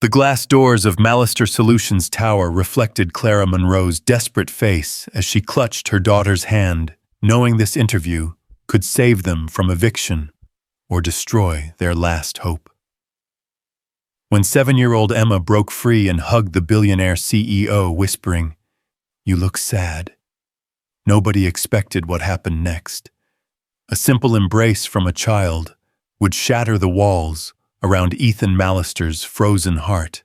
The glass doors of Mallister Solutions Tower reflected Clara Monroe's desperate face as she clutched her daughter's hand, knowing this interview could save them from eviction or destroy their last hope. When 7-year-old Emma broke free and hugged the billionaire CEO, whispering, "You look sad," nobody expected what happened next. A simple embrace from a child would shatter the walls around Ethan Mallister's frozen heart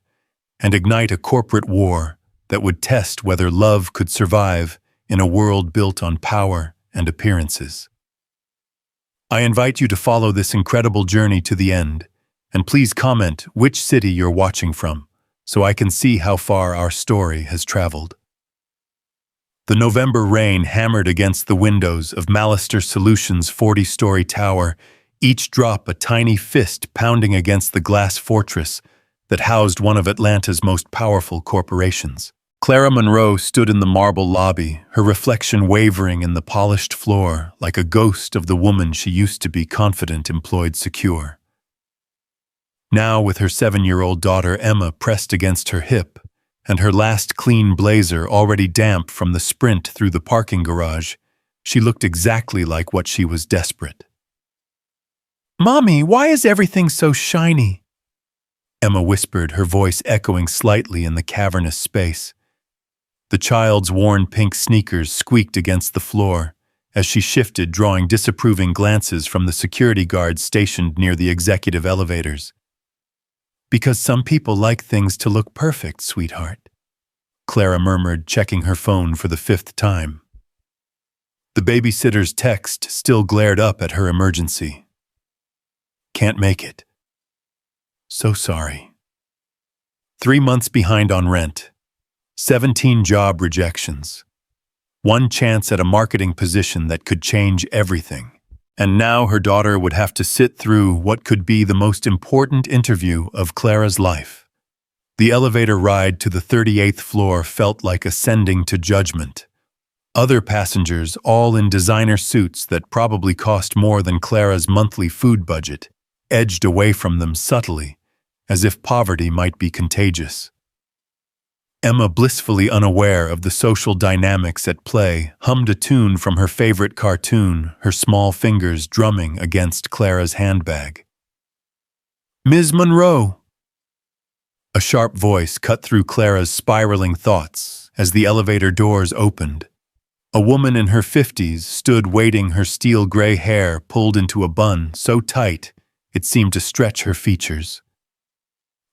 and ignite a corporate war that would test whether love could survive in a world built on power and appearances. I invite you to follow this incredible journey to the end, and please comment which city you're watching from so I can see how far our story has traveled. The November rain hammered against the windows of Mallister Solutions' 40-story tower, each drop a tiny fist pounding against the glass fortress that housed one of Atlanta's most powerful corporations. Clara Monroe stood in the marble lobby, her reflection wavering in the polished floor like a ghost of the woman she used to be, confident, employed, secure. Now, with her 7-year-old daughter Emma pressed against her hip, and her last clean blazer already damp from the sprint through the parking garage, she looked exactly like what she was desperate. "Mommy, why is everything so shiny?" Emma whispered, her voice echoing slightly in the cavernous space. The child's worn pink sneakers squeaked against the floor as she shifted, drawing disapproving glances from the security guards stationed near the executive elevators. "Because some people like things to look perfect, sweetheart," Clara murmured, checking her phone for the 5th time. The babysitter's text still glared up at her emergency. "Can't make it. So sorry. 3 months behind on rent. 17 job rejections. 1 chance at a marketing position that could change everything. And now her daughter would have to sit through what could be the most important interview of Clara's life. The elevator ride to the 38th floor felt like ascending to judgment. Other passengers, all in designer suits that probably cost more than Clara's monthly food budget, edged away from them subtly, as if poverty might be contagious. Emma, blissfully unaware of the social dynamics at play, hummed a tune from her favorite cartoon, her small fingers drumming against Clara's handbag. "Ms. Monroe!" A sharp voice cut through Clara's spiraling thoughts as the elevator doors opened. A woman in her 50s stood waiting, her steel gray hair pulled into a bun so tight it seemed to stretch her features.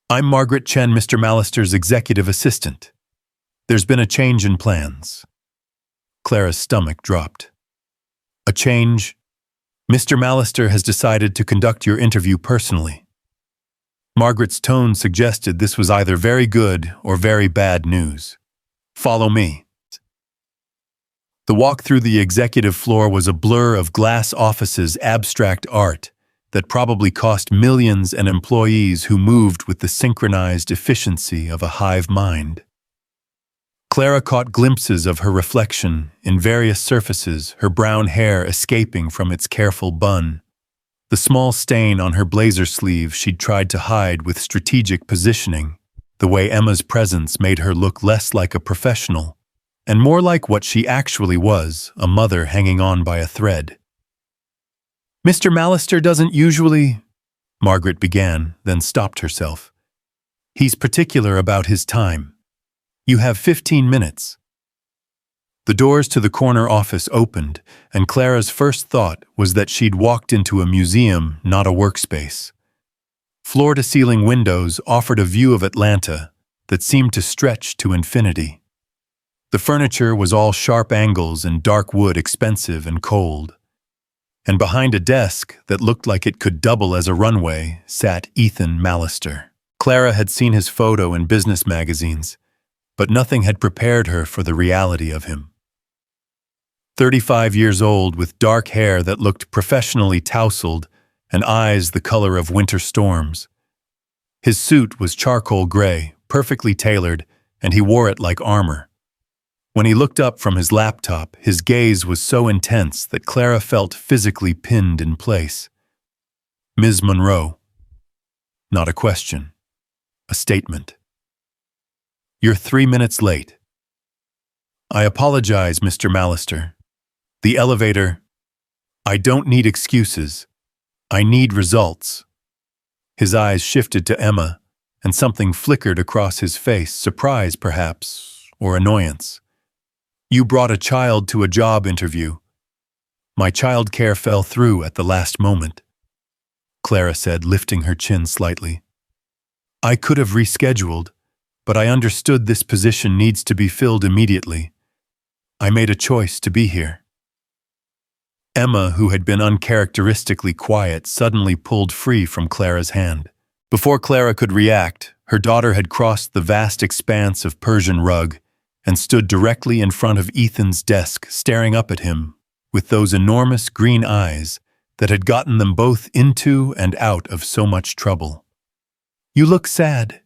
"I'm Margaret Chen, Mr. Mallister's executive assistant. There's been a change in plans." Clara's stomach dropped. "A change? Mr. Mallister has decided to conduct your interview personally." Margaret's tone suggested this was either very good or very bad news. "Follow me." The walk through the executive floor was a blur of glass offices, abstract art that probably cost millions, and employees who moved with the synchronized efficiency of a hive mind. Clara caught glimpses of her reflection in various surfaces, her brown hair escaping from its careful bun. The small stain on her blazer sleeve she'd tried to hide with strategic positioning. The way Emma's presence made her look less like a professional and more like what she actually was, a mother hanging on by a thread. "Mr. Mallister doesn't usually—" Margaret began, then stopped herself. "He's particular about his time. You have 15 minutes. The doors to the corner office opened, and Clara's first thought was that she'd walked into a museum, not a workspace. Floor-to-ceiling windows offered a view of Atlanta that seemed to stretch to infinity. The furniture was all sharp angles and dark wood, expensive and cold. And behind a desk that looked like it could double as a runway sat Ethan Mallister. Clara had seen his photo in business magazines, but nothing had prepared her for the reality of him. 35 years old, with dark hair that looked professionally tousled and eyes the color of winter storms. His suit was charcoal gray, perfectly tailored, and he wore it like armor. When he looked up from his laptop, his gaze was so intense that Clara felt physically pinned in place. "Ms. Monroe." Not a question. A statement. You're 3 minutes late. I apologize, Mr. Mallister. The elevator. I don't need excuses. I need results. His eyes shifted to Emma, and something flickered across his face, surprise perhaps, or annoyance. You brought a child to a job interview. My childcare fell through at the last moment, Clara said, lifting her chin slightly. I could have rescheduled, but I understood this position needs to be filled immediately. I made a choice to be here. Emma, who had been uncharacteristically quiet, suddenly pulled free from Clara's hand. Before Clara could react, her daughter had crossed the vast expanse of Persian rug and stood directly in front of Ethan's desk, staring up at him with those enormous green eyes that had gotten them both into and out of so much trouble. You look sad,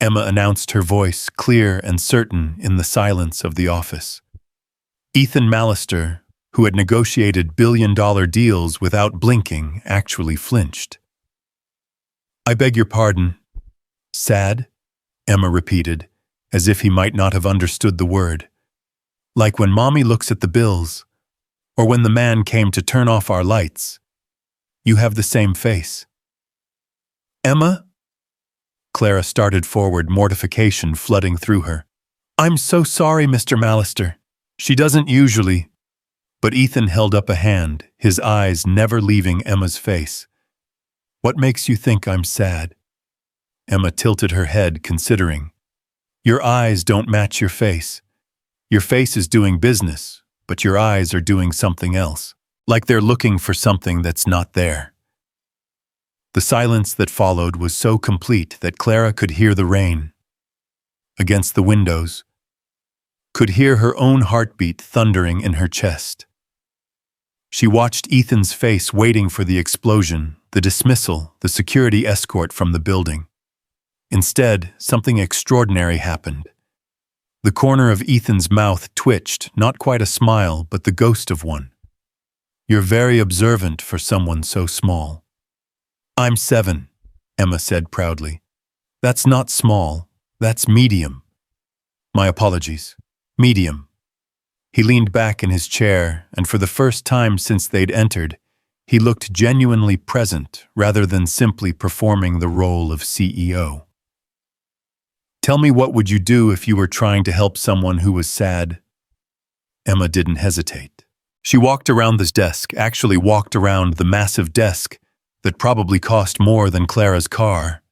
Emma announced, her voice clear and certain in the silence of the office. Ethan Mallister, who had negotiated billion-dollar deals without blinking, actually flinched. I beg your pardon. Sad? Emma repeated, as if he might not have understood the word. Like when Mommy looks at the bills, or when the man came to turn off our lights. You have the same face. Emma? Clara started forward, mortification flooding through her. I'm so sorry, Mr. Mallister. She doesn't usually. But Ethan held up a hand, his eyes never leaving Emma's face. What makes you think I'm sad? Emma tilted her head, considering. Your eyes don't match your face. Your face is doing business, but your eyes are doing something else, like they're looking for something that's not there. The silence that followed was so complete that Clara could hear the rain against the windows, could hear her own heartbeat thundering in her chest. She watched Ethan's face, waiting for the explosion, the dismissal, the security escort from the building. Instead, something extraordinary happened. The corner of Ethan's mouth twitched, not quite a smile, but the ghost of one. You're very observant for someone so small. I'm 7, Emma said proudly. That's not small, that's medium. My apologies. Medium. He leaned back in his chair, and for the first time since they'd entered, he looked genuinely present rather than simply performing the role of CEO. Tell me, what would you do if you were trying to help someone who was sad? Emma didn't hesitate. She walked around this desk, actually walked around the massive desk that probably cost more than Clara's car.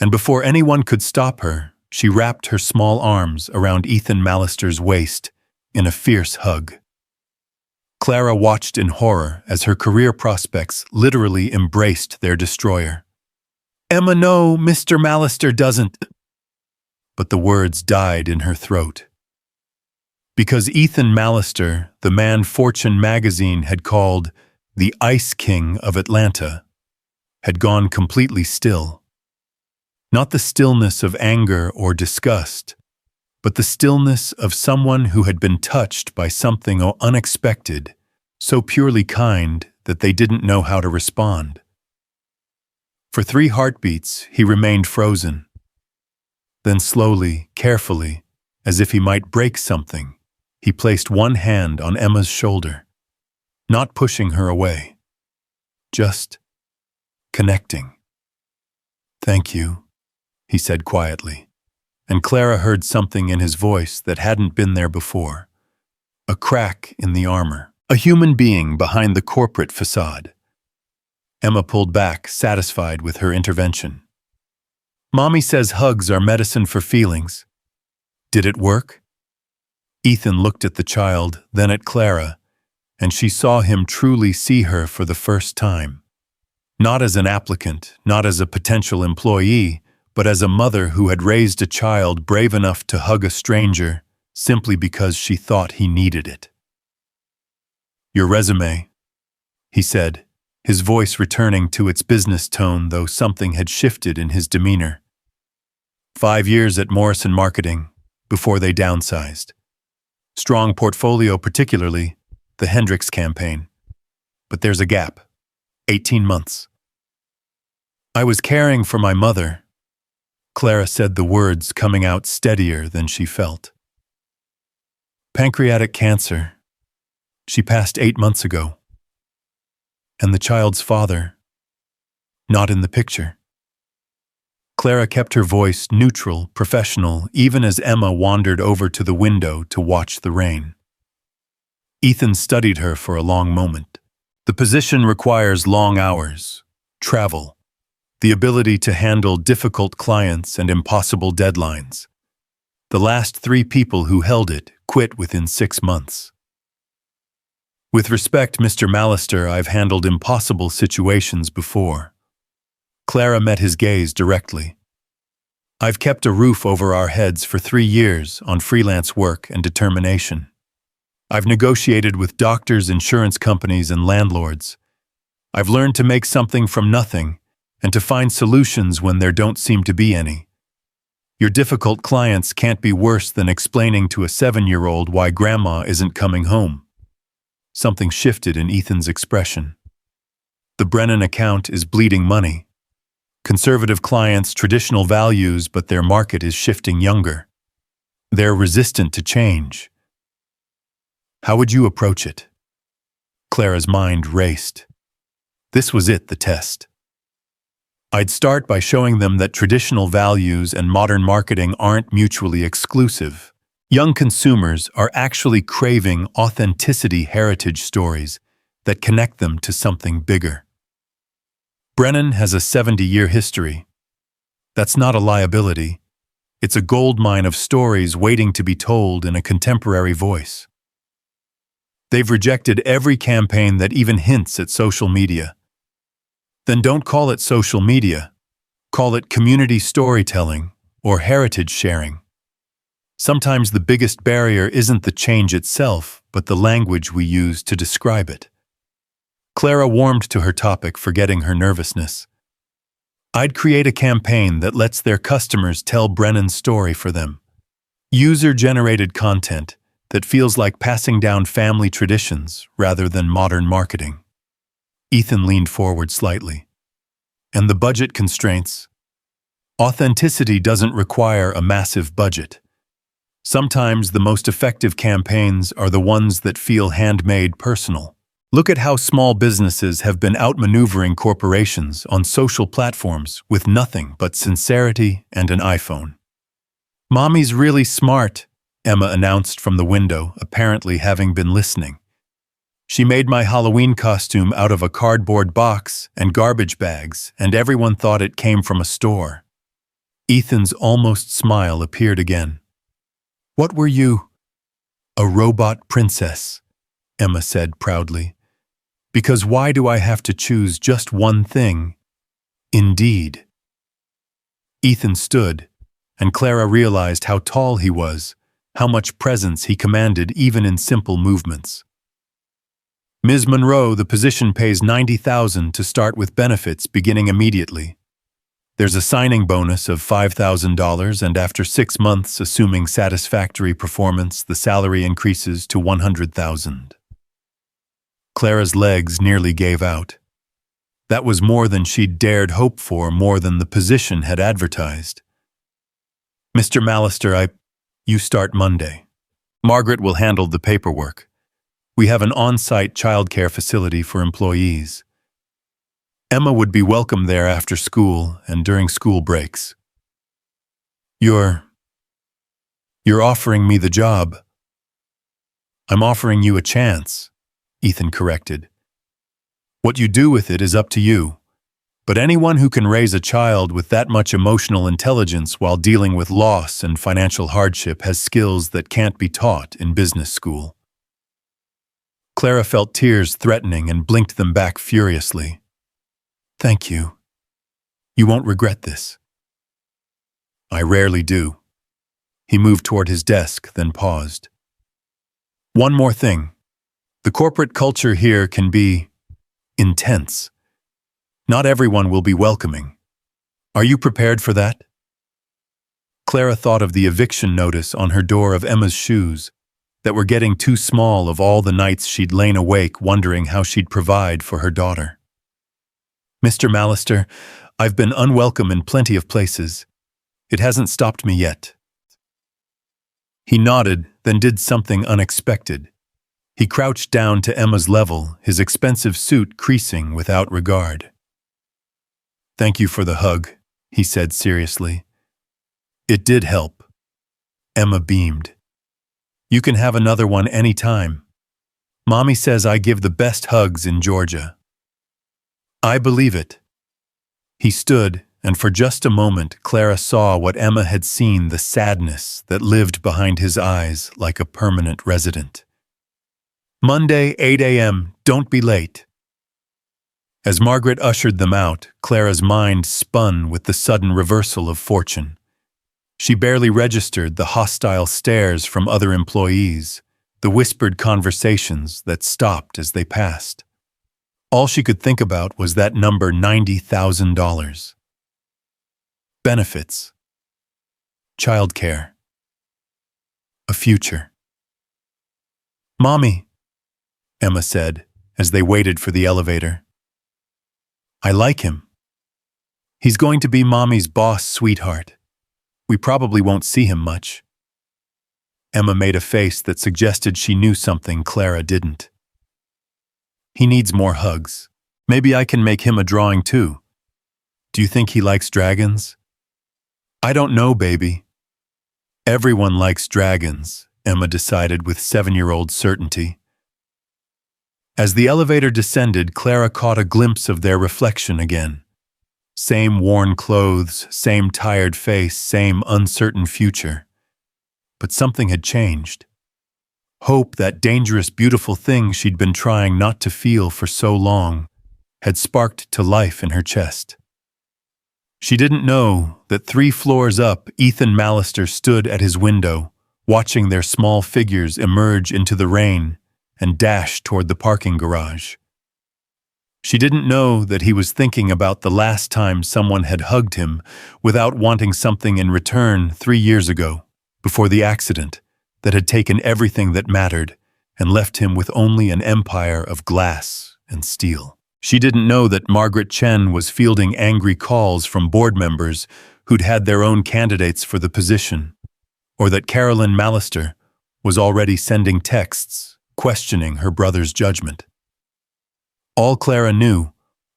And before anyone could stop her, she wrapped her small arms around Ethan Mallister's waist in a fierce hug. Clara watched in horror as her career prospects literally embraced their destroyer. Emma, no, Mr. Mallister doesn't. But the words died in her throat. Because Ethan Mallister, the man Fortune magazine had called the Ice King of Atlanta, had gone completely still. Not the stillness of anger or disgust, but the stillness of someone who had been touched by something unexpected, so purely kind that they didn't know how to respond. For 3 heartbeats, he remained frozen. Then slowly, carefully, as if he might break something, he placed one hand on Emma's shoulder, not pushing her away, just connecting. Thank you, he said quietly, and Clara heard something in his voice that hadn't been there before. A crack in the armor, a human being behind the corporate facade. Emma pulled back, satisfied with her intervention. Mommy says hugs are medicine for feelings. Did it work? Ethan looked at the child, then at Clara, and she saw him truly see her for the first time. Not as an applicant, not as a potential employee, but as a mother who had raised a child brave enough to hug a stranger simply because she thought he needed it. Your resume, he said, his voice returning to its business tone, though something had shifted in his demeanor. 5 years at Morrison Marketing, before they downsized. Strong portfolio, particularly the Hendricks campaign. But there's a gap. 18 months. I was caring for my mother. Clara said the words coming out steadier than she felt. Pancreatic cancer. She passed 8 months ago. And the child's father, not in the picture. Clara kept her voice neutral, professional, even as Emma wandered over to the window to watch the rain. Ethan studied her for a long moment. The position requires long hours, travel, the ability to handle difficult clients and impossible deadlines. The last 3 people who held it quit within 6 months. With respect, Mr. Mallister, I've handled impossible situations before. Clara met his gaze directly. I've kept a roof over our heads for 3 years on freelance work and determination. I've negotiated with doctors, insurance companies, and landlords. I've learned to make something from nothing and to find solutions when there don't seem to be any. Your difficult clients can't be worse than explaining to a 7-year-old why grandma isn't coming home. Something shifted in Ethan's expression. The Brennan account is bleeding money. Conservative clients, traditional values, but their market is shifting younger. They're resistant to change. How would you approach it? Clara's mind raced. This was it, the test. I'd start by showing them that traditional values and modern marketing aren't mutually exclusive. Young consumers are actually craving authenticity heritage stories that connect them to something bigger. Brennan has a 70-year history. That's not a liability. It's a goldmine of stories waiting to be told in a contemporary voice. They've rejected every campaign that even hints at social media. Then don't call it social media. Call it community storytelling or heritage sharing. Sometimes the biggest barrier isn't the change itself, but the language we use to describe it. Clara warmed to her topic, forgetting her nervousness. I'd create a campaign that lets their customers tell Brennan's story for them. User-generated content that feels like passing down family traditions rather than modern marketing. Ethan leaned forward slightly. And the budget constraints? Authenticity doesn't require a massive budget. Sometimes the most effective campaigns are the ones that feel handmade, personal. Look at how small businesses have been outmaneuvering corporations on social platforms with nothing but sincerity and an iPhone. Mommy's really smart, Emma announced from the window, apparently having been listening. She made my Halloween costume out of a cardboard box and garbage bags, and everyone thought it came from a store. Ethan's almost smile appeared again. What were you? A robot princess, Emma said proudly. Because why do I have to choose just one thing? Indeed. Ethan stood, and Clara realized how tall he was, how much presence he commanded even in simple movements. Ms. Monroe, the position pays $90,000 to start with benefits beginning immediately. There's a signing bonus of $5,000, and after 6 months, assuming satisfactory performance, the salary increases to $100,000. Clara's legs nearly gave out. That was more than she'd dared hope for, more than the position had advertised. Mr. Mallister, you start Monday. Margaret will handle the paperwork. We have an on-site childcare facility for employees. Emma would be welcome there after school and during school breaks. You're offering me the job. I'm offering you a chance, Ethan corrected. What you do with it is up to you, but anyone who can raise a child with that much emotional intelligence while dealing with loss and financial hardship has skills that can't be taught in business school. Clara felt tears threatening and blinked them back furiously. Thank you. You won't regret this. I rarely do. He moved toward his desk, then paused. One more thing. The corporate culture here can be intense. Not everyone will be welcoming. Are you prepared for that? Clara thought of the eviction notice on her door of Emma's shoes that were getting too small of all the nights she'd lain awake wondering how she'd provide for her daughter. Mr. Mallister, I've been unwelcome in plenty of places. It hasn't stopped me yet." He nodded, then did something unexpected. He crouched down to Emma's level, his expensive suit creasing without regard. "Thank you for the hug," he said seriously. "It did help." Emma beamed. "You can have another one any time. Mommy says I give the best hugs in Georgia." "I believe it." He stood, and for just a moment Clara saw what Emma had seen, the sadness that lived behind his eyes like a permanent resident. "Monday, 8 a.m., don't be late." As Margaret ushered them out, Clara's mind spun with the sudden reversal of fortune. She barely registered the hostile stares from other employees, the whispered conversations that stopped as they passed. All she could think about was that number, $90,000. Benefits. Childcare. A future. "Mommy," Emma said, as they waited for the elevator. "I like him. He's going to be Mommy's boss sweetheart. We probably won't see him much." Emma made a face that suggested she knew something Clara didn't. "He needs more hugs. Maybe I can make him a drawing too. Do you think he likes dragons?" "I don't know, baby." "Everyone likes dragons," Emma decided with 7-year-old certainty. As the elevator descended, Clara caught a glimpse of their reflection again. Same worn clothes, same tired face, same uncertain future. But something had changed. Hope, that dangerous, beautiful thing she'd been trying not to feel for so long, had sparked to life in her chest. She didn't know that 3 floors up, Ethan Mallister stood at his window, watching their small figures emerge into the rain and dash toward the parking garage. She didn't know that he was thinking about the last time someone had hugged him without wanting something in return 3 years ago, before the accident that had taken everything that mattered and left him with only an empire of glass and steel. She didn't know that Margaret Chen was fielding angry calls from board members who'd had their own candidates for the position, or that Carolyn Mallister was already sending texts questioning her brother's judgment. All Clara knew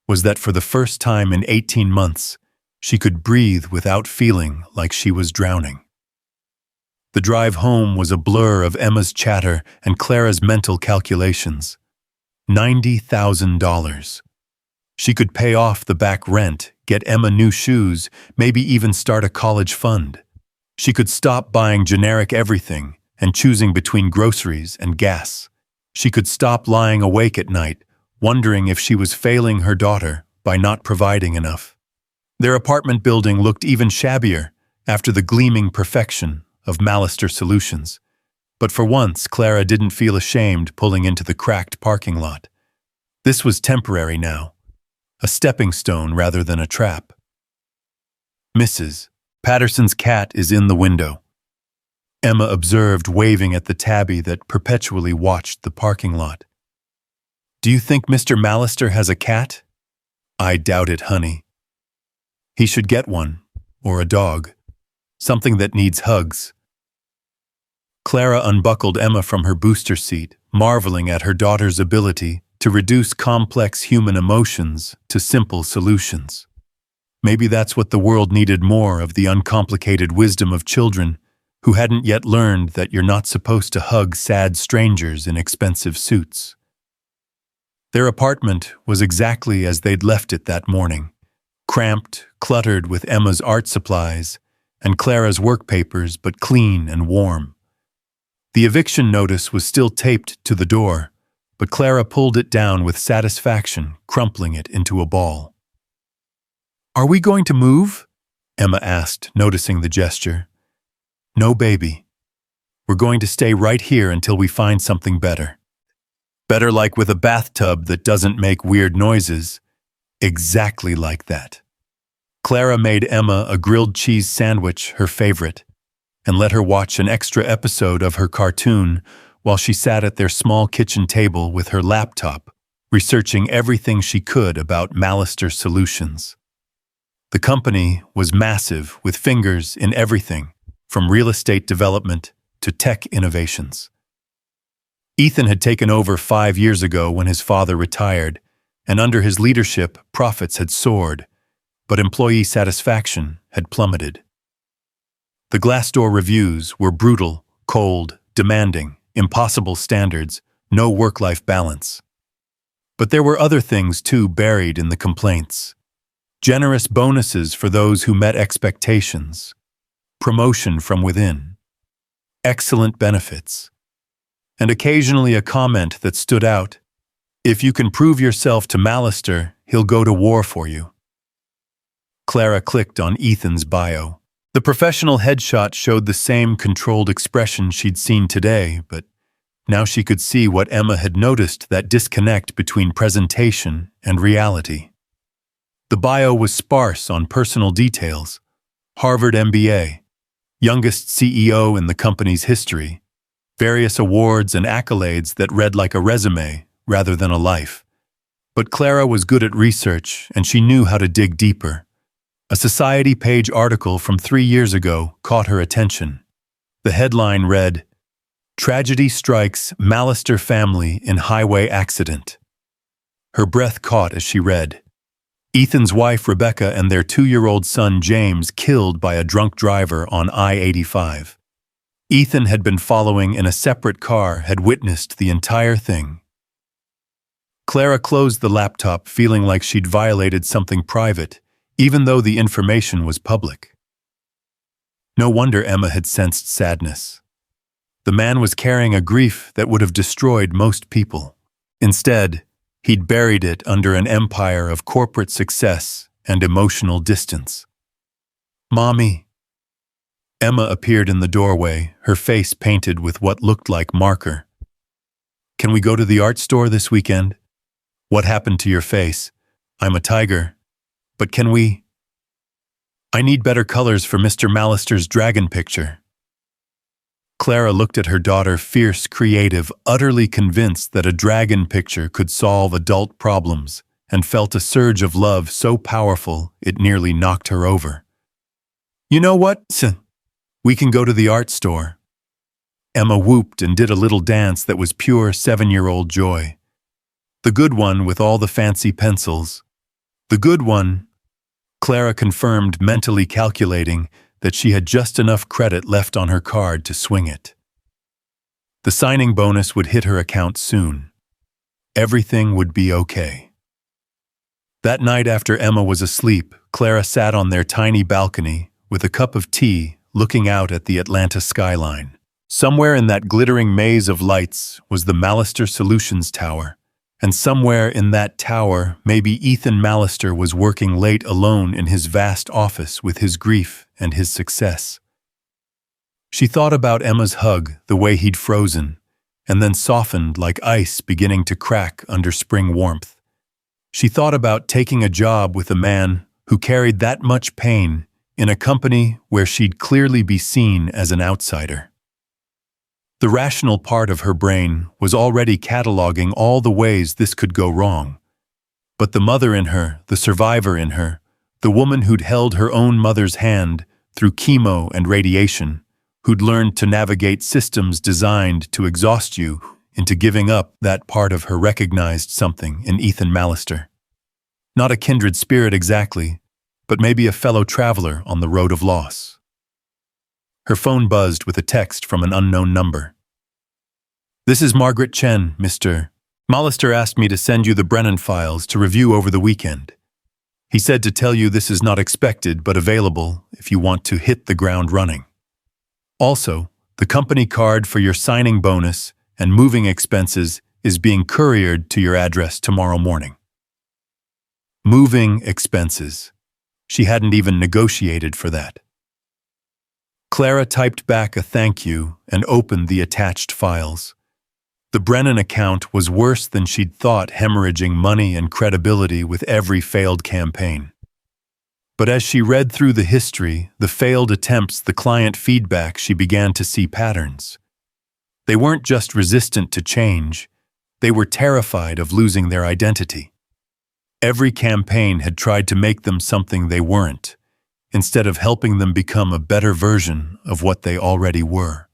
was that for the first time in 18 months, she could breathe without feeling like she was drowning. The drive home was a blur of Emma's chatter and Clara's mental calculations. $90,000. She could pay off the back rent, get Emma new shoes, maybe even start a college fund. She could stop buying generic everything and choosing between groceries and gas. She could stop lying awake at night, wondering if she was failing her daughter by not providing enough. Their apartment building looked even shabbier after the gleaming perfection of Mallister Solutions. But for once, Clara didn't feel ashamed pulling into the cracked parking lot. This was temporary now, a stepping stone rather than a trap. "Mrs. Patterson's cat is in the window," Emma observed, waving at the tabby that perpetually watched the parking lot. "Do you think Mr. Mallister has a cat?" "I doubt it, honey. He should get one, or a dog. Something that needs hugs." Clara unbuckled Emma from her booster seat, marveling at her daughter's ability to reduce complex human emotions to simple solutions. Maybe that's what the world needed more of, the uncomplicated wisdom of children who hadn't yet learned that you're not supposed to hug sad strangers in expensive suits. Their apartment was exactly as they'd left it that morning, cramped, cluttered with Emma's art supplies and Clara's work papers, but clean and warm. The eviction notice was still taped to the door, but Clara pulled it down with satisfaction, crumpling it into a ball. "Are we going to move?" Emma asked, noticing the gesture. "No, baby. We're going to stay right here until we find something better. Better like with a bathtub that doesn't make weird noises." Exactly like that. Clara made Emma a grilled cheese sandwich, her favorite, and let her watch an extra episode of her cartoon while she sat at their small kitchen table with her laptop, researching everything she could about Mallister Solutions. The company was massive, with fingers in everything, from real estate development to tech innovations. Ethan had taken over 5 years ago when his father retired, and under his leadership, profits had soared, but employee satisfaction had plummeted. The Glassdoor reviews were brutal, cold, demanding, impossible standards, no work-life balance. But there were other things too buried in the complaints. Generous bonuses for those who met expectations, promotion from within, excellent benefits, and occasionally a comment that stood out. If you can prove yourself to Mallister, he'll go to war for you. Clara clicked on Ethan's bio. The professional headshot showed the same controlled expression she'd seen today, but now she could see what Emma had noticed, that disconnect between presentation and reality. The bio was sparse on personal details. Harvard MBA, youngest CEO in the company's history, various awards and accolades that read like a resume rather than a life. But Clara was good at research, and she knew how to dig deeper. A Society page article from 3 years ago caught her attention. The headline read, "Tragedy strikes Mallister family in highway accident." Her breath caught as she read, Ethan's wife Rebecca and their 2-year-old son James killed by a drunk driver on I-85. Ethan had been following in a separate car, had witnessed the entire thing. Clara closed the laptop, feeling like she'd violated something private, even though the information was public. No wonder Emma had sensed sadness. The man was carrying a grief that would have destroyed most people. Instead, he'd buried it under an empire of corporate success and emotional distance. "Mommy." Emma appeared in the doorway, her face painted with what looked like marker. "Can we go to the art store this weekend?" "What happened to your face?" "I'm a tiger." "But can we?" "I need better colors for Mr. Mallister's dragon picture." Clara looked at her daughter, fierce, creative, utterly convinced that a dragon picture could solve adult problems, and felt a surge of love so powerful it nearly knocked her over. "You know what? We can go to the art store." Emma whooped and did a little dance that was pure 7-year-old joy. "The good one with all the fancy pencils." "The good one," Clara confirmed, mentally calculating that she had just enough credit left on her card to swing it. The signing bonus would hit her account soon. Everything would be okay. That night after Emma was asleep, Clara sat on their tiny balcony with a cup of tea, looking out at the Atlanta skyline. Somewhere in that glittering maze of lights was the Mallister Solutions Tower, and somewhere in that tower, maybe Ethan Mallister was working late alone in his vast office with his grief and his success. She thought about Emma's hug, the way he'd frozen, and then softened like ice beginning to crack under spring warmth. She thought about taking a job with a man who carried that much pain in a company where she'd clearly be seen as an outsider. The rational part of her brain was already cataloging all the ways this could go wrong. But the mother in her, the survivor in her, the woman who'd held her own mother's hand through chemo and radiation, who'd learned to navigate systems designed to exhaust you into giving up, that part of her recognized something in Ethan Mallister. Not a kindred spirit exactly, but maybe a fellow traveler on the road of loss. Her phone buzzed with a text from an unknown number. "This is Margaret Chen, Mr. Mallister asked me to send you the Brennan files to review over the weekend. He said to tell you this is not expected but available if you want to hit the ground running. Also, the company card for your signing bonus and moving expenses is being couriered to your address tomorrow morning." Moving expenses. She hadn't even negotiated for that. Clara typed back a thank you and opened the attached files. The Brennan account was worse than she'd thought, hemorrhaging money and credibility with every failed campaign. But as she read through the history, the failed attempts, the client feedback, she began to see patterns. They weren't just resistant to change, they were terrified of losing their identity. Every campaign had tried to make them something they weren't, instead of helping them become a better version of what they already were.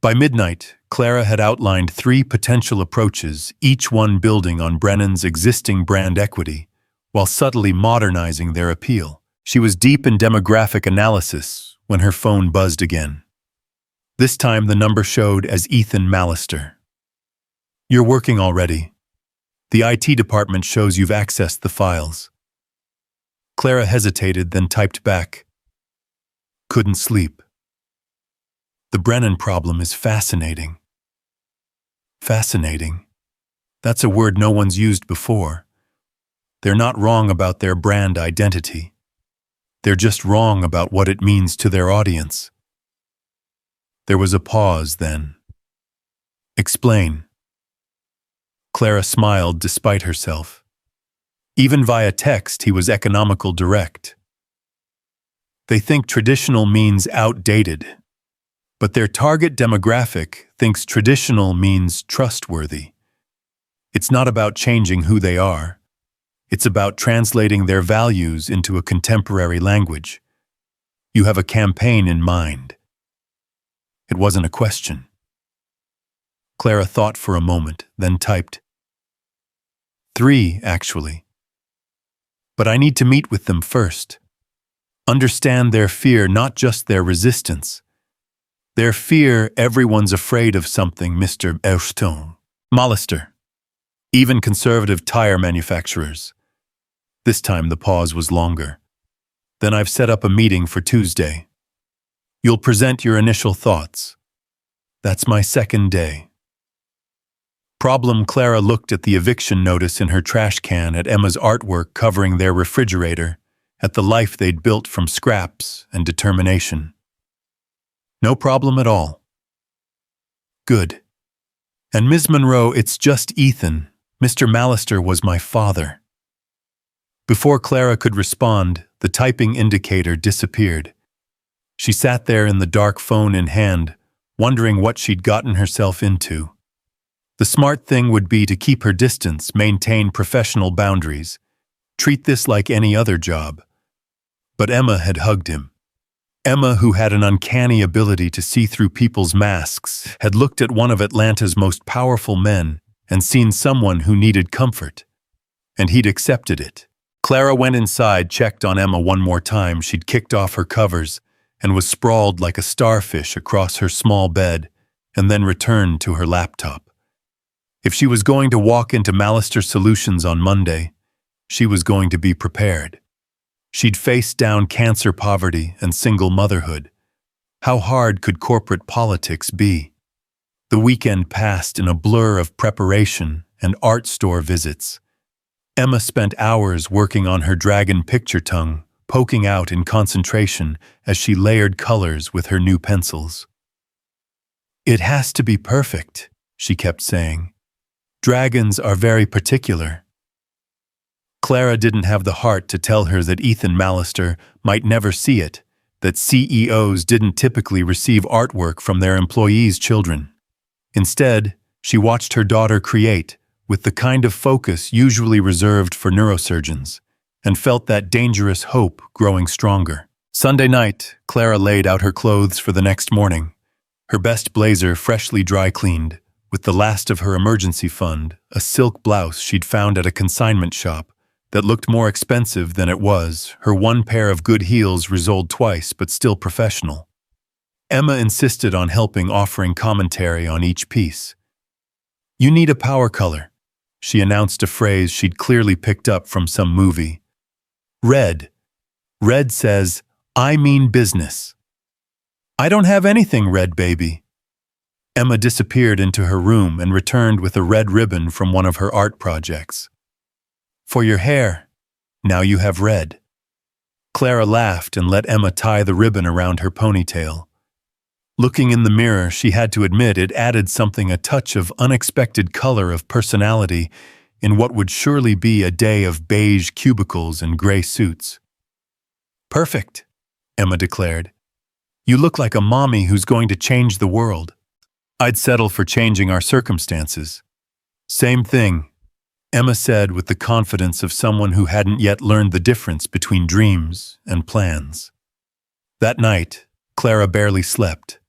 By midnight, Clara had outlined 3 potential approaches, each one building on Brennan's existing brand equity, while subtly modernizing their appeal. She was deep in demographic analysis when her phone buzzed again. This time the number showed as Ethan Mallister. "You're working already. The IT department shows you've accessed the files." Clara hesitated, then typed back, "Couldn't sleep. The Brennan problem is fascinating." Fascinating. That's a word no one's used before. They're not wrong about their brand identity. They're just wrong about what it means to their audience. There was a pause then. "Explain." Clara smiled despite herself. Even via text, he was economical direct. "They think traditional means outdated, but their target demographic thinks traditional means trustworthy. It's not about changing who they are. It's about translating their values into a contemporary language. You have a campaign in mind." It wasn't a question. Clara thought for a moment, then typed, 3, actually. But I need to meet with them first. Understand their fear, not just their resistance. Their fear everyone's afraid of something, Mr. Erston. Mallister. Even conservative tire manufacturers. This time the pause was longer. "Then I've set up a meeting for Tuesday. You'll present your initial thoughts. That's my second day." Problem. Clara looked at the eviction notice in her trash can, at Emma's artwork covering their refrigerator, at the life they'd built from scraps and determination. "No problem at all." "Good. And Ms. Monroe, it's just Ethan. Mr. Mallister was my father." Before Clara could respond, the typing indicator disappeared. She sat there in the dark, phone in hand, wondering what she'd gotten herself into. The smart thing would be to keep her distance, maintain professional boundaries, treat this like any other job. But Emma had hugged him. Emma, who had an uncanny ability to see through people's masks, had looked at one of Atlanta's most powerful men and seen someone who needed comfort. And he'd accepted it. Clara went inside, checked on Emma one more time. She'd kicked off her covers and was sprawled like a starfish across her small bed, and then returned to her laptop. If she was going to walk into Mallister Solutions on Monday, she was going to be prepared. She'd faced down cancer, poverty, and single motherhood. How hard could corporate politics be? The weekend passed in a blur of preparation and art store visits. Emma spent hours working on her dragon picture tongue, poking out in concentration as she layered colors with her new pencils. "It has to be perfect," she kept saying. "Dragons are very particular." Clara didn't have the heart to tell her that Ethan Mallister might never see it, that CEOs didn't typically receive artwork from their employees' children. Instead, she watched her daughter create with the kind of focus usually reserved for neurosurgeons, and felt that dangerous hope growing stronger. Sunday night, Clara laid out her clothes for the next morning, her best blazer freshly dry cleaned, with the last of her emergency fund, a silk blouse she'd found at a consignment shop that looked more expensive than it was, her one pair of good heels resoled twice but still professional. Emma insisted on helping, offering commentary on each piece. "You need a power color," she announced, a phrase she'd clearly picked up from some movie. "Red. Red says, I mean business." "I don't have anything red, baby." Emma disappeared into her room and returned with a red ribbon from one of her art projects. "For your hair. Now you have red." Clara laughed and let Emma tie the ribbon around her ponytail. Looking in the mirror, she had to admit it added something, a touch of unexpected color, of personality, in what would surely be a day of beige cubicles and gray suits. "Perfect," Emma declared. "You look like a mommy who's going to change the world." "I'd settle for changing our circumstances." "Same thing." Emma said with the confidence of someone who hadn't yet learned the difference between dreams and plans. That night, Clara barely slept.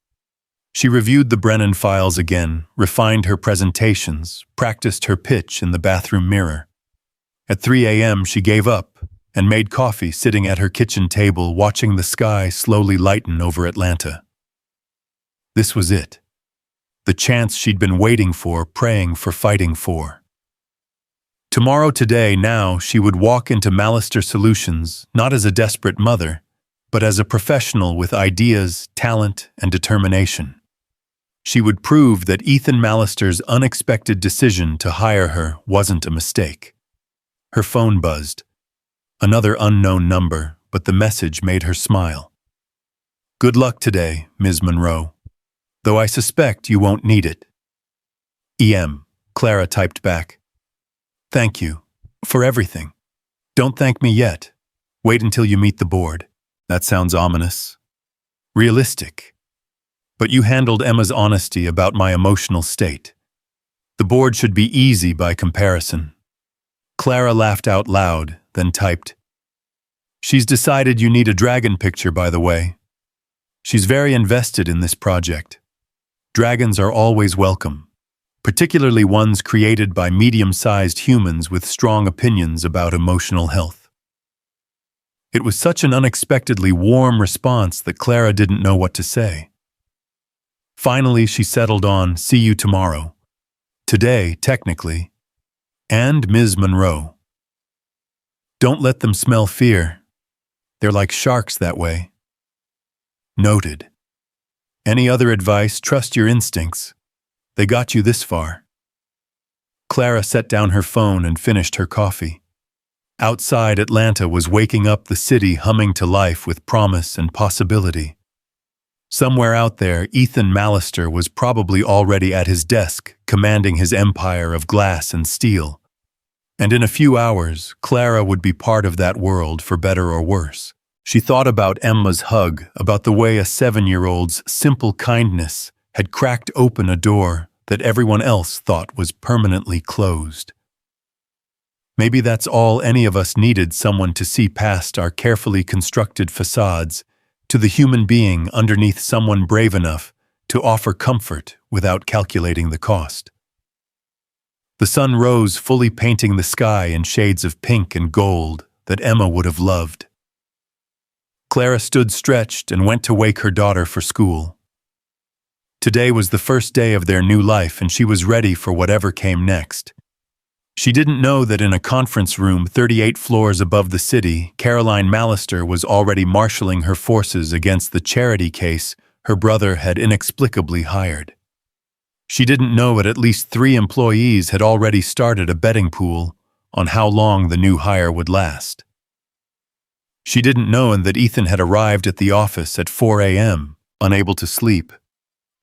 She reviewed the Brennan files again, refined her presentations, practiced her pitch in the bathroom mirror. At 3 a.m., she gave up and made coffee sitting at her kitchen table, watching the sky slowly lighten over Atlanta. This was it. The chance she'd been waiting for, praying for, fighting for. Tomorrow, today, now, she would walk into Millister Solutions, not as a desperate mother, but as a professional with ideas, talent, and determination. She would prove that Ethan Millister's unexpected decision to hire her wasn't a mistake. Her phone buzzed. Another unknown number, but the message made her smile. "Good luck today, Ms. Monroe. Though I suspect you won't need it." "EM," Clara typed back. "Thank you. For everything. Don't thank me yet. Wait until you meet the board." That sounds ominous. Realistic. But you handled Emma's honesty about my emotional state. The board should be easy by comparison. Clara laughed out loud, then typed. "She's decided you need a dragon picture, by the way. She's very invested in this project. Dragons are always welcome, particularly ones created by medium-sized humans with strong opinions about emotional health." It was such an unexpectedly warm response that Clara didn't know what to say. Finally, she settled on, "See you tomorrow. Today, technically. And Ms. Monroe. Don't let them smell fear. They're like sharks that way." Noted. Any other advice? Trust your instincts. They got you this far. Clara set down her phone and finished her coffee. Outside, Atlanta was waking up, the city humming to life with promise and possibility. Somewhere out there, Ethan Millister was probably already at his desk, commanding his empire of glass and steel. And in a few hours, Clara would be part of that world, for better or worse. She thought about Emma's hug, about the way a 7-year-old's simple kindness had cracked open a door that everyone else thought was permanently closed. Maybe that's all any of us needed, someone to see past our carefully constructed facades to the human being underneath, someone brave enough to offer comfort without calculating the cost. The sun rose, fully painting the sky in shades of pink and gold that Emma would have loved. Clara stood stretched and went to wake her daughter for school. Today was the first day of their new life, and she was ready for whatever came next. She didn't know that in a conference room 38 floors above the city, Caroline Millister was already marshalling her forces against the charity case her brother had inexplicably hired. She didn't know that at least 3 employees had already started a betting pool on how long the new hire would last. She didn't know that Ethan had arrived at the office at 4 a.m., unable to sleep,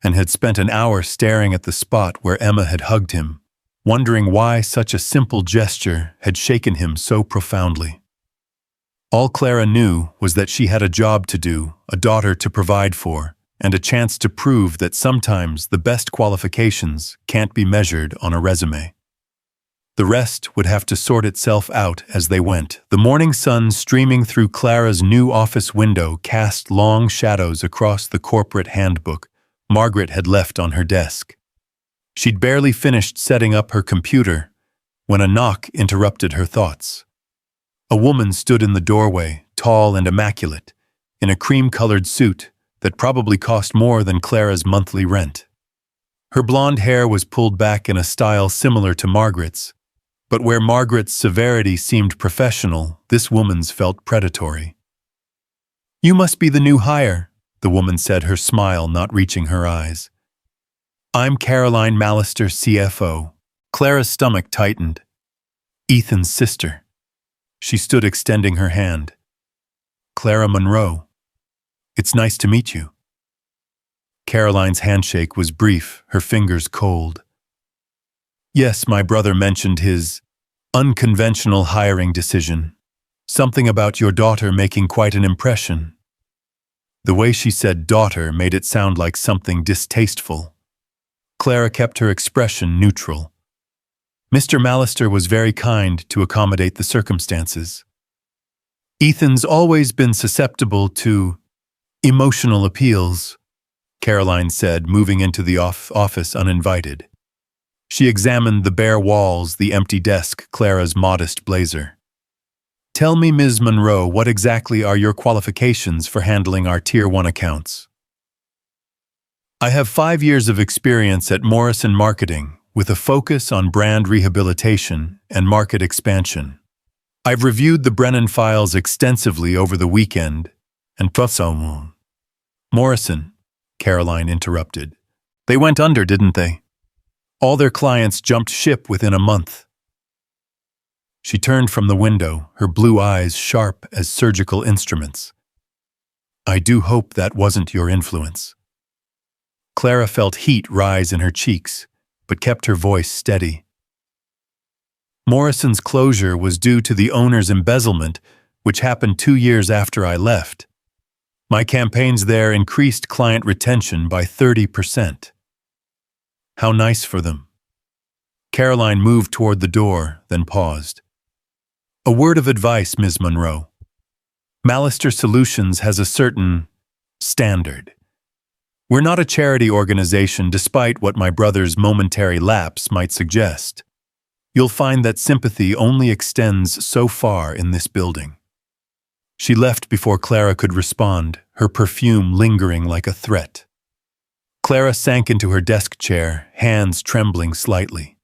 and had spent an hour staring at the spot where Emma had hugged him, wondering why such a simple gesture had shaken him so profoundly. All Clara knew was that she had a job to do, a daughter to provide for, and a chance to prove that sometimes the best qualifications can't be measured on a resume. The rest would have to sort itself out as they went. The morning sun streaming through Clara's new office window cast long shadows across the corporate handbook Margaret had left on her desk. She'd barely finished setting up her computer when a knock interrupted her thoughts. A woman stood in the doorway, tall and immaculate, in a cream-colored suit that probably cost more than Clara's monthly rent. Her blonde hair was pulled back in a style similar to Margaret's, but where Margaret's severity seemed professional, this woman's felt predatory. "You must be the new hire," the woman said, her smile not reaching her eyes. "I'm Caroline Millister, CFO." Clara's stomach tightened. Ethan's sister. She stood extending her hand. "Clara Monroe. It's nice to meet you." Caroline's handshake was brief, her fingers cold. "Yes, my brother mentioned his unconventional hiring decision. Something about your daughter making quite an impression." The way she said daughter made it sound like something distasteful. Clara kept her expression neutral. Mr. Mallister was very kind to accommodate the circumstances. Ethan's always been susceptible to emotional appeals, Caroline said, moving into the office uninvited. She examined the bare walls, the empty desk, Clara's modest blazer. Tell me, Ms. Monroe, what exactly are your qualifications for handling our Tier 1 accounts? I have 5 years of experience at Morrison Marketing, with a focus on brand rehabilitation and market expansion. I've reviewed the Brennan files extensively over the weekend, and Morrison, Caroline interrupted. They went under, didn't they? All their clients jumped ship within a month. She turned from the window, her blue eyes sharp as surgical instruments. I do hope that wasn't your influence. Clara felt heat rise in her cheeks, but kept her voice steady. Morrison's closure was due to the owner's embezzlement, which happened 2 years after I left. My campaigns there increased client retention by 30%. How nice for them. Caroline moved toward the door, then paused. A word of advice, Ms. Monroe. Mallister Solutions has a certain standard. We're not a charity organization, despite what my brother's momentary lapse might suggest. You'll find that sympathy only extends so far in this building. She left before Clara could respond, her perfume lingering like a threat. Clara sank into her desk chair, hands trembling slightly.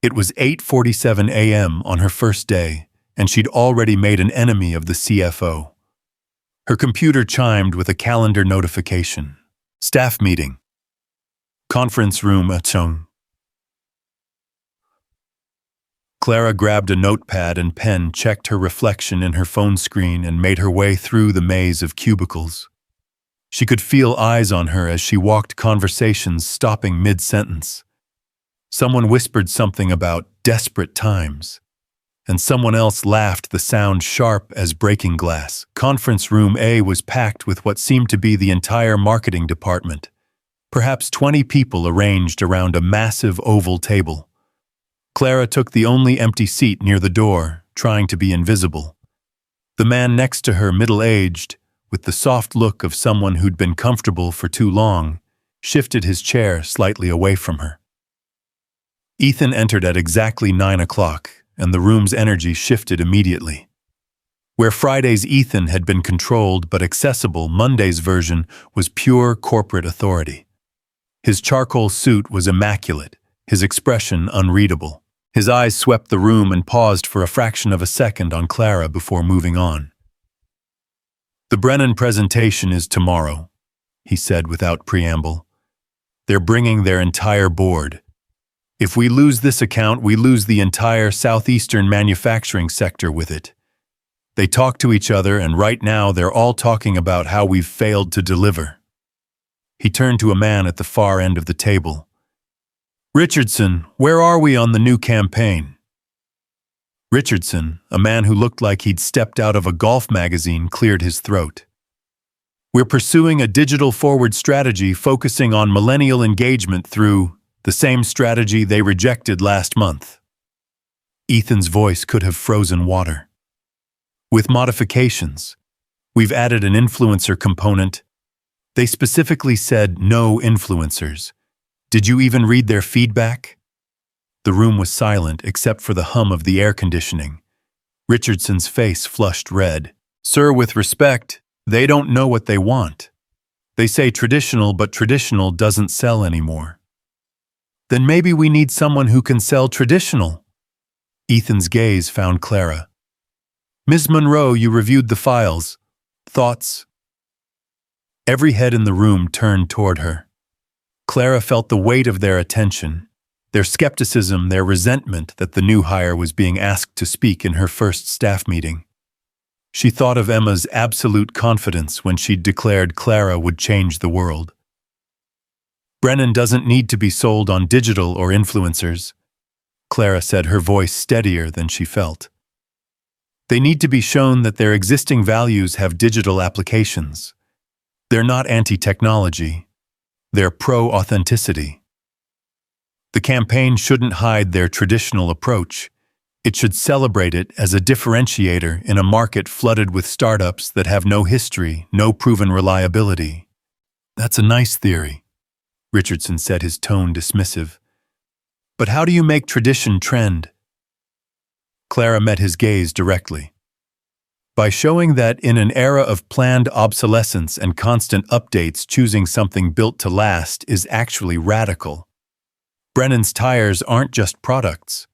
It was 8:47 a.m. on her first day, and she'd already made an enemy of the CFO. Her computer chimed with a calendar notification. Staff meeting. Conference room at Chung. Clara grabbed a notepad and pen, checked her reflection in her phone screen, and made her way through the maze of cubicles. She could feel eyes on her as she walked, conversations stopping mid-sentence. Someone whispered something about desperate times, and someone else laughed, the sound sharp as breaking glass. Conference room A was packed with what seemed to be the entire marketing department. Perhaps 20 people arranged around a massive oval table. Clara took the only empty seat near the door, trying to be invisible. The man next to her, middle-aged, with the soft look of someone who'd been comfortable for too long, shifted his chair slightly away from her. Ethan entered at exactly 9 o'clock, and the room's energy shifted immediately. Where Friday's Ethan had been controlled but accessible, Monday's version was pure corporate authority. His charcoal suit was immaculate, his expression unreadable. His eyes swept the room and paused for a fraction of a second on Clara before moving on. The Brennan presentation is tomorrow, he said without preamble. They're bringing their entire board. If we lose this account, we lose the entire southeastern manufacturing sector with it. They talk to each other, and right now they're all talking about how we've failed to deliver. He turned to a man at the far end of the table. Richardson, where are we on the new campaign? Richardson, a man who looked like he'd stepped out of a golf magazine, cleared his throat. We're pursuing a digital-forward strategy focusing on millennial engagement through the same strategy they rejected last month. Ethan's voice could have frozen water. With modifications. We've added an influencer component. They specifically said no influencers. Did you even read their feedback? The room was silent except for the hum of the air conditioning. Richardson's face flushed red. Sir, with respect, they don't know what they want. They say traditional, but traditional doesn't sell anymore. Then maybe we need someone who can sell traditional. Ethan's gaze found Clara. Ms. Monroe, you reviewed the files. Thoughts? Every head in the room turned toward her. Clara felt the weight of their attention, their skepticism, their resentment that the new hire was being asked to speak in her first staff meeting. She thought of Emma's absolute confidence when she'd declared Clara would change the world. Brennan doesn't need to be sold on digital or influencers, Clara said, her voice steadier than she felt. They need to be shown that their existing values have digital applications. They're not anti-technology. They're pro-authenticity. The campaign shouldn't hide their traditional approach. It should celebrate it as a differentiator in a market flooded with startups that have no history, no proven reliability. That's a nice theory, Richardson said, his tone dismissive. But how do you make tradition trend? Clara met his gaze directly. By showing that in an era of planned obsolescence and constant updates, choosing something built to last is actually radical. Brennan's tires aren't just products.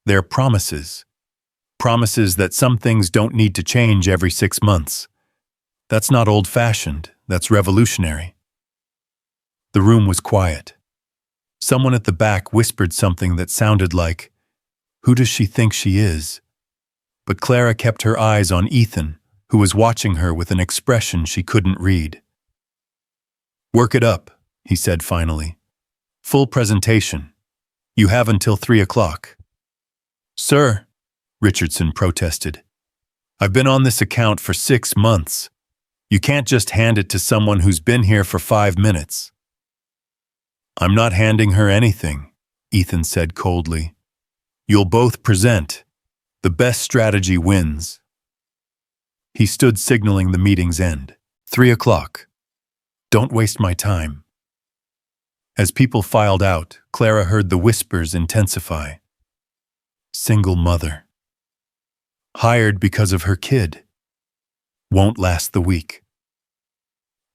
They're promises. Promises that some things don't need to change every 6 months. That's not old-fashioned, that's revolutionary. The room was quiet. Someone at the back whispered something that sounded like, "Who does she think she is?" But Clara kept her eyes on Ethan, who was watching her with an expression she couldn't read. "Work it up," he said finally. "Full presentation. You have until 3 o'clock. "Sir," Richardson protested, "I've been on this account for 6 months. You can't just hand it to someone who's been here for 5 minutes. "I'm not handing her anything," Ethan said coldly. "You'll both present. The best strategy wins." He stood signaling the meeting's end. 3 o'clock. Don't waste my time. As people filed out, Clara heard the whispers intensify. Single mother. Hired because of her kid. Won't last the week.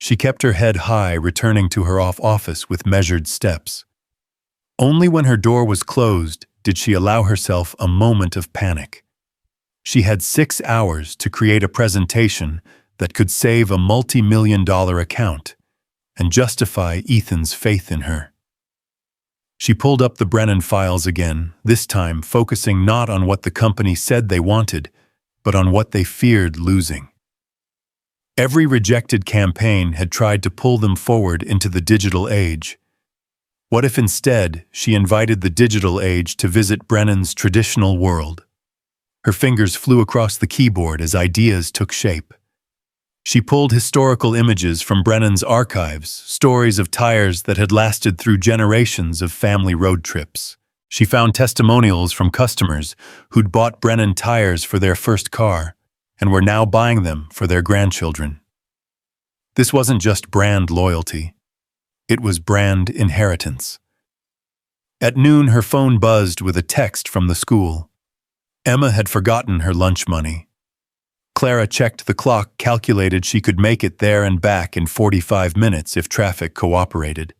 She kept her head high, returning to her office with measured steps. Only when her door was closed did she allow herself a moment of panic. She had 6 hours to create a presentation that could save a multi-million-dollar account and justify Ethan's faith in her. She pulled up the Brennan files again, this time focusing not on what the company said they wanted, but on what they feared losing. Every rejected campaign had tried to pull them forward into the digital age. What if instead she invited the digital age to visit Brennan's traditional world? Her fingers flew across the keyboard as ideas took shape. She pulled historical images from Brennan's archives, stories of tires that had lasted through generations of family road trips. She found testimonials from customers who'd bought Brennan tires for their first car and were now buying them for their grandchildren. This wasn't just brand loyalty. It was brand inheritance. At noon, her phone buzzed with a text from the school. Emma had forgotten her lunch money. Clara checked the clock, calculated she could make it there and back in 45 minutes if traffic cooperated.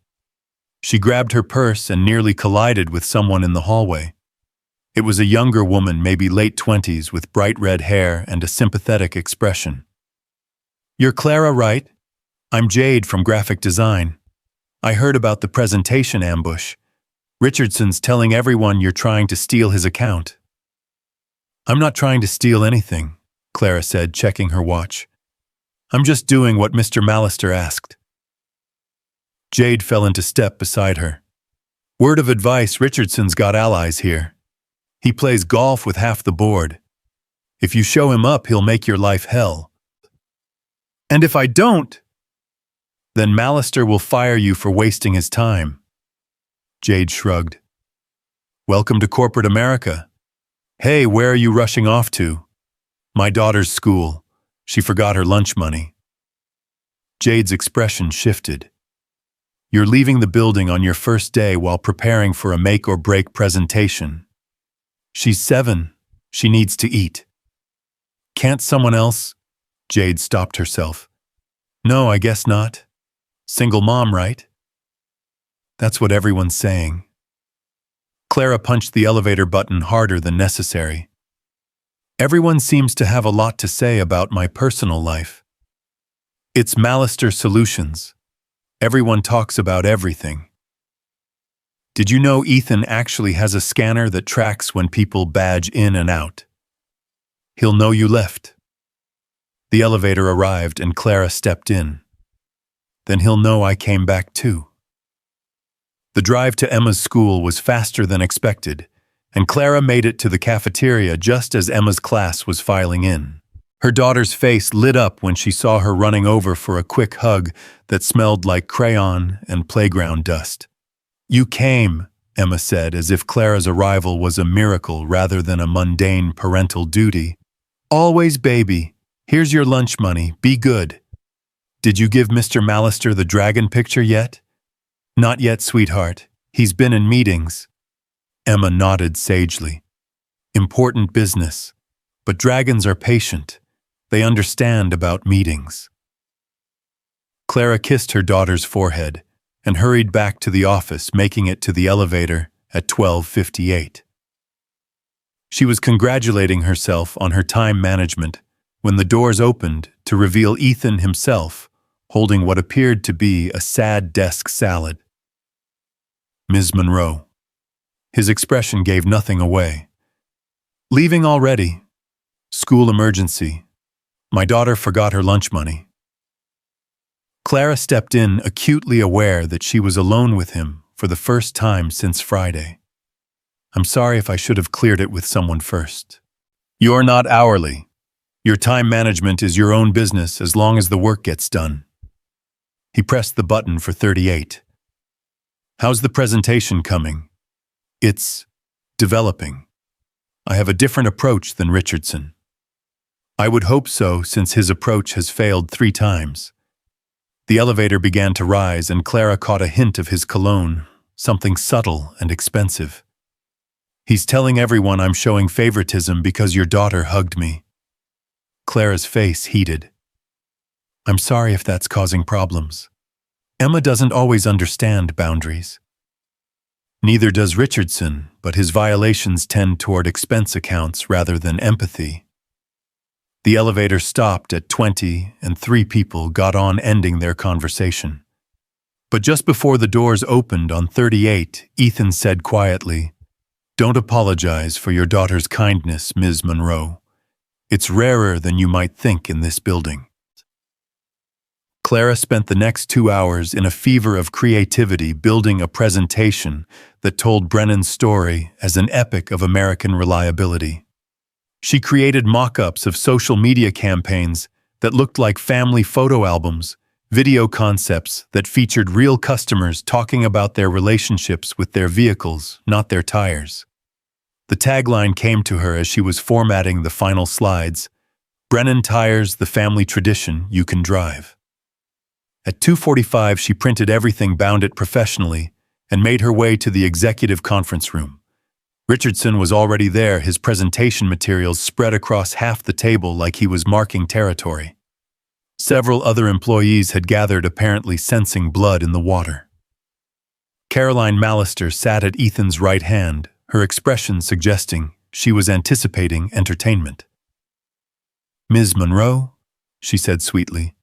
She grabbed her purse and nearly collided with someone in the hallway. It was a younger woman, maybe late 20s, with bright red hair and a sympathetic expression. "You're Clara, right? I'm Jade from graphic design. I heard about the presentation ambush. Richardson's telling everyone you're trying to steal his account." "I'm not trying to steal anything," Clara said, checking her watch. "I'm just doing what Mr. Mallister asked." Jade fell into step beside her. "Word of advice, Richardson's got allies here. He plays golf with half the board. If you show him up, he'll make your life hell. And if I don't, then Mallister will fire you for wasting his time." Jade shrugged. "Welcome to corporate America. Hey, where are you rushing off to?" "My daughter's school. She forgot her lunch money." Jade's expression shifted. "You're leaving the building on your first day while preparing for a make-or-break presentation. She's 7. She needs to eat." "Can't someone else?" Jade stopped herself. "No, I guess not. Single mom, right?" "That's what everyone's saying." Clara punched the elevator button harder than necessary. "Everyone seems to have a lot to say about my personal life. It's Mallister Solutions. Everyone talks about everything. Did you know Ethan actually has a scanner that tracks when people badge in and out? He'll know you left." The elevator arrived and Clara stepped in. "Then he'll know I came back too." The drive to Emma's school was faster than expected, and Clara made it to the cafeteria just as Emma's class was filing in. Her daughter's face lit up when she saw her running over for a quick hug that smelled like crayon and playground dust. "You came," Emma said, as if Clara's arrival was a miracle rather than a mundane parental duty. Always, baby. Here's your lunch money. Be good. Did you give Mr. Mallister the dragon picture yet? Not yet, sweetheart. He's been in meetings. Emma nodded sagely. Important business. But dragons are patient. They understand about meetings. Clara kissed her daughter's forehead and hurried back to the office, making it to the elevator at 12:58. She was congratulating herself on her time management when the doors opened to reveal Ethan himself, holding what appeared to be a sad desk salad. Ms. Monroe. His expression gave nothing away. Leaving already? School emergency. My daughter forgot her lunch money. Clara stepped in, acutely aware that she was alone with him for the first time since Friday. I'm sorry if I should have cleared it with someone first. You're not hourly. Your time management is your own business as long as the work gets done. He pressed the button for 38. How's the presentation coming? It's developing. I have a different approach than Richardson. I would hope so, since his approach has failed 3 times. The elevator began to rise, and Clara caught a hint of his cologne, something subtle and expensive. He's telling everyone I'm showing favoritism because your daughter hugged me. Clara's face heated. I'm sorry if that's causing problems. Emma doesn't always understand boundaries. Neither does Richardson, but his violations tend toward expense accounts rather than empathy. The elevator stopped at 20, and 3 people got on, ending their conversation. But just before the doors opened on 38, Ethan said quietly, Don't apologize for your daughter's kindness, Ms. Monroe. It's rarer than you might think in this building. Clara spent the next 2 hours in a fever of creativity building a presentation that told Brennan's story as an epic of American reliability. She created mock-ups of social media campaigns that looked like family photo albums, video concepts that featured real customers talking about their relationships with their vehicles, not their tires. The tagline came to her as she was formatting the final slides, Brennan Tires, the family tradition you can drive. At 2:45, she printed everything, bound it professionally, and made her way to the executive conference room. Richardson was already there, his presentation materials spread across half the table like he was marking territory. Several other employees had gathered, apparently sensing blood in the water. Caroline Mallister sat at Ethan's right hand, her expression suggesting she was anticipating entertainment. Ms. Monroe, she said sweetly,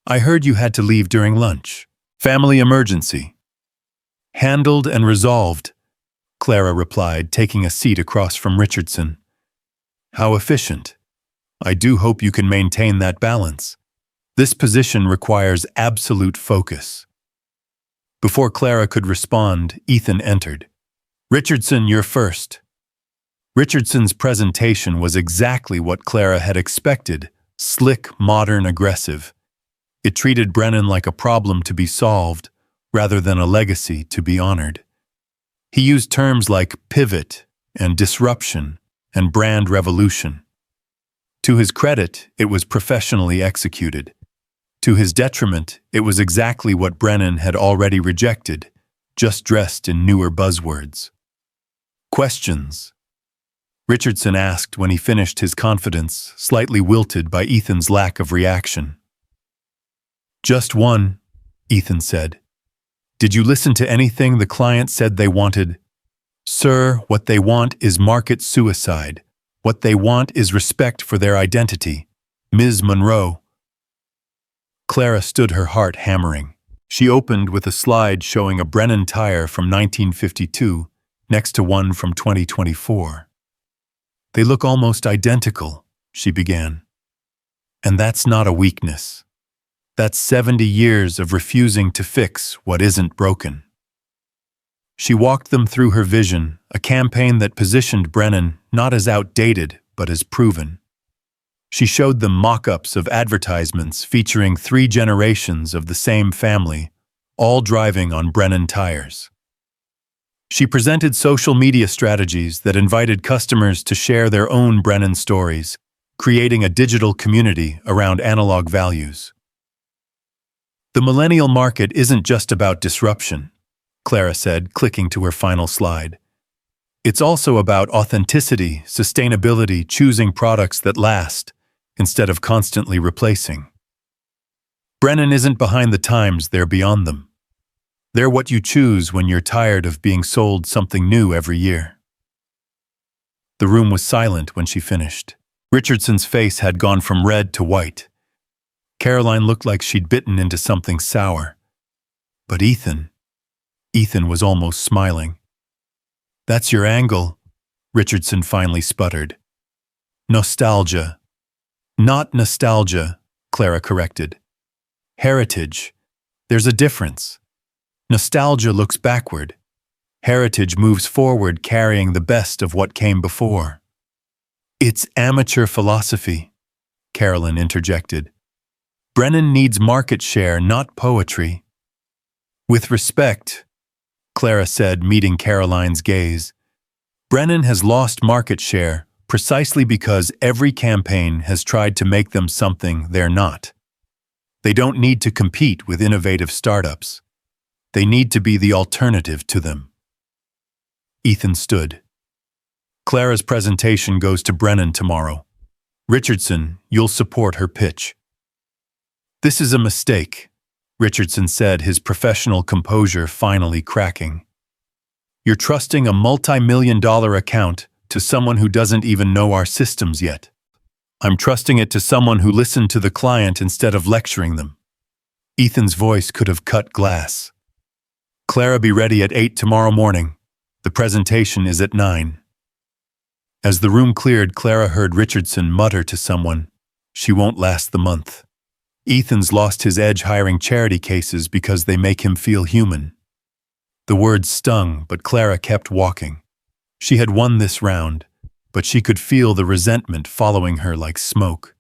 I heard you had to leave during lunch. Family emergency. Handled and resolved, Clara replied, taking a seat across from Richardson. How efficient. I do hope you can maintain that balance. This position requires absolute focus. Before Clara could respond, Ethan entered. Richardson, you're first. Richardson's presentation was exactly what Clara had expected, slick, modern, aggressive. It treated Brennan like a problem to be solved, rather than a legacy to be honored. He used terms like pivot and disruption and brand revolution. To his credit, it was professionally executed. To his detriment, it was exactly what Brennan had already rejected, just dressed in newer buzzwords. Questions? Richardson asked when he finished his confidence, slightly wilted by Ethan's lack of reaction. Just one, Ethan said. Did you listen to anything the client said they wanted? Sir, what they want is market suicide. What they want is respect for their identity. Ms. Monroe. Clara stood, her heart hammering. She opened with a slide showing a Brennan tire from 1952 next to one from 2024. They look almost identical, she began. And that's not a weakness. That's 70 years of refusing to fix what isn't broken. She walked them through her vision, a campaign that positioned Brennan not as outdated, but as proven. She showed them mock-ups of advertisements featuring 3 generations of the same family, all driving on Brennan tires. She presented social media strategies that invited customers to share their own Brennan stories, creating a digital community around analog values. The millennial market isn't just about disruption, Clara said, clicking to her final slide. It's also about authenticity, sustainability, choosing products that last, instead of constantly replacing. Brennan isn't behind the times, they're beyond them. They're what you choose when you're tired of being sold something new every year. The room was silent when she finished. Richardson's face had gone from red to white. Caroline looked like she'd bitten into something sour. But Ethan was almost smiling. "That's your angle," Richardson finally sputtered. "Nostalgia." "Not nostalgia," Clara corrected. "Heritage. There's a difference. Nostalgia looks backward. Heritage moves forward, carrying the best of what came before." "It's amateur philosophy," Carolyn interjected. "Brennan needs market share, not poetry." "With respect," Clara said, meeting Caroline's gaze, "Brennan has lost market share precisely because every campaign has tried to make them something they're not. They don't need to compete with innovative startups. They need to be the alternative to them." Ethan stood. "Clara's presentation goes to Brennan tomorrow. Richardson, you'll support her pitch." "This is a mistake," Richardson said, his professional composure finally cracking. "You're trusting a multi-million-dollar account to someone who doesn't even know our systems yet. I'm trusting it to someone who listened to the client instead of lecturing them." Ethan's voice could have cut glass. "Clara, be ready at 8 tomorrow morning. The presentation is at 9. As the room cleared, Clara heard Richardson mutter to someone, "She won't last the month." Ethan's lost his edge hiring charity cases because they make him feel human. The words stung, but Clara kept walking. She had won this round, but she could feel the resentment following her like smoke.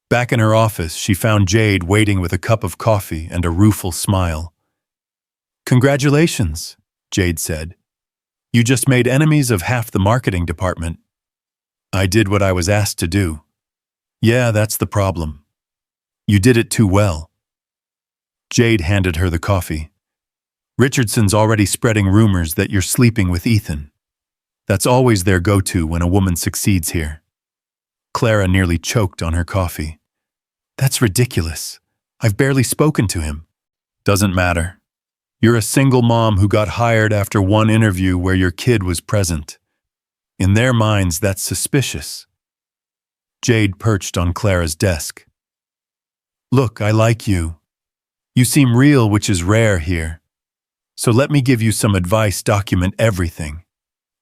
Back in her office, she found Jade waiting with a cup of coffee and a rueful smile. "Congratulations," Jade said. "You just made enemies of half the marketing department." "I did what I was asked to do." "Yeah, that's the problem. You did it too well." Jade handed her the coffee. "Richardson's already spreading rumors that you're sleeping with Ethan. That's always their go-to when a woman succeeds here." Clara nearly choked on her coffee. "That's ridiculous. I've barely spoken to him." "Doesn't matter. You're a single mom who got hired after one interview where your kid was present. In their minds, that's suspicious." Jade perched on Clara's desk. "Look, I like you. You seem real, which is rare here. So let me give you some advice. Document everything.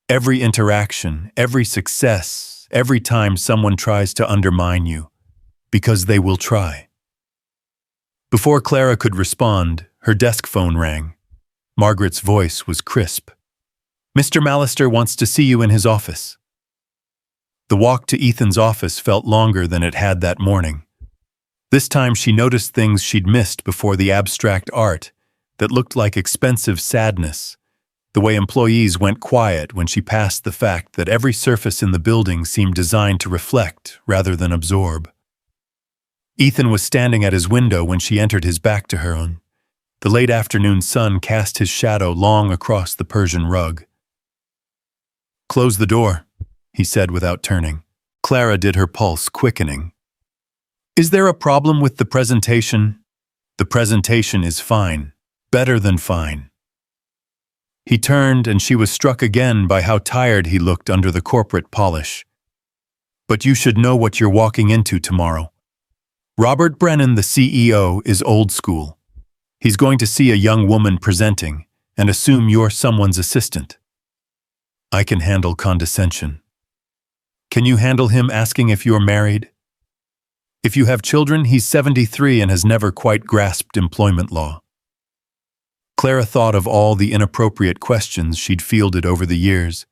Every interaction, every success, every time someone tries to undermine you. Because they will try." Before Clara could respond, her desk phone rang. Margaret's voice was crisp. "Mr. Mallister wants to see you in his office." The walk to Ethan's office felt longer than it had that morning. This time she noticed things she'd missed before: the abstract art that looked like expensive sadness, the way employees went quiet when she passed, the fact that every surface in the building seemed designed to reflect rather than absorb. Ethan was standing at his window when she entered, his back to her. The late afternoon sun cast his shadow long across the Persian rug. "Close the door," he said without turning. Clara did, her pulse quickening. "Is there a problem with the presentation?" "The presentation is fine. Better than fine." He turned, and she was struck again by how tired he looked under the corporate polish. "But you should know what you're walking into tomorrow. Robert Brennan, the CEO, is old school. He's going to see a young woman presenting and assume you're someone's assistant." "I can handle condescension." "Can you handle him asking if you're married? If you have children, he's 73 and has never quite grasped employment law." Clara thought of all the inappropriate questions she'd fielded over the years,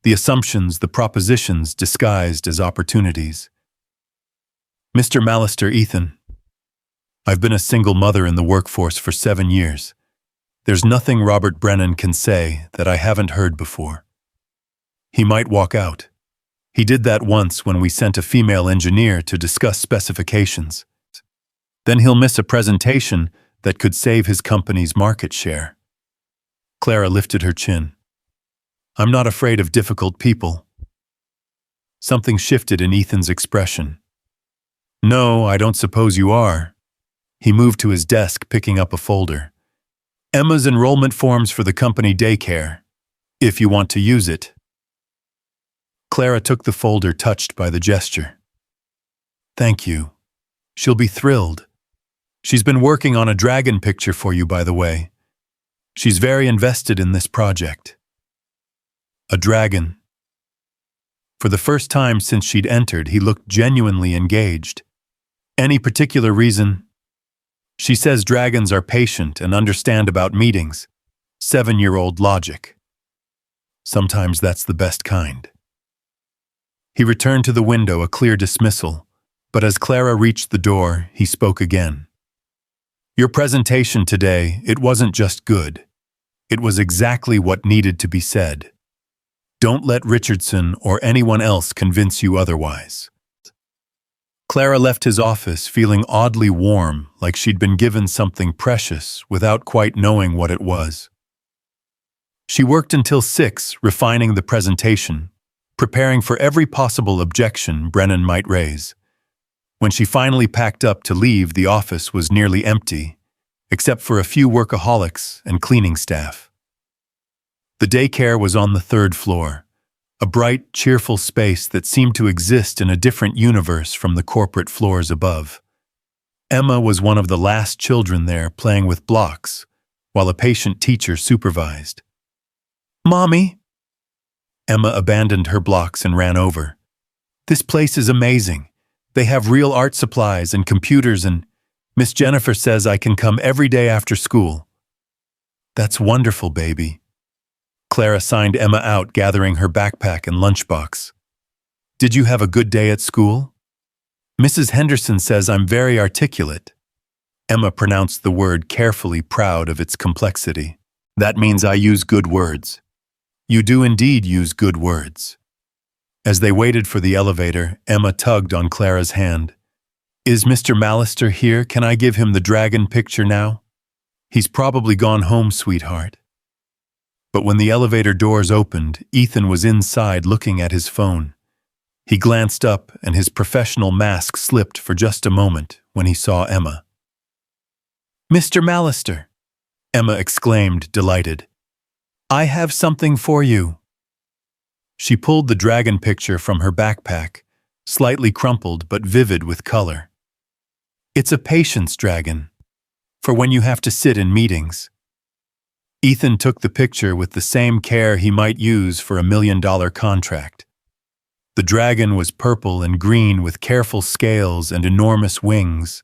the assumptions, the propositions disguised as opportunities. "Mr. Mallister, Ethan. I've been a single mother in the workforce for 7 years. There's nothing Robert Brennan can say that I haven't heard before. He might walk out. He did that once when we sent a female engineer to discuss specifications. Then he'll miss a presentation that could save his company's market share. Clara lifted her chin. I'm not afraid of difficult people. Something shifted in Ethan's expression. No, I don't suppose you are. He moved to his desk, picking up a folder. Emma's enrollment forms for the company daycare, if you want to use it. Clara took the folder, touched by the gesture. Thank you. She'll be thrilled. She's been working on a dragon picture for you, by the way. She's very invested in this project. A dragon. For the first time since she'd entered, he looked genuinely engaged. Any particular reason? She says dragons are patient and understand about meetings. 7-year-old logic. Sometimes that's the best kind. He returned to the window, a clear dismissal, but as Clara reached the door, he spoke again. Your presentation today, it wasn't just good. It was exactly what needed to be said. Don't let Richardson or anyone else convince you otherwise. Clara left his office feeling oddly warm, like she'd been given something precious without quite knowing what it was. She worked until 6, refining the presentation, preparing for every possible objection Brennan might raise. When she finally packed up to leave, the office was nearly empty, except for a few workaholics and cleaning staff. The daycare was on the 3rd floor, a bright, cheerful space that seemed to exist in a different universe from the corporate floors above. Emma was one of the last children there, playing with blocks, while a patient teacher supervised. Mommy! Emma abandoned her blocks and ran over. This place is amazing. They have real art supplies and computers, and Miss Jennifer says I can come every day after school. That's wonderful, baby. Clara signed Emma out, gathering her backpack and lunchbox. Did you have a good day at school? Mrs. Henderson says I'm very articulate. Emma pronounced the word carefully, proud of its complexity. That means I use good words. You do indeed use good words. As they waited for the elevator, Emma tugged on Clara's hand. Is Mr. Mallister here? Can I give him the dragon picture now? He's probably gone home, sweetheart. But when the elevator doors opened, Ethan was inside looking at his phone. He glanced up and his professional mask slipped for just a moment when he saw Emma. Mr. Mallister, Emma exclaimed, delighted. I have something for you. She pulled the dragon picture from her backpack, slightly crumpled but vivid with color. It's a patience dragon, for when you have to sit in meetings. Ethan took the picture with the same care he might use for $1 million contract. The dragon was purple and green with careful scales and enormous wings.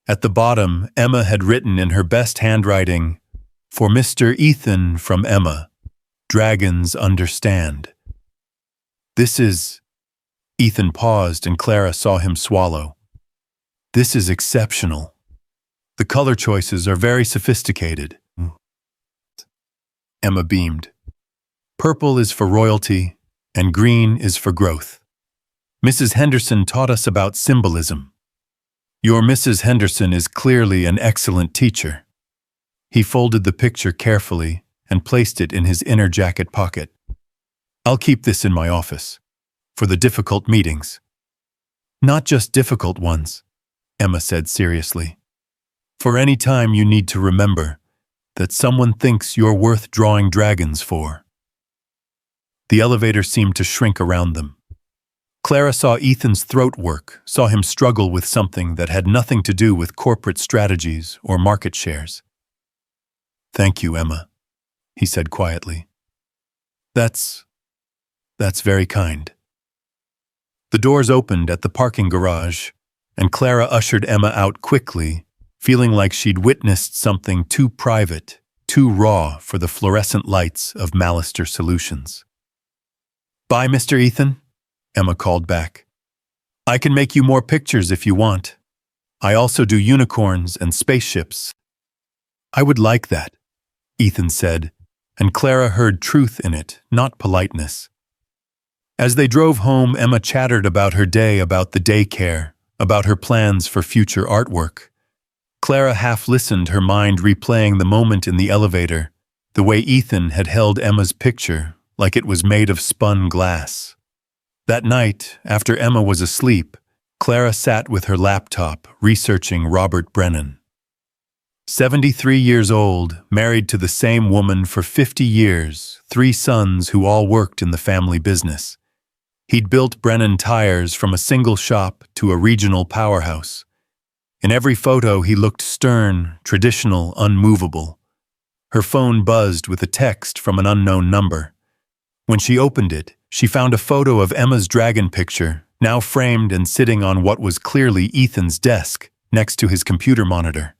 At the bottom, Emma had written in her best handwriting, "For Mr. Ethan from Emma. Dragons understand." This is... Ethan paused and Clara saw him swallow. This is exceptional. The color choices are very sophisticated. Emma beamed. Purple is for royalty, and green is for growth. Mrs. Henderson taught us about symbolism. Your Mrs. Henderson is clearly an excellent teacher. He folded the picture carefully and placed it in his inner jacket pocket. I'll keep this in my office, for the difficult meetings. Not just difficult ones, Emma said seriously. For any time you need to remember that someone thinks you're worth drawing dragons for. The elevator seemed to shrink around them. Clara saw Ethan's throat work, saw him struggle with something that had nothing to do with corporate strategies or market shares. Thank you, Emma, he said quietly. That's very kind. The doors opened at the parking garage, and Clara ushered Emma out quickly, feeling like she'd witnessed something too private, too raw for the fluorescent lights of Mallister Solutions. Bye, Mr. Ethan, Emma called back. I can make you more pictures if you want. I also do unicorns and spaceships. I would like that, Ethan said, and Clara heard truth in it, not politeness. As they drove home, Emma chattered about her day, about the daycare, about her plans for future artwork. Clara half listened, her mind replaying the moment in the elevator, the way Ethan had held Emma's picture like it was made of spun glass. That night, after Emma was asleep, Clara sat with her laptop researching Robert Brennan. 73 years old, married to the same woman for 50 years, 3 sons who all worked in the family business. He'd built Brennan Tires from a single shop to a regional powerhouse. In every photo, he looked stern, traditional, unmovable. Her phone buzzed with a text from an unknown number. When she opened it, she found a photo of Emma's dragon picture, now framed and sitting on what was clearly Ethan's desk, next to his computer monitor.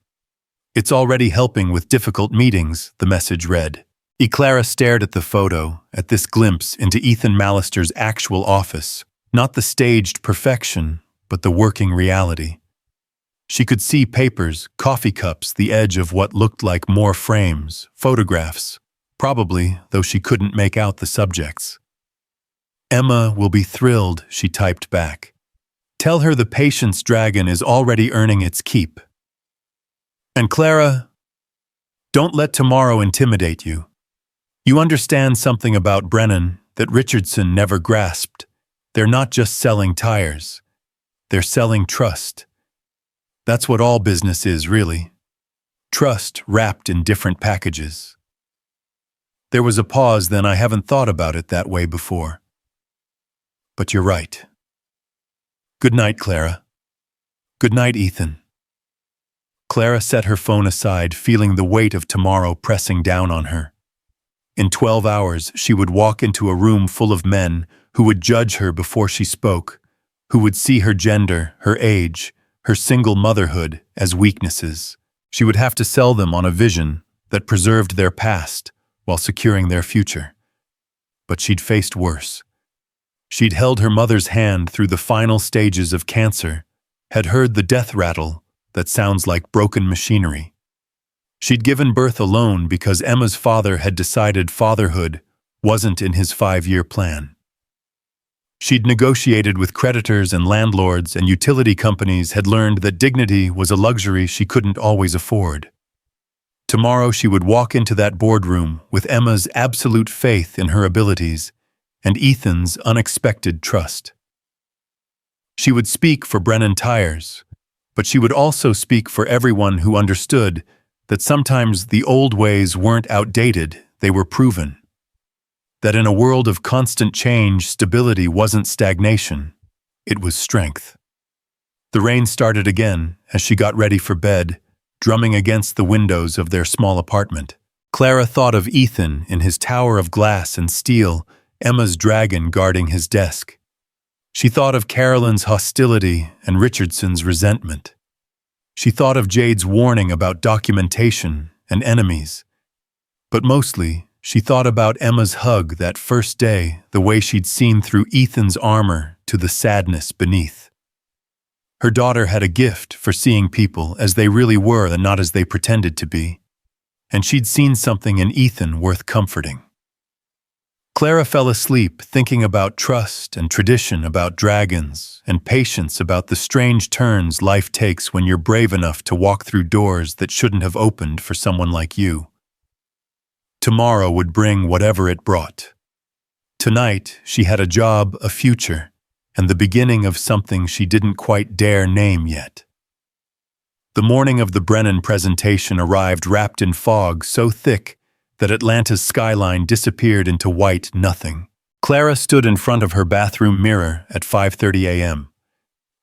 "It's already helping with difficult meetings," the message read. Clara stared at the photo, at this glimpse into Ethan Mallister's actual office, not the staged perfection, but the working reality. She could see papers, coffee cups, the edge of what looked like more frames, photographs, probably, though she couldn't make out the subjects. "Emma will be thrilled," she typed back. "Tell her the patience dragon is already earning its keep. And Clara, don't let tomorrow intimidate you. You understand something about Brennan that Richardson never grasped. They're not just selling tires. They're selling trust. That's what all business is, really. Trust wrapped in different packages." There was a pause, then. "I haven't thought about it that way before. But you're right. Good night, Clara. Good night, Ethan." Clara set her phone aside, feeling the weight of tomorrow pressing down on her. In 12 hours, she would walk into a room full of men who would judge her before she spoke, who would see her gender, her age, her single motherhood as weaknesses. She would have to sell them on a vision that preserved their past while securing their future. But she'd faced worse. She'd held her mother's hand through the final stages of cancer, had heard the death rattle that sounds like broken machinery. She'd given birth alone because Emma's father had decided fatherhood wasn't in his 5-year plan. She'd negotiated with creditors and landlords, and utility companies, had learned that dignity was a luxury she couldn't always afford. Tomorrow she would walk into that boardroom with Emma's absolute faith in her abilities and Ethan's unexpected trust. She would speak for Brennan Tires, but she would also speak for everyone who understood that sometimes the old ways weren't outdated, they were proven. That in a world of constant change, stability wasn't stagnation, it was strength. The rain started again as she got ready for bed, drumming against the windows of their small apartment. Clara thought of Ethan in his tower of glass and steel, Emma's dragon guarding his desk. She thought of Carolyn's hostility and Richardson's resentment. She thought of Jade's warning about documentation and enemies. But mostly, she thought about Emma's hug that first day, the way she'd seen through Ethan's armor to the sadness beneath. Her daughter had a gift for seeing people as they really were and not as they pretended to be. And she'd seen something in Ethan worth comforting. Clara fell asleep thinking about trust and tradition, about dragons, and patience, about the strange turns life takes when you're brave enough to walk through doors that shouldn't have opened for someone like you. Tomorrow would bring whatever it brought. Tonight, she had a job, a future, and the beginning of something she didn't quite dare name yet. The morning of the Brennan presentation arrived wrapped in fog so thick that Atlanta's skyline disappeared into white nothing. Clara stood in front of her bathroom mirror at 5:30 a.m.,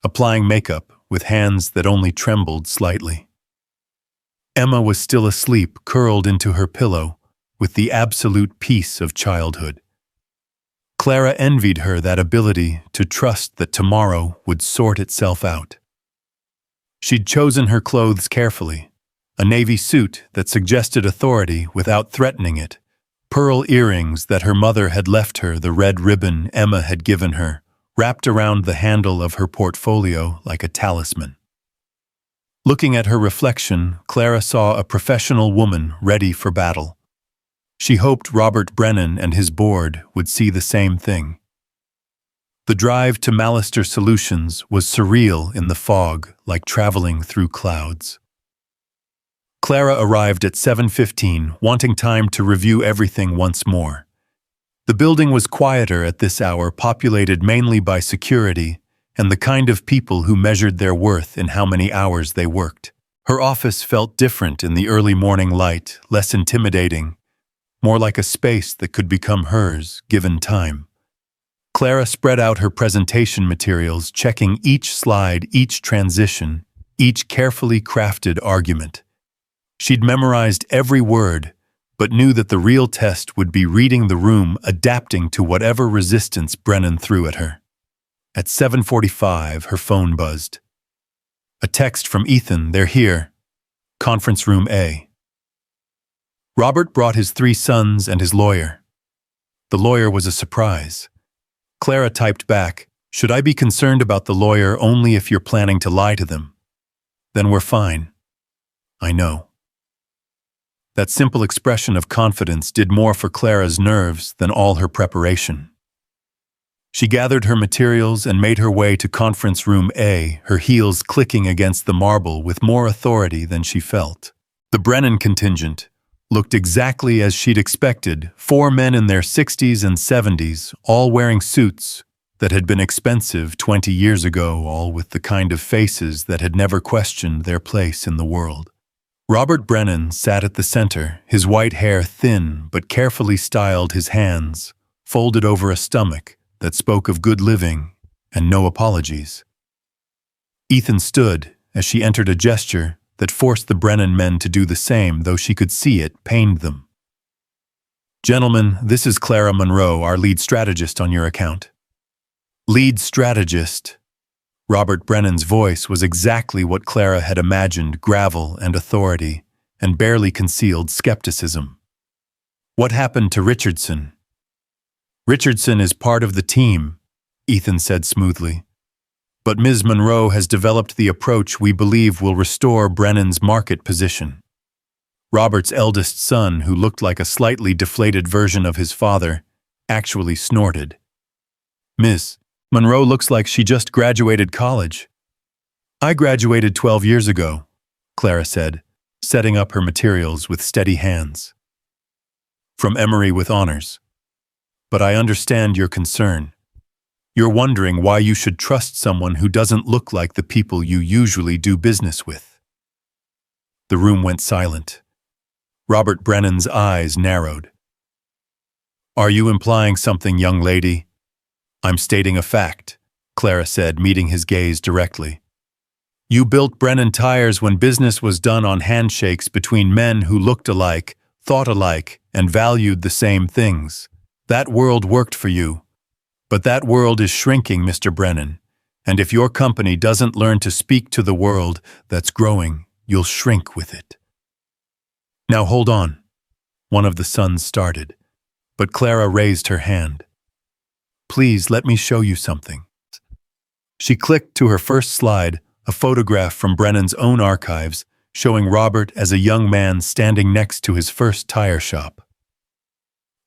applying makeup with hands that only trembled slightly. Emma was still asleep, curled into her pillow, with the absolute peace of childhood. Clara envied her that ability to trust that tomorrow would sort itself out. She'd chosen her clothes carefully, a navy suit that suggested authority without threatening it, pearl earrings that her mother had left her, the red ribbon Emma had given her, wrapped around the handle of her portfolio like a talisman. Looking at her reflection, Clara saw a professional woman ready for battle. She hoped Robert Brennan and his board would see the same thing. The drive to Millionaire Solutions was surreal in the fog, like traveling through clouds. Clara arrived at 7:15, wanting time to review everything once more. The building was quieter at this hour, populated mainly by security and the kind of people who measured their worth in how many hours they worked. Her office felt different in the early morning light, less intimidating, more like a space that could become hers, given time. Clara spread out her presentation materials, checking each slide, each transition, each carefully crafted argument. She'd memorized every word, but knew that the real test would be reading the room, adapting to whatever resistance Brennan threw at her. At 7:45, her phone buzzed. A text from Ethan, "They're here. Conference room A." Robert brought his 3 sons and his lawyer. The lawyer was a surprise. Clara typed back, "Should I be concerned about the lawyer only if you're planning to lie to them? Then we're fine. I know." That simple expression of confidence did more for Clara's nerves than all her preparation. She gathered her materials and made her way to conference room A, her heels clicking against the marble with more authority than she felt. The Brennan contingent looked exactly as she'd expected, 4 men in their 60s and 70s, all wearing suits that had been expensive 20 years ago, all with the kind of faces that had never questioned their place in the world. Robert Brennan sat at the center, his white hair thin but carefully styled, his hands folded over a stomach that spoke of good living and no apologies. Ethan stood as she entered, a gesture that forced the Brennan men to do the same, though she could see it pained them. "Gentlemen, this is Clara Monroe, our lead strategist on your account." Lead strategist. Robert Brennan's voice was exactly what Clara had imagined, gravel and authority, and barely concealed skepticism. "What happened to Richardson?" "Richardson is part of the team," Ethan said smoothly. "But Ms. Monroe has developed the approach we believe will restore Brennan's market position." Robert's eldest son, who looked like a slightly deflated version of his father, actually snorted. "Miss Monroe looks like she just graduated college." "I graduated 12 years ago," Clara said, setting up her materials with steady hands. "From Emory with honors. But I understand your concern. You're wondering why you should trust someone who doesn't look like the people you usually do business with." The room went silent. Robert Brennan's eyes narrowed. "Are you implying something, young lady?" "I'm stating a fact," Clara said, meeting his gaze directly. "You built Brennan Tires when business was done on handshakes between men who looked alike, thought alike, and valued the same things. That world worked for you. But that world is shrinking, Mr. Brennan, and if your company doesn't learn to speak to the world that's growing, you'll shrink with it." "Now hold on," one of the sons started, but Clara raised her hand. "Please let me show you something." She clicked to her first slide, a photograph from Brennan's own archives, showing Robert as a young man standing next to his first tire shop.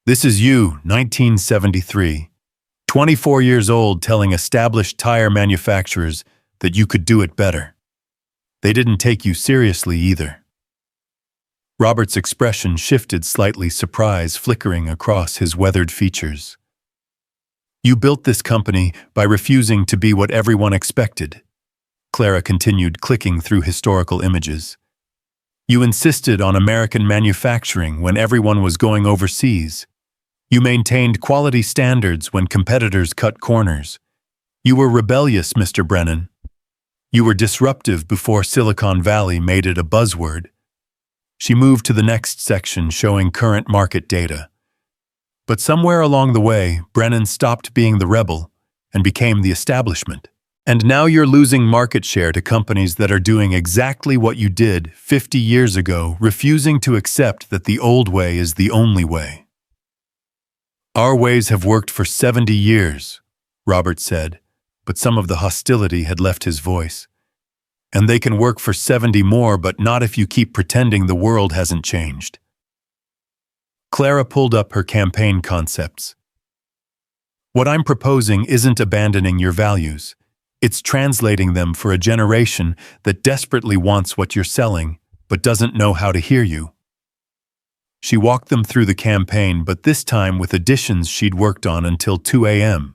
"This is you, 1973. 24 years old, telling established tire manufacturers that you could do it better. They didn't take you seriously either." Robert's expression shifted slightly, surprise flickering across his weathered features. "You built this company by refusing to be what everyone expected," Clara continued, clicking through historical images. "You insisted on American manufacturing when everyone was going overseas. You maintained quality standards when competitors cut corners. You were rebellious, Mr. Brennan. You were disruptive before Silicon Valley made it a buzzword." She moved to the next section, showing current market data. But somewhere along the way, Brennan stopped being the rebel and became the establishment. And now you're losing market share to companies that are doing exactly what you did 50 years ago, refusing to accept that the old way is the only way. "Our ways have worked for 70 years, Robert said, but some of the hostility had left his voice. "And they can work for 70 more, but not if you keep pretending the world hasn't changed." Clara pulled up her campaign concepts. What I'm proposing isn't abandoning your values. It's translating them for a generation that desperately wants what you're selling, but doesn't know how to hear you. She walked them through the campaign, but this time with additions she'd worked on until 2 a.m.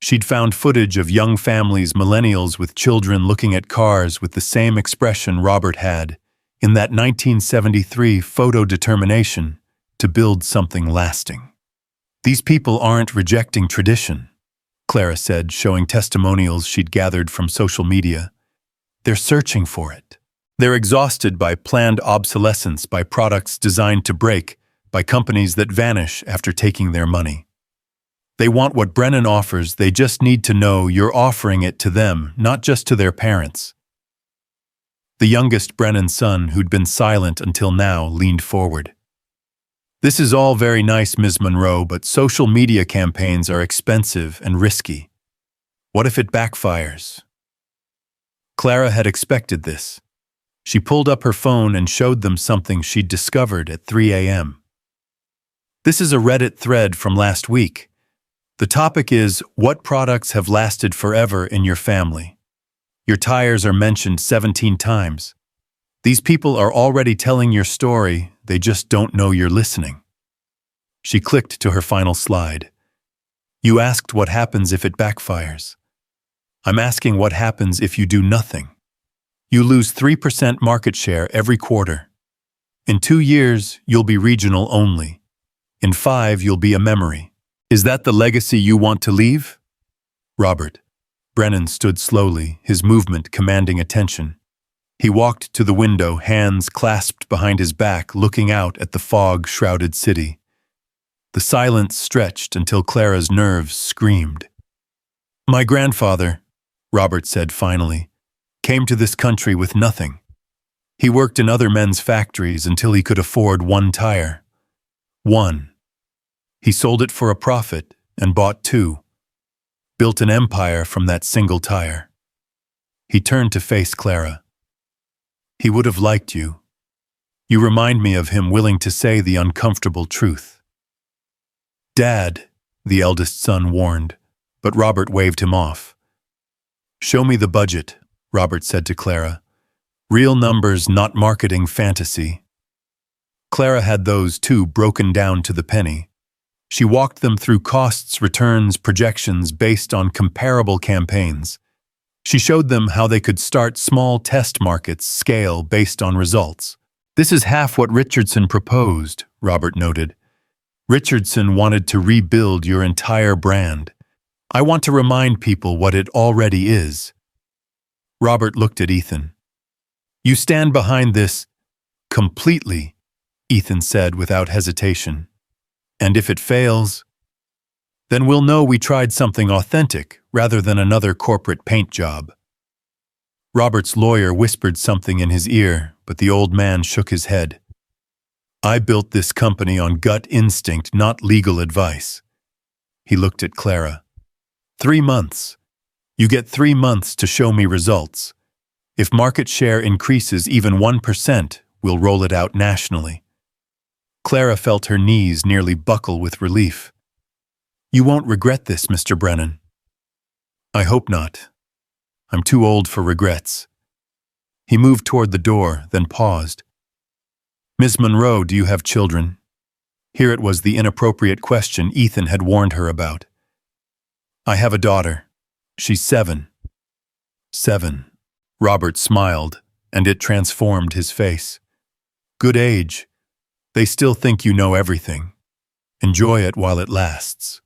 She'd found footage of young families, millennials with children looking at cars with the same expression Robert had in that 1973 photo determination to build something lasting. These people aren't rejecting tradition, Clara said, showing testimonials she'd gathered from social media. They're searching for it. They're exhausted by planned obsolescence, by products designed to break, by companies that vanish after taking their money. They want what Brennan offers, they just need to know you're offering it to them, not just to their parents. The youngest Brennan's son, who'd been silent until now, leaned forward. This is all very nice, Ms. Monroe, but social media campaigns are expensive and risky. What if it backfires? Clara had expected this. She pulled up her phone and showed them something she'd discovered at 3 a.m. This is a Reddit thread from last week. The topic is, what products have lasted forever in your family? Your tires are mentioned 17 times. These people are already telling your story, they just don't know you're listening. She clicked to her final slide. You asked what happens if it backfires. I'm asking what happens if you do nothing. You lose 3% market share every quarter. In 2 years, you'll be regional only. In 5, you'll be a memory. Is that the legacy you want to leave? Robert. Brennan stood slowly, his movement commanding attention. He walked to the window, hands clasped behind his back, looking out at the fog-shrouded city. The silence stretched until Clara's nerves screamed. My grandfather, Robert said finally, came to this country with nothing. He worked in other men's factories until he could afford 1 tire. 1. He sold it for a profit and bought 2. Built an empire from that single tire. He turned to face Clara. He would have liked you. You remind me of him, willing to say the uncomfortable truth. Dad, the eldest son warned, but Robert waved him off. Show me the budget, Robert said to Clara. Real numbers, not marketing fantasy. Clara had those too, broken down to the penny. She walked them through costs, returns, projections based on comparable campaigns. She showed them how they could start small test markets, scale based on results. This is half what Richardson proposed, Robert noted. Richardson wanted to rebuild your entire brand. I want to remind people what it already is. Robert looked at Ethan. You stand behind this completely, Ethan said without hesitation. And if it fails, then we'll know we tried something authentic rather than another corporate paint job. Robert's lawyer whispered something in his ear, but the old man shook his head. I built this company on gut instinct, not legal advice. He looked at Clara. 3 months. You get 3 months to show me results. If market share increases even 1%, we'll roll it out nationally. Clara felt her knees nearly buckle with relief. You won't regret this, Mr. Brennan. I hope not. I'm too old for regrets. He moved toward the door, then paused. Ms. Monroe, do you have children? Here it was the inappropriate question Ethan had warned her about. I have a daughter. She's 7. 7. Robert smiled, and it transformed his face. Good age. They still think you know everything. Enjoy it while it lasts.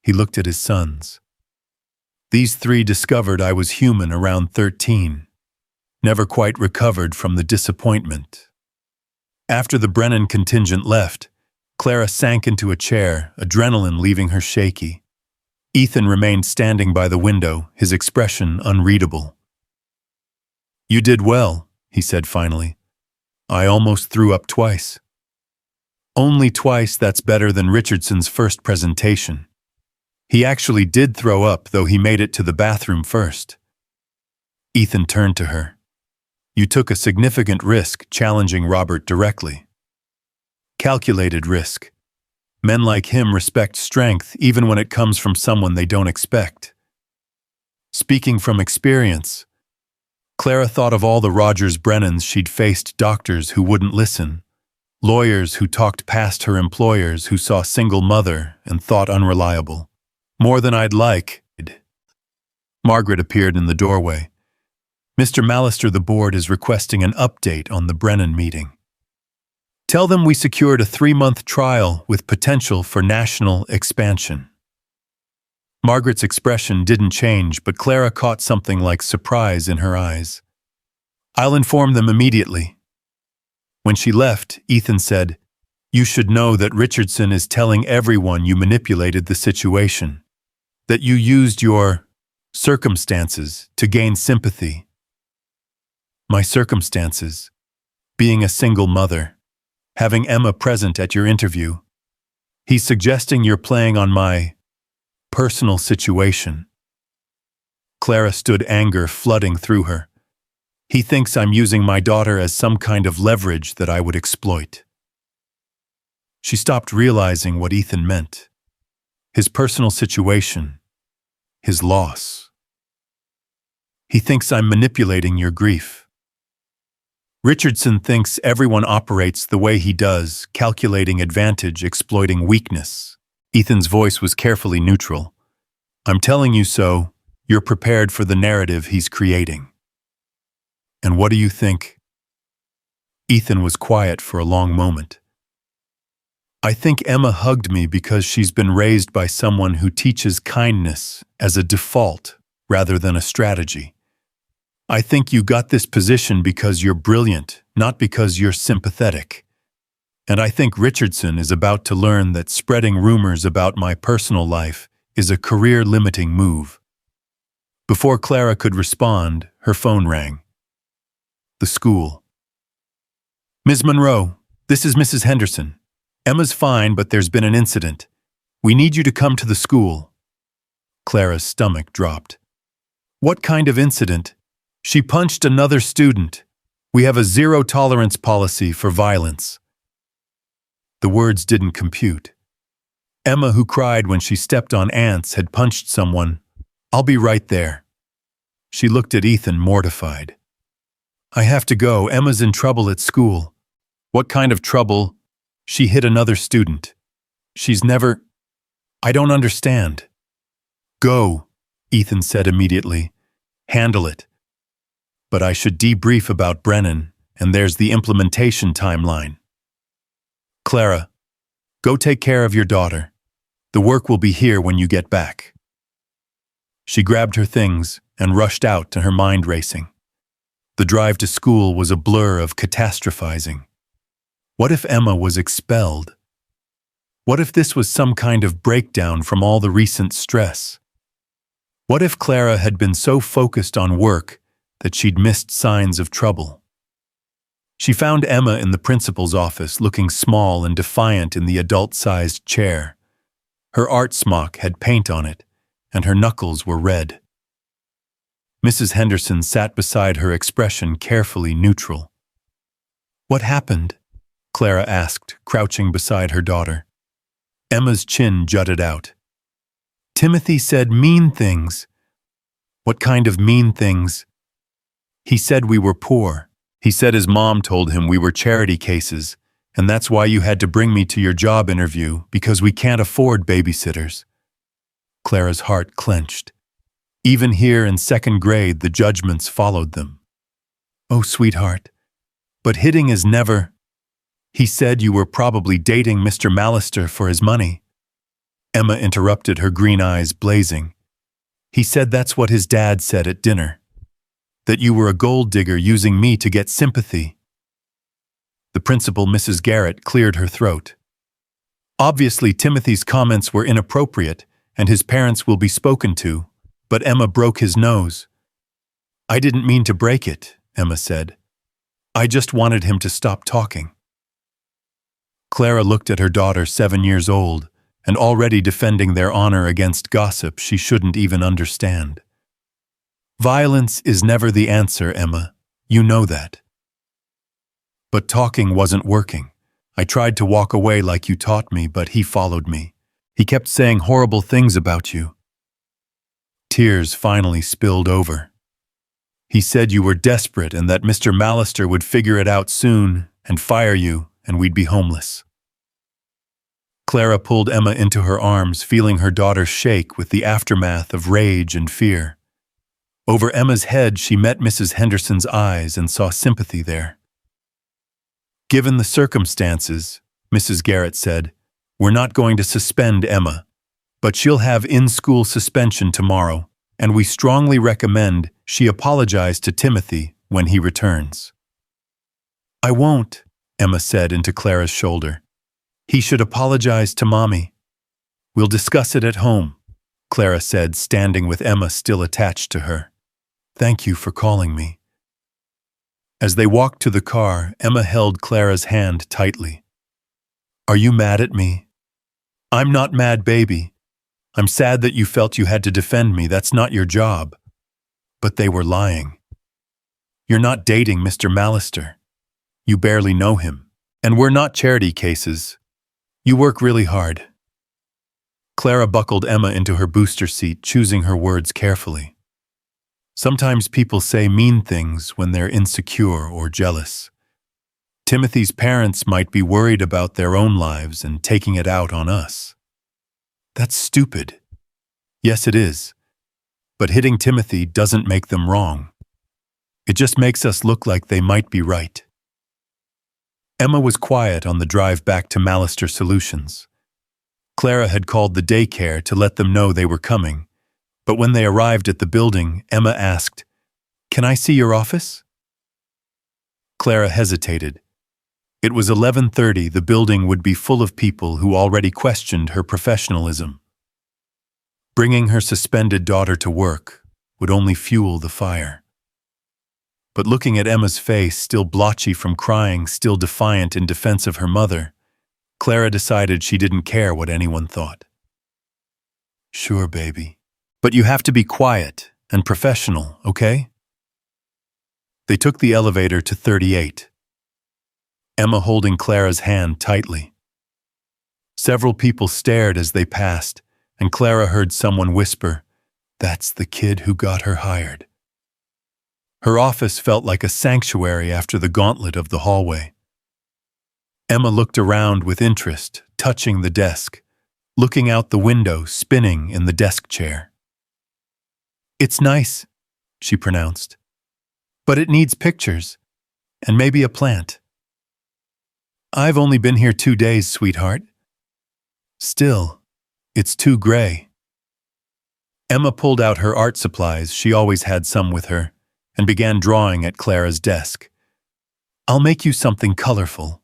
He looked at his sons. These 3 discovered I was human around 13. Never quite recovered from the disappointment. After the Brennan contingent left, Clara sank into a chair, adrenaline leaving her shaky. Ethan remained standing by the window, his expression unreadable. You did well, he said finally. I almost threw up twice. Only twice, that's better than Richardson's first presentation. He actually did throw up, though he made it to the bathroom first. Ethan turned to her. You took a significant risk challenging Robert directly. Calculated risk. Men like him respect strength even when it comes from someone they don't expect. Speaking from experience, Clara thought of all the Rogers Brennans she'd faced, doctors who wouldn't listen, lawyers who talked past her employers, who saw single mother and thought unreliable. More than I'd like. Margaret appeared in the doorway. Mr. Mallister, the board is requesting an update on the Brennan meeting. Tell them we secured a 3-month trial with potential for national expansion. Margaret's expression didn't change, but Clara caught something like surprise in her eyes. I'll inform them immediately. When she left, Ethan said, You should know that Richardson is telling everyone you manipulated the situation, that you used your circumstances to gain sympathy. My circumstances, being a single mother, having Emma present at your interview. He's suggesting you're playing on my personal situation. Clara stood, anger flooding through her. He thinks I'm using my daughter as some kind of leverage that I would exploit. She stopped, realizing what Ethan meant. His personal situation, his loss. He thinks I'm manipulating your grief. Richardson thinks everyone operates the way he does, calculating advantage, exploiting weakness. Ethan's voice was carefully neutral. I'm telling you so, you're prepared for the narrative he's creating. And what do you think? Ethan was quiet for a long moment. I think Emma hugged me because she's been raised by someone who teaches kindness as a default rather than a strategy. I think you got this position because you're brilliant, not because you're sympathetic. And I think Richardson is about to learn that spreading rumors about my personal life is a career-limiting move. Before Clara could respond, her phone rang. The school. Ms. Monroe, this is Mrs. Henderson. Emma's fine, but there's been an incident. We need you to come to the school. Clara's stomach dropped. What kind of incident? She punched another student. We have a zero-tolerance policy for violence. The words didn't compute. Emma, who cried when she stepped on ants, had punched someone. I'll be right there. She looked at Ethan, mortified. I have to go. Emma's in trouble at school. What kind of trouble? She hit another student. She's never... I don't understand. Go, Ethan said immediately. Handle it. But I should debrief about Brennan, and there's the implementation timeline. Clara, go take care of your daughter. The work will be here when you get back. She grabbed her things and rushed out, to her mind racing. The drive to school was a blur of catastrophizing. What if Emma was expelled? What if this was some kind of breakdown from all the recent stress? What if Clara had been so focused on work that she'd missed signs of trouble? She found Emma in the principal's office, looking small and defiant in the adult-sized chair. Her art smock had paint on it, and her knuckles were red. Mrs. Henderson sat beside her, expression carefully neutral. What happened? Clara asked, crouching beside her daughter. Emma's chin jutted out. Timothy said mean things. What kind of mean things? He said we were poor. He said his mom told him we were charity cases, and that's why you had to bring me to your job interview, because we can't afford babysitters. Clara's heart clenched. Even here in 2nd grade, the judgments followed them. Oh, sweetheart, but hitting is never... He said you were probably dating Mr. Mallister for his money. Emma interrupted, her green eyes blazing. He said that's what his dad said at dinner. That you were a gold digger using me to get sympathy. The principal, Mrs. Garrett, cleared her throat. Obviously, Timothy's comments were inappropriate, and his parents will be spoken to, but Emma broke his nose. I didn't mean to break it, Emma said. I just wanted him to stop talking. Clara looked at her daughter, 7 years old, and already defending their honor against gossip she shouldn't even understand. Violence is never the answer, Emma. You know that. But talking wasn't working. I tried to walk away like you taught me, but he followed me. He kept saying horrible things about you. Tears finally spilled over. He said you were desperate and that Mr. Mallister would figure it out soon and fire you, and we'd be homeless. Clara pulled Emma into her arms, feeling her daughter shake with the aftermath of rage and fear. Over Emma's head, she met Mrs. Henderson's eyes and saw sympathy there. Given the circumstances, Mrs. Garrett said, we're not going to suspend Emma, but she'll have in-school suspension tomorrow, and we strongly recommend she apologize to Timothy when he returns. I won't, Emma said into Clara's shoulder. He should apologize to Mommy. We'll discuss it at home, Clara said, standing with Emma still attached to her. Thank you for calling me. As they walked to the car, Emma held Clara's hand tightly. Are you mad at me? I'm not mad, baby. I'm sad that you felt you had to defend me. That's not your job. But they were lying. You're not dating Mr. Mallister. You barely know him. And we're not charity cases. You work really hard. Clara buckled Emma into her booster seat, choosing her words carefully. Sometimes people say mean things when they're insecure or jealous. Timothy's parents might be worried about their own lives and taking it out on us. That's stupid. Yes, it is. But hitting Timothy doesn't make them wrong. It just makes us look like they might be right. Emma was quiet on the drive back to Mallister Solutions. Clara had called the daycare to let them know they were coming, but when they arrived at the building, Emma asked, "Can I see your office?" Clara hesitated. It was 11:30. The building would be full of people who already questioned her professionalism. Bringing her suspended daughter to work would only fuel the fire. But looking at Emma's face, still blotchy from crying, still defiant in defense of her mother, Clara decided she didn't care what anyone thought. Sure, baby. But you have to be quiet and professional, okay? They took the elevator to 38. Emma holding Clara's hand tightly. Several people stared as they passed, and Clara heard someone whisper, "That's the kid who got her hired." Her office felt like a sanctuary after the gauntlet of the hallway. Emma looked around with interest, touching the desk, looking out the window, spinning in the desk chair. "It's nice," she pronounced, "but it needs pictures, and maybe a plant." "I've only been here 2 days, sweetheart." "Still, it's too gray." Emma pulled out her art supplies, she always had some with her, and began drawing at Clara's desk. "I'll make you something colorful."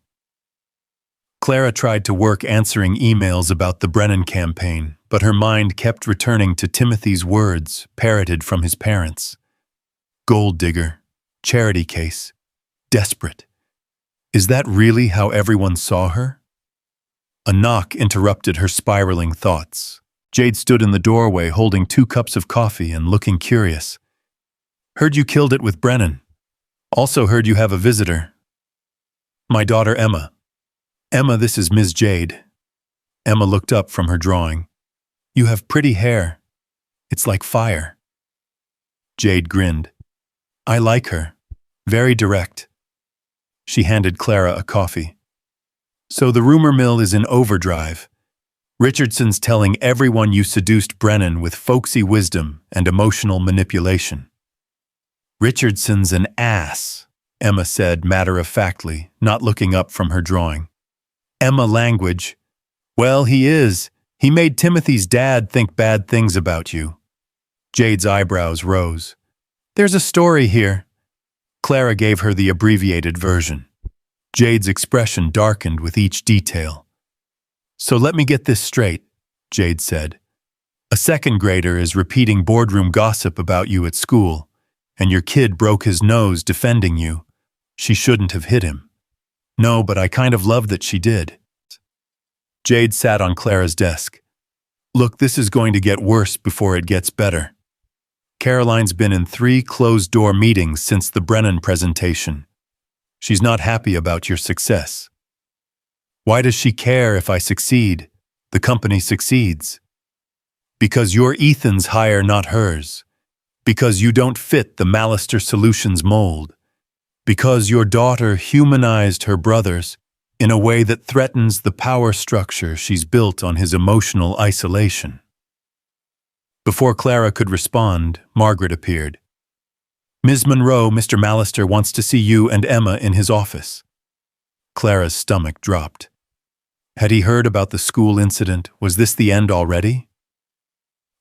Clara tried to work answering emails about the Brennan campaign, but her mind kept returning to Timothy's words, parroted from his parents. Gold digger, charity case, desperate. Is that really how everyone saw her? A knock interrupted her spiraling thoughts. Jade stood in the doorway holding 2 cups of coffee and looking curious. "Heard you killed it with Brennan. Also heard you have a visitor." "My daughter Emma." "Emma, this is Ms. Jade." Emma looked up from her drawing. "You have pretty hair. It's like fire." Jade grinned. "I like her. Very direct." She handed Clara a coffee. "So the rumor mill is in overdrive. Richardson's telling everyone you seduced Brennan with folksy wisdom and emotional manipulation." "Richardson's an ass," Emma said matter-of-factly, not looking up from her drawing. Emma language. "Well, he is. He made Timothy's dad think bad things about you." Jade's eyebrows rose. "There's a story here." Clara gave her the abbreviated version. Jade's expression darkened with each detail. "So let me get this straight," Jade said. "A second grader is repeating boardroom gossip about you at school, and your kid broke his nose defending you. She shouldn't have hit him." "No, but I kind of love that she did." Jade sat on Clara's desk. "Look, this is going to get worse before it gets better. Caroline's been in 3 closed-door meetings since the Brennan presentation. She's not happy about your success." Why does she care if I succeed? The company succeeds. Because you're Ethan's hire, not hers. Because you don't fit the Millionaire Solutions mold. Because your daughter humanized her brothers in a way that threatens the power structure she's built on his emotional isolation. Before Clara could respond, Margaret appeared. Ms. Monroe, Mr. Millionaire wants to see you and Emma in his office. Clara's stomach dropped. Had he heard about the school incident? Was this the end already?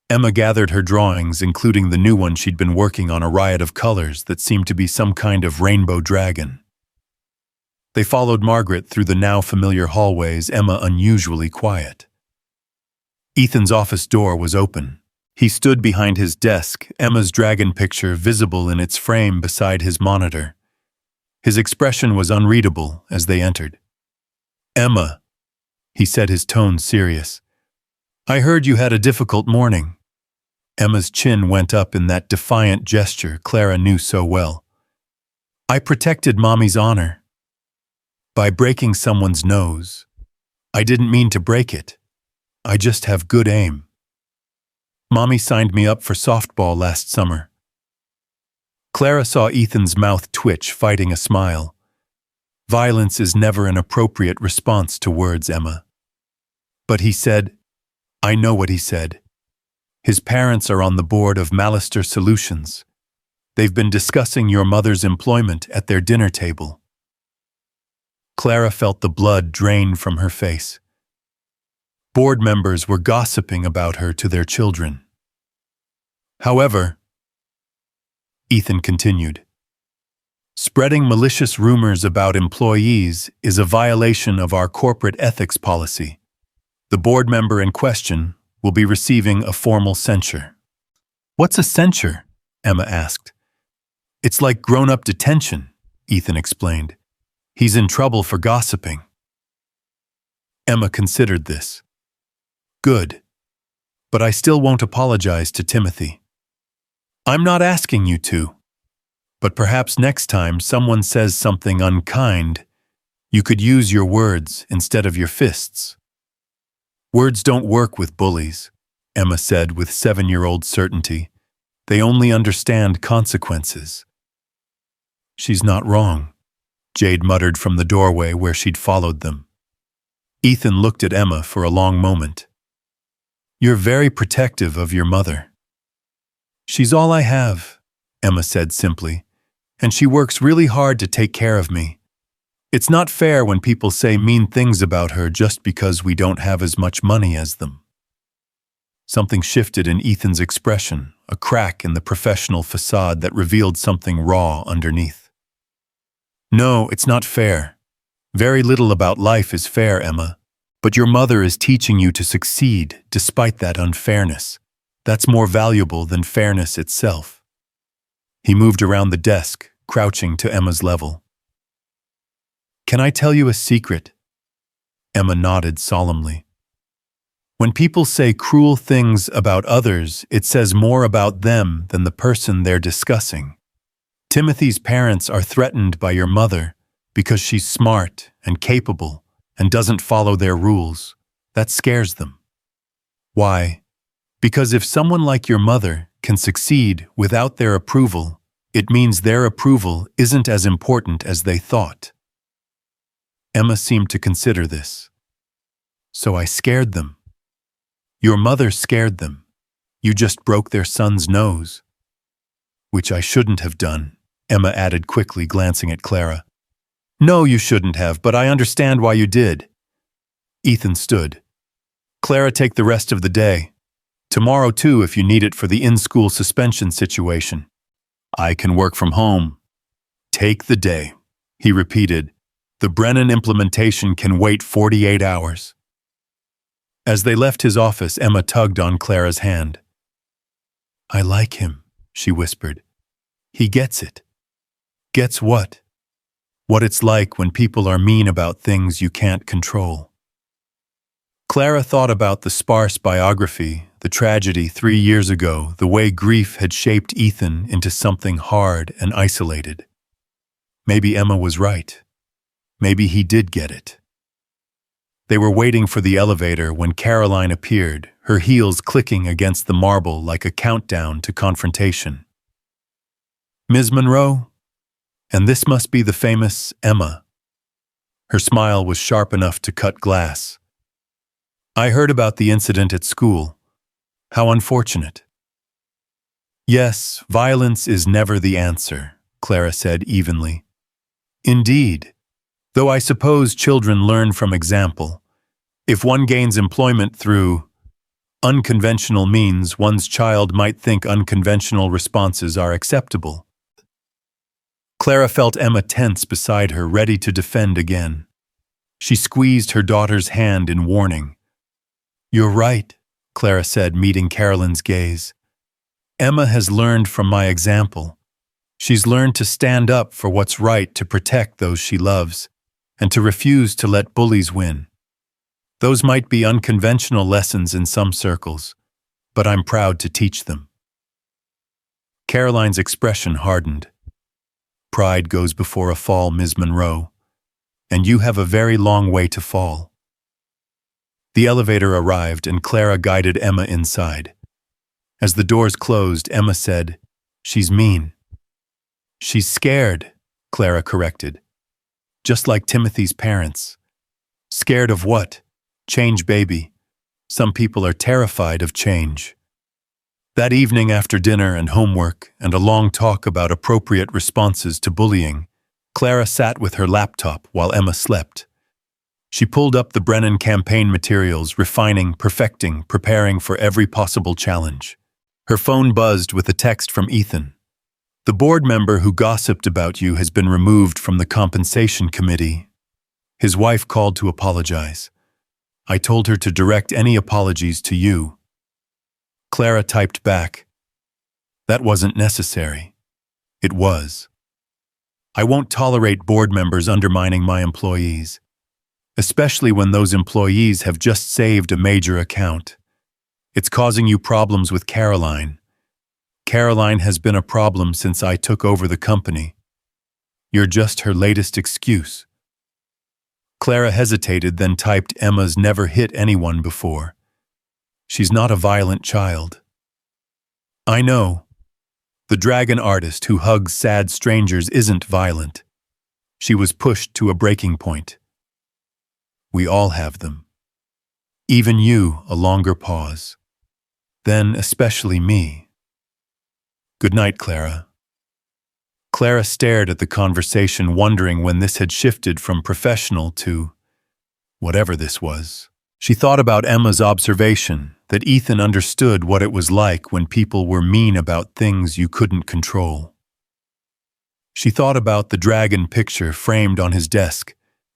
Emma gathered her drawings, including the new one she'd been working on, a riot of colors that seemed to be some kind of rainbow dragon. They followed Margaret through the now familiar hallways, Emma unusually quiet. Ethan's office door was open. He stood behind his desk, Emma's dragon picture visible in its frame beside his monitor. His expression was unreadable as they entered. Emma, he said, his tone serious. I heard you had a difficult morning. Emma's chin went up in that defiant gesture Clara knew so well. I protected Mommy's honor. By breaking someone's nose. I didn't mean to break it. I just have good aim. Mommy signed me up for softball last summer. Clara saw Ethan's mouth twitch, fighting a smile. Violence is never an appropriate response to words, Emma. But he said, I know what he said. His parents are on the board of Millionaire Solutions. They've been discussing your mother's employment at their dinner table. Clara felt the blood drain from her face. Board members were gossiping about her to their children. However, Ethan continued, spreading malicious rumors about employees is a violation of our corporate ethics policy. The board member in question will be receiving a formal censure. What's a censure? Emma asked. It's like grown-up detention, Ethan explained. He's in trouble for gossiping. Emma considered this. Good. But I still won't apologize to Timothy. I'm not asking you to. But perhaps next time someone says something unkind, you could use your words instead of your fists. Words don't work with bullies, Emma said with 7-year-old certainty. They only understand consequences. She's not wrong, Jade muttered from the doorway where she'd followed them. Ethan looked at Emma for a long moment. You're very protective of your mother. She's all I have, Emma said simply, and she works really hard to take care of me. It's not fair when people say mean things about her just because we don't have as much money as them. Something shifted in Ethan's expression, a crack in the professional facade that revealed something raw underneath. No, it's not fair. Very little about life is fair, Emma. But your mother is teaching you to succeed despite that unfairness. That's more valuable than fairness itself. He moved around the desk, crouching to Emma's level. Can I tell you a secret? Emma nodded solemnly. When people say cruel things about others, it says more about them than the person they're discussing. Timothy's parents are threatened by your mother because she's smart and capable and doesn't follow their rules. That scares them. Why? Because if someone like your mother can succeed without their approval, it means their approval isn't as important as they thought. Emma seemed to consider this. So I scared them. Your mother scared them. You just broke their son's nose. Which I shouldn't have done, Emma added quickly, glancing at Clara. No, you shouldn't have, but I understand why you did. Ethan stood. Clara, take the rest of the day. Tomorrow too, if you need it for the in-school suspension situation. I can work from home. Take the day, he repeated. The Brennan implementation can wait 48 hours. As they left his office, Emma tugged on Clara's hand. I like him, she whispered. He gets it. Gets what? What it's like when people are mean about things you can't control. Clara thought about the sparse biography, the tragedy 3 years ago, the way grief had shaped Ethan into something hard and isolated. Maybe Emma was right. Maybe he did get it. They were waiting for the elevator when Caroline appeared, her heels clicking against the marble like a countdown to confrontation. "Ms. Monroe? And this must be the famous Emma." Her smile was sharp enough to cut glass. "I heard about the incident at school. How unfortunate." "Yes, violence is never the answer," Clara said evenly. "Indeed. Though I suppose children learn from example. If one gains employment through unconventional means, one's child might think unconventional responses are acceptable." Clara felt Emma tense beside her, ready to defend again. She squeezed her daughter's hand in warning. "You're right," Clara said, meeting Carolyn's gaze. "Emma has learned from my example. She's learned to stand up for what's right, to protect those she loves, and to refuse to let bullies win. Those might be unconventional lessons in some circles, but I'm proud to teach them." Caroline's expression hardened. "Pride goes before a fall, Ms. Monroe, and you have a very long way to fall." The elevator arrived and Clara guided Emma inside. As the doors closed, Emma said, "She's mean." "She's scared," Clara corrected. "Just like Timothy's parents." "Scared of what?" "Change, baby. Some people are terrified of change." That evening, after dinner and homework and a long talk about appropriate responses to bullying, Clara sat with her laptop while Emma slept. She pulled up the Brennan campaign materials, refining, perfecting, preparing for every possible challenge. Her phone buzzed with a text from Ethan. "The board member who gossiped about you has been removed from the compensation committee." His wife called to apologize. "I told her to direct any apologies to you." Clara typed back, "That wasn't necessary." It was. "I won't tolerate board members undermining my employees, especially when those employees have just saved a major account. It's causing you problems with Caroline. Caroline has been a problem since I took over the company. You're just her latest excuse." Clara hesitated, then typed, "Emma's never hit anyone before. She's not a violent child." "I know. The dragon artist who hugs sad strangers isn't violent. She was pushed to a breaking point. We all have them. Even you." A longer pause. "Then especially me. Good night, Clara." Clara stared at the conversation, wondering when this had shifted from professional to whatever this was. She thought about Emma's observation, that Ethan understood what it was like when people were mean about things you couldn't control. She thought about the dragon picture framed on his desk,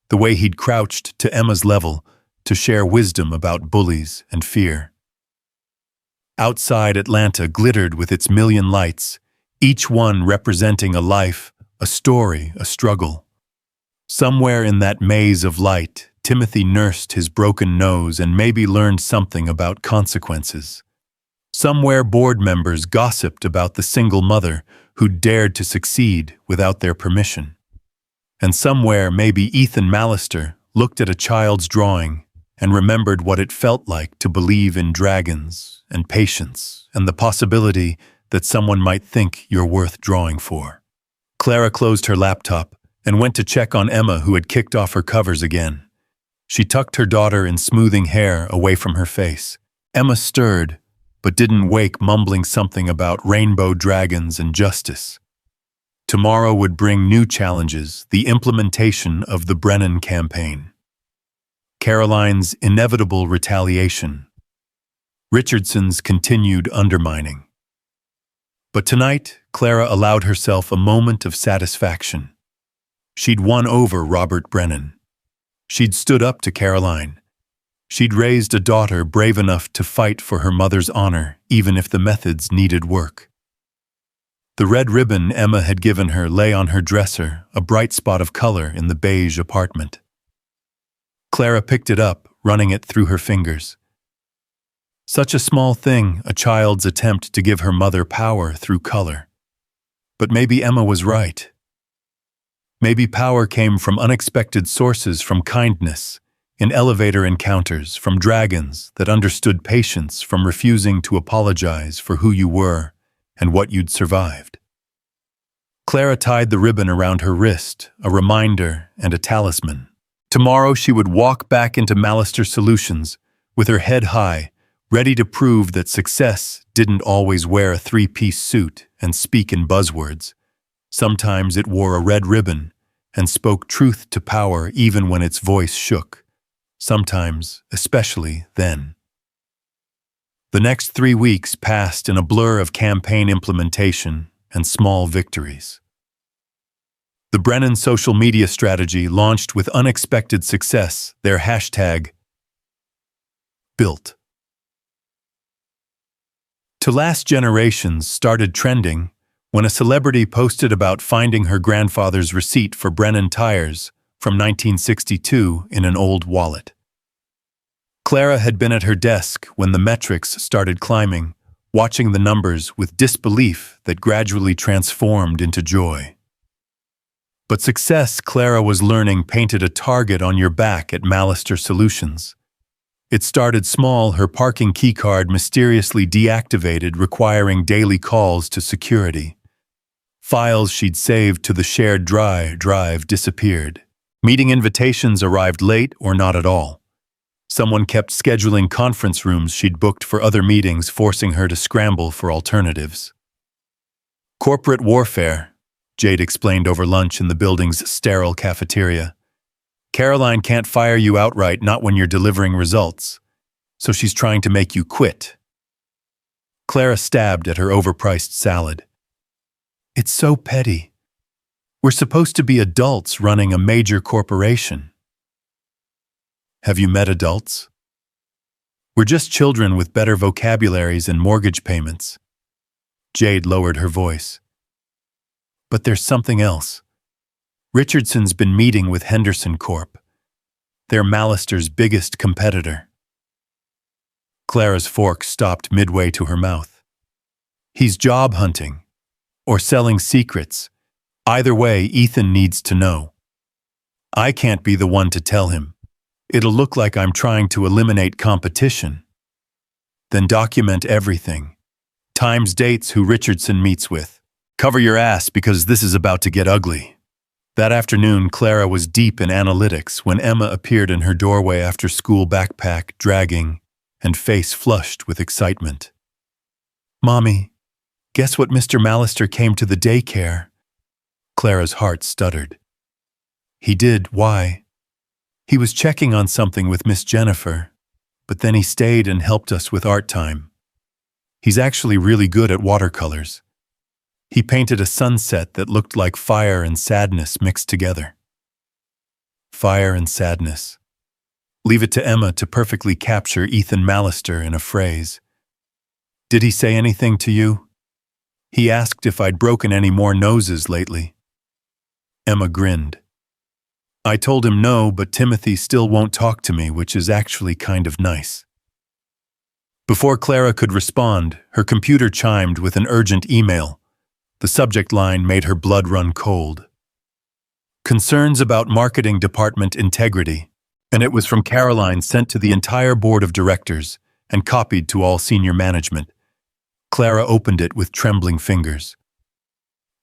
the way he'd crouched to Emma's level to share wisdom about bullies and fear. Outside, Atlanta glittered with its million lights, each one representing a life, a story, a struggle. Somewhere in that maze of light, Timothy nursed his broken nose and maybe learned something about consequences. Somewhere board members gossiped about the single mother who dared to succeed without their permission. And somewhere maybe Ethan Mallister looked at a child's drawing and remembered what it felt like to believe in dragons and patience and the possibility that someone might think you're worth drawing for. Clara closed her laptop and went to check on Emma, who had kicked off her covers again. She tucked her daughter in smoothing hair away from her face. Emma stirred, but didn't wake, mumbling something about rainbow dragons and justice. Tomorrow would bring new challenges, the implementation of the Brennan campaign. Caroline's inevitable retaliation. Richardson's continued undermining. But tonight, Clara allowed herself a moment of satisfaction. She'd won over Robert Brennan. She'd stood up to Caroline. She'd raised a daughter brave enough to fight for her mother's honor, even if the methods needed work. The red ribbon Emma had given her lay on her dresser, a bright spot of color in the beige apartment. Clara picked it up, running it through her fingers. Such a small thing, a child's attempt to give her mother power through color. But maybe Emma was right. Maybe power came from unexpected sources, from kindness, in elevator encounters, from dragons that understood patience from refusing to apologize for who you were and what you'd survived. Clara tied the ribbon around her wrist, a reminder and a talisman. Tomorrow she would walk back into Millister Solutions with her head high, ready to prove that success didn't always wear a three-piece suit and speak in buzzwords. Sometimes it wore a red ribbon and spoke truth to power even when its voice shook. Sometimes, especially then. The next 3 weeks passed in a blur of campaign implementation and small victories. The Brennan social media strategy launched with unexpected success, their hashtag built. To last generations started trending when a celebrity posted about finding her grandfather's receipt for Brennan tires from 1962 in an old wallet. Clara had been at her desk when the metrics started climbing, watching the numbers with disbelief that gradually transformed into joy. But success, Clara was learning, painted a target on your back at Millister Solutions. It started small, her parking keycard mysteriously deactivated, requiring daily calls to security. Files she'd saved to the shared drive disappeared. Meeting invitations arrived late or not at all. Someone kept scheduling conference rooms she'd booked for other meetings, forcing her to scramble for alternatives. Corporate warfare, Jade explained over lunch in the building's sterile cafeteria. Caroline can't fire you outright, not when you're delivering results, so she's trying to make you quit. Clara stabbed at her overpriced salad. It's so petty. We're supposed to be adults running a major corporation. Have you met adults? We're just children with better vocabularies and mortgage payments. Jade lowered her voice. But there's something else. Richardson's been meeting with Henderson Corp. They're Millister's biggest competitor. Clara's fork stopped midway to her mouth. He's job hunting, or selling secrets. Either way, Ethan needs to know. I can't be the one to tell him. It'll look like I'm trying to eliminate competition. Then document everything. Times, dates, who Richardson meets with. Cover your ass because this is about to get ugly. That afternoon, Clara was deep in analytics when Emma appeared in her doorway after school, backpack dragging and face flushed with excitement. Mommy, guess what Mr. Millister came to the daycare? Clara's heart stuttered. He did, why? He was checking on something with Miss Jennifer, but then he stayed and helped us with art time. He's actually really good at watercolors. He painted a sunset that looked like fire and sadness mixed together. Fire and sadness. Leave it to Emma to perfectly capture Ethan Millister in a phrase. Did he say anything to you? He asked if I'd broken any more noses lately. Emma grinned. I told him no, but Timothy still won't talk to me, which is actually kind of nice. Before Clara could respond, her computer chimed with an urgent email. The subject line made her blood run cold. Concerns about marketing department integrity, and it was from Caroline, sent to the entire board of directors and copied to all senior management. Clara opened it with trembling fingers.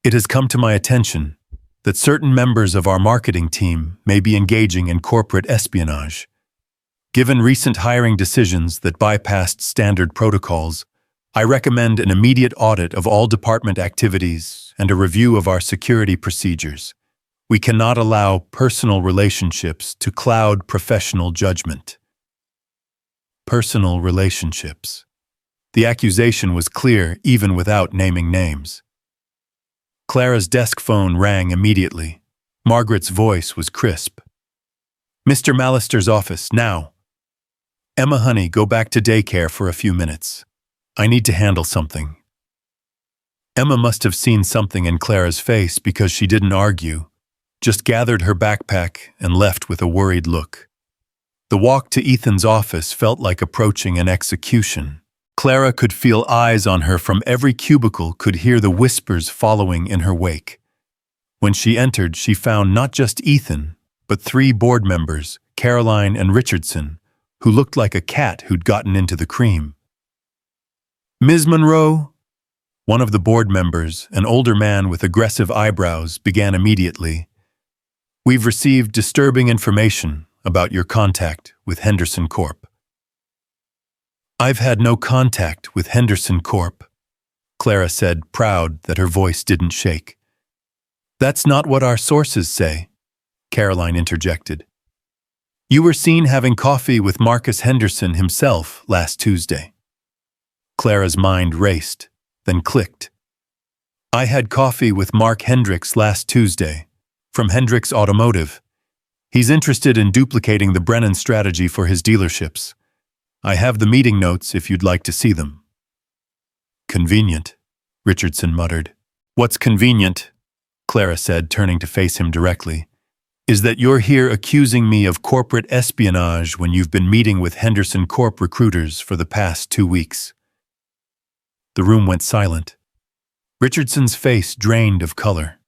It has come to my attention that certain members of our marketing team may be engaging in corporate espionage. Given recent hiring decisions that bypassed standard protocols, I recommend an immediate audit of all department activities and a review of our security procedures. We cannot allow personal relationships to cloud professional judgment. Personal relationships. The accusation was clear even without naming names. Clara's desk phone rang immediately. Margaret's voice was crisp. Mr. Millister's office, now. Emma, honey, go back to daycare for a few minutes. I need to handle something. Emma must have seen something in Clara's face because she didn't argue, just gathered her backpack and left with a worried look. The walk to Ethan's office felt like approaching an execution. Clara could feel eyes on her from every cubicle, could hear the whispers following in her wake. When she entered, she found not just Ethan, but 3 board members Caroline and Richardson, who looked like a cat who'd gotten into the cream. "Ms. Monroe," one of the board members, an older man with aggressive eyebrows, began immediately. "We've received disturbing information about your contact with Henderson Corp." "I've had no contact with Henderson Corp," Clara said, proud that her voice didn't shake. "That's not what our sources say," Caroline interjected. "You were seen having coffee with Marcus Henderson himself last Tuesday." Clara's mind raced, then clicked. "I had coffee with Mark Hendricks last Tuesday, from Hendricks Automotive. He's interested in duplicating the Brennan strategy for his dealerships. I have the meeting notes if you'd like to see them." "Convenient," Richardson muttered. "What's convenient," Clara said, turning to face him directly, "is that you're here accusing me of corporate espionage when you've been meeting with Henderson Corp recruiters for the past 2 weeks. The room went silent. Richardson's face drained of color.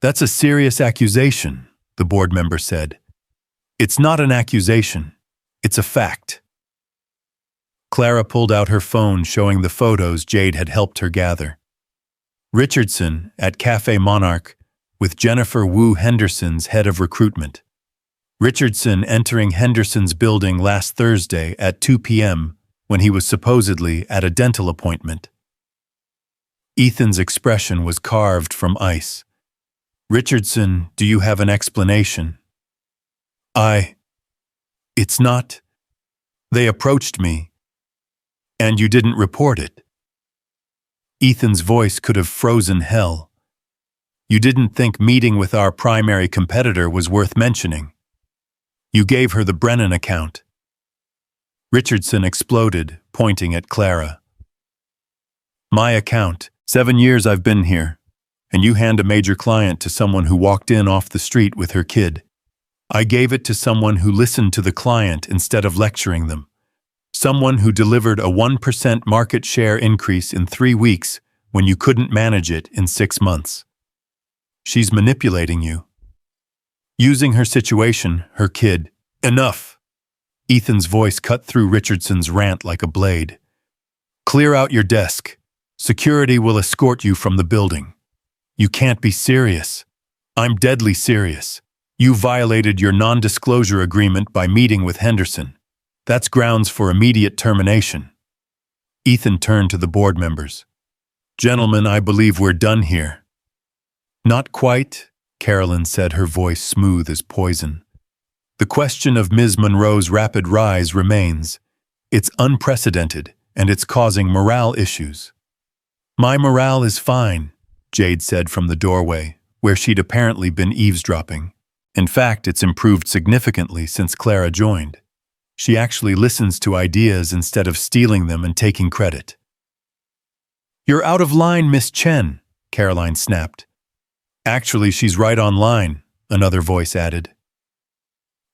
"That's a serious accusation," the board member said. "It's not an accusation. It's a fact." Clara pulled out her phone showing the photos Jade had helped her gather. Richardson at Cafe Monarch with Jennifer Wu Henderson's head of recruitment. Richardson entering Henderson's building last Thursday at 2 p.m. when he was supposedly at a dental appointment. Ethan's expression was carved from ice. "Richardson, do you have an explanation?" It's not. They approached me. And you didn't report it." Ethan's voice could have frozen hell. "You didn't think meeting with our primary competitor was worth mentioning. You gave her the Brennan account." Richardson exploded, pointing at Clara. "My account. 7 years I've been here. And you hand a major client to someone who walked in off the street with her kid. I gave it to someone who listened to the client instead of lecturing them. Someone who delivered a 1% market share increase in 3 weeks when you couldn't manage it in 6 months. She's manipulating you. Using her situation, her kid. Enough." Ethan's voice cut through Richardson's rant like a blade. "Clear out your desk. Security will escort you from the building. You can't be serious. I'm deadly serious. You violated your non-disclosure agreement by meeting with Henderson. That's grounds for immediate termination." Ethan turned to the board members. "Gentlemen, I believe we're done here." "Not quite," Carolyn said, her voice smooth as poison. "The question of Ms. Monroe's rapid rise remains. It's unprecedented, and it's causing morale issues." "My morale is fine," Jade said from the doorway, where she'd apparently been eavesdropping. "In fact, it's improved significantly since Clara joined. She actually listens to ideas instead of stealing them and taking credit." "You're out of line, Miss Chen," Caroline snapped. "Actually, she's right on line," another voice added.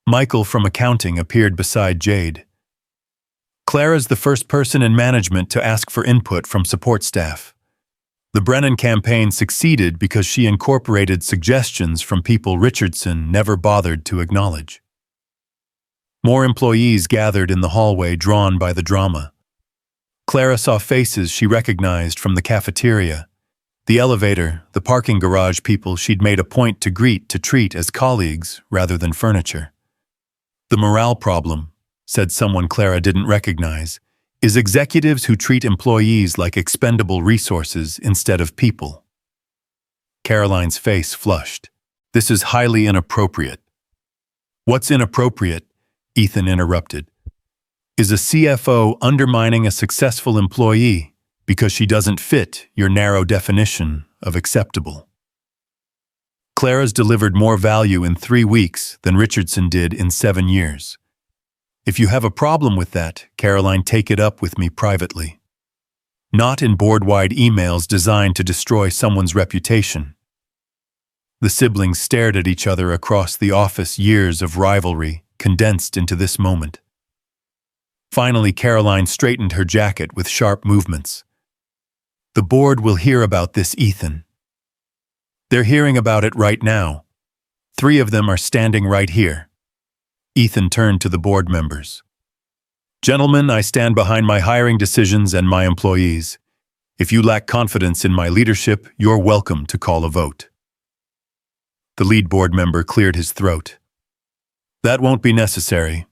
Michael from accounting appeared beside Jade. "Clara's the first person in management to ask for input from support staff. The Brennan campaign succeeded because she incorporated suggestions from people Richardson never bothered to acknowledge." More employees gathered in the hallway, drawn by the drama. Clara saw faces she recognized from the cafeteria, the elevator, the parking garage people she'd made a point to treat as colleagues rather than furniture. "The morale problem," said someone Clara didn't recognize, "is executives who treat employees like expendable resources instead of people." Caroline's face flushed. "This is highly inappropriate." "What's inappropriate?" Ethan interrupted. "Is a CFO undermining a successful employee because she doesn't fit your narrow definition of acceptable." Clara's delivered more value in 3 weeks than Richardson did in 7 years. If you have a problem with that, Caroline, take it up with me privately. Not in board-wide emails designed to destroy someone's reputation. The siblings stared at each other across the office, years of rivalry condensed into this moment. Finally, Caroline straightened her jacket with sharp movements. "The board will hear about this, Ethan. They're hearing about it right now. 3 of them are standing right here." Ethan turned to the board members. Gentlemen, I stand behind my hiring decisions and my employees. If you lack confidence in my leadership, you're welcome to call a vote. The lead board member cleared his throat. That won't be necessary.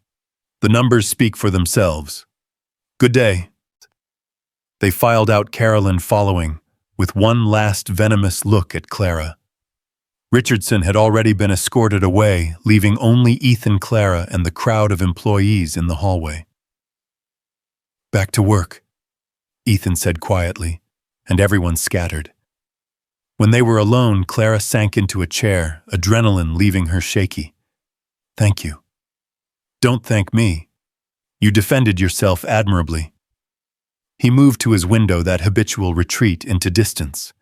The numbers speak for themselves. Good day. They filed out, Carolyn following, with one last venomous look at Clara. Richardson had already been escorted away, leaving only Ethan, Clara, and the crowd of employees in the hallway. Back to work, Ethan said quietly, and everyone scattered. When they were alone, Clara sank into a chair, adrenaline leaving her shaky. Thank you. Don't thank me. You defended yourself admirably. He moved to his window, that habitual retreat into distance.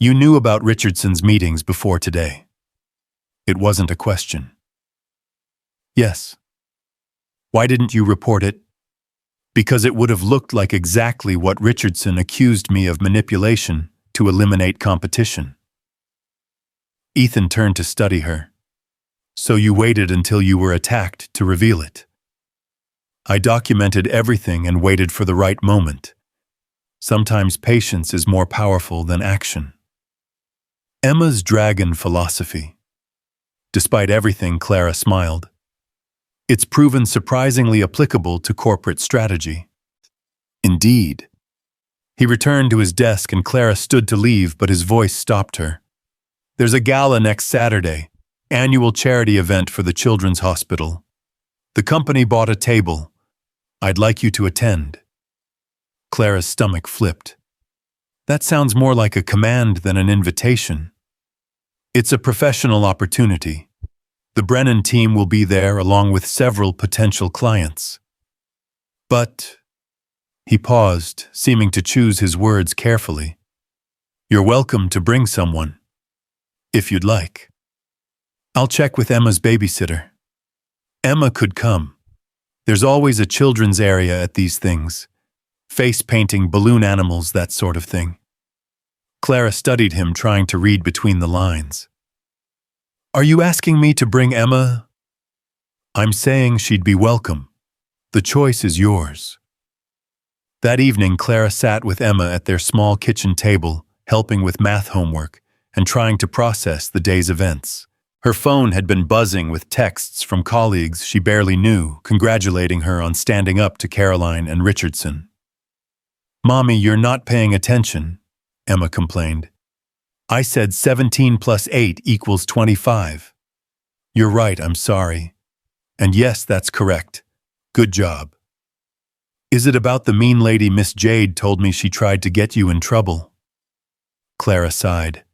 You knew about Richardson's meetings before today. It wasn't a question. Yes. Why didn't you report it? Because it would have looked like exactly what Richardson accused me of, manipulation to eliminate competition. Ethan turned to study her. So you waited until you were attacked to reveal it. I documented everything and waited for the right moment. Sometimes patience is more powerful than action. Emma's dragon philosophy. Despite everything, Clara smiled. It's proven surprisingly applicable to corporate strategy. Indeed. He returned to his desk and Clara stood to leave, but his voice stopped her. There's a gala next Saturday, annual charity event for the Children's Hospital. The company bought a table. I'd like you to attend. Clara's stomach flipped. That sounds more like a command than an invitation. It's a professional opportunity. The Brennan team will be there along with several potential clients. But, he paused, seeming to choose his words carefully. You're welcome to bring someone, if you'd like. I'll check with Emma's babysitter. Emma could come. There's always a children's area at these things. Face painting, balloon animals, that sort of thing. Clara studied him, trying to read between the lines. Are you asking me to bring Emma? I'm saying she'd be welcome. The choice is yours. That evening, Clara sat with Emma at their small kitchen table, helping with math homework and trying to process the day's events. Her phone had been buzzing with texts from colleagues she barely knew, congratulating her on standing up to Caroline and Richardson. Mommy, you're not paying attention, Emma complained. I said 17 plus 8 equals 25. You're right, I'm sorry. And yes, that's correct. Good job. Is it about the mean lady Miss Jade told me she tried to get you in trouble? Clara sighed.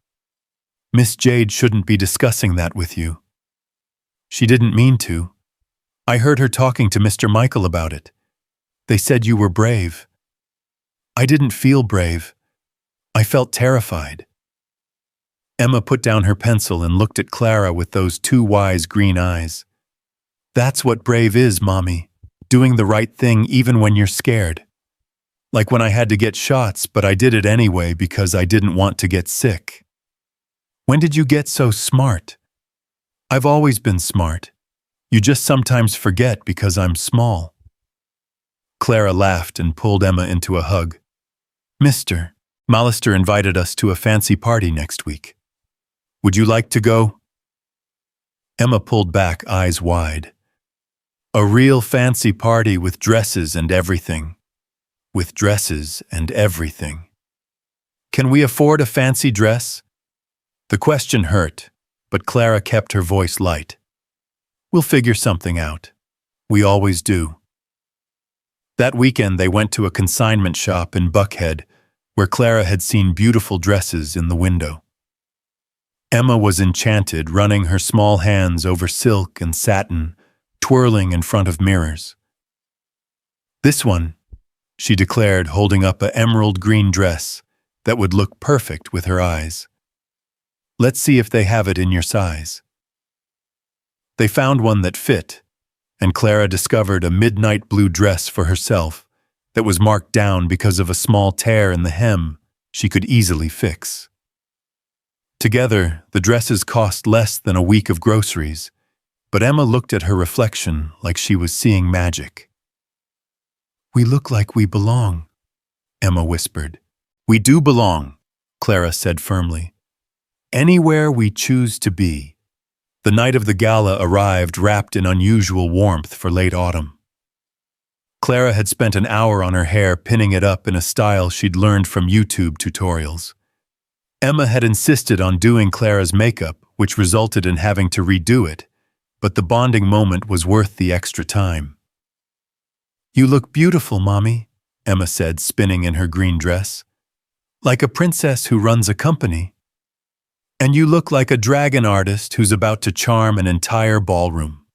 Miss Jade shouldn't be discussing that with you. She didn't mean to. I heard her talking to Mr. Michael about it. They said you were brave. I didn't feel brave. I felt terrified. Emma put down her pencil and looked at Clara with those two wise green eyes. That's what brave is, Mommy. Doing the right thing even when you're scared. Like when I had to get shots, but I did it anyway because I didn't want to get sick. When did you get so smart? I've always been smart. You just sometimes forget because I'm small. Clara laughed and pulled Emma into a hug. Mr. Mallister invited us to a fancy party next week. Would you like to go? Emma pulled back, eyes wide. A real fancy party with dresses and everything. With dresses and everything. Can we afford a fancy dress? The question hurt, but Clara kept her voice light. We'll figure something out. We always do. That weekend they went to a consignment shop in Buckhead, where Clara had seen beautiful dresses in the window. Emma was enchanted, running her small hands over silk and satin, twirling in front of mirrors. This one, she declared, holding up an emerald green dress that would look perfect with her eyes. Let's see if they have it in your size. They found one that fit, and Clara discovered a midnight blue dress for herself that was marked down because of a small tear in the hem she could easily fix. Together, the dresses cost less than a week of groceries, But Emma looked at her reflection like she was seeing magic. "We look like we belong," Emma whispered. "We do belong," Clara said firmly. "Anywhere we choose to be." The night of the gala arrived wrapped in unusual warmth for late autumn. Clara had spent an hour on her hair pinning it up in a style she'd learned from YouTube tutorials. Emma had insisted on doing Clara's makeup, which resulted in having to redo it, but the bonding moment was worth the extra time. "You look beautiful, Mommy," Emma said, spinning in her green dress. "Like a princess who runs a company. And you look like a dragon artist who's about to charm an entire ballroom."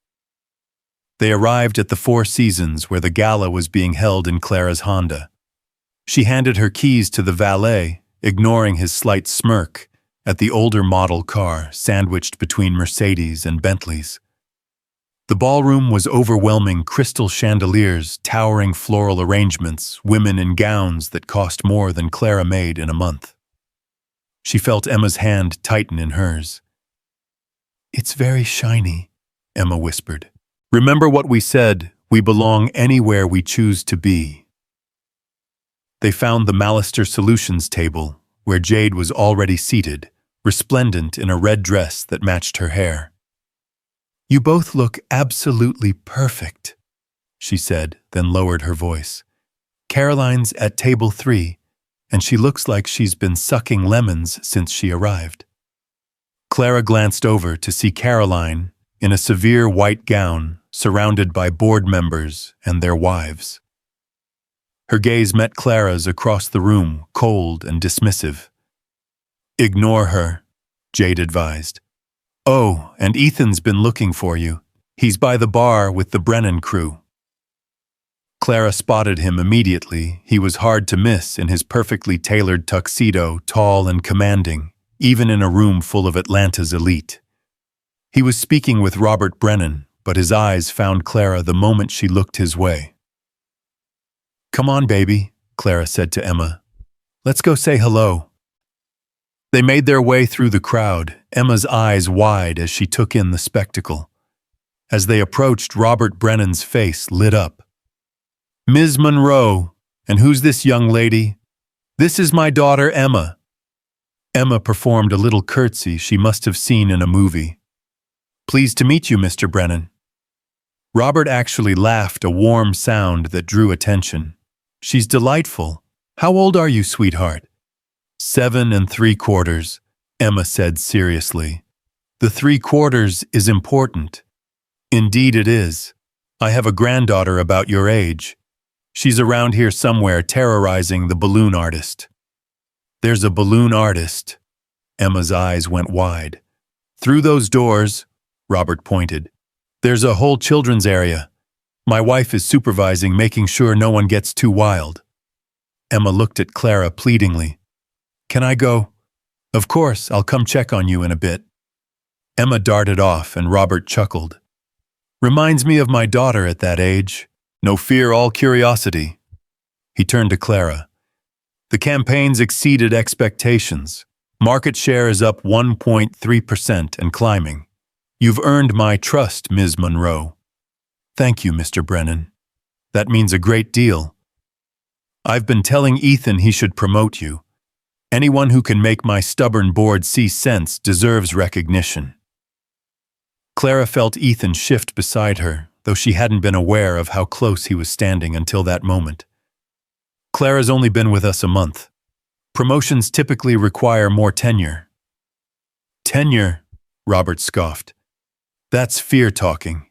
They arrived at the Four Seasons where the gala was being held in Clara's Honda. She handed her keys to the valet, ignoring his slight smirk at the older model car sandwiched between Mercedes and Bentleys. The ballroom was overwhelming crystal chandeliers, towering floral arrangements, women in gowns that cost more than Clara made in a month. She felt Emma's hand tighten in hers. "It's very shiny," Emma whispered. "Remember what we said, we belong anywhere we choose to be." They found the Millionaire Solutions table, where Jade was already seated, resplendent in a red dress that matched her hair. "You both look absolutely perfect," she said, then lowered her voice. "Caroline's at table 3, and she looks like she's been sucking lemons since she arrived." Clara glanced over to see Caroline in a severe white gown, surrounded by board members and their wives. Her gaze met Clara's across the room, cold and dismissive. "Ignore her," Jade advised. "Oh, and Ethan's been looking for you. He's by the bar with the Brennan crew." Clara spotted him immediately. He was hard to miss in his perfectly tailored tuxedo, tall and commanding, even in a room full of Atlanta's elite. He was speaking with Robert Brennan, but his eyes found Clara the moment she looked his way. "Come on, baby," Clara said to Emma. "Let's go say hello." They made their way through the crowd, Emma's eyes wide as she took in the spectacle. As they approached, Robert Brennan's face lit up. "Ms. Monroe, and who's this young lady?" "This is my daughter, Emma." Emma performed a little curtsy she must have seen in a movie. "Pleased to meet you, Mr. Brennan." Robert actually laughed, a warm sound that drew attention. "She's delightful. How old are you, sweetheart?" 7 3/4, Emma said seriously. "The 3/4 is important." "Indeed it is. I have a granddaughter about your age. She's around here somewhere terrorizing the balloon artist." "There's a balloon artist." Emma's eyes went wide. "Through those doors," Robert pointed. "There's a whole children's area. My wife is supervising, making sure no one gets too wild." Emma looked at Clara pleadingly. "Can I go?" "Of course, I'll come check on you in a bit." Emma darted off and Robert chuckled. "Reminds me of my daughter at that age. No fear, all curiosity." He turned to Clara. "The campaign's exceeded expectations. Market share is up 1.3% and climbing. You've earned my trust, Ms. Monroe." "Thank you, Mr. Brennan. That means a great deal. I've been telling Ethan he should promote you. Anyone who can make my stubborn board see sense deserves recognition." Clara felt Ethan shift beside her, though she hadn't been aware of how close he was standing until that moment. "Clara's only been with us a month. Promotions typically require more tenure." "Tenure?" Robert scoffed. "That's fear-talking.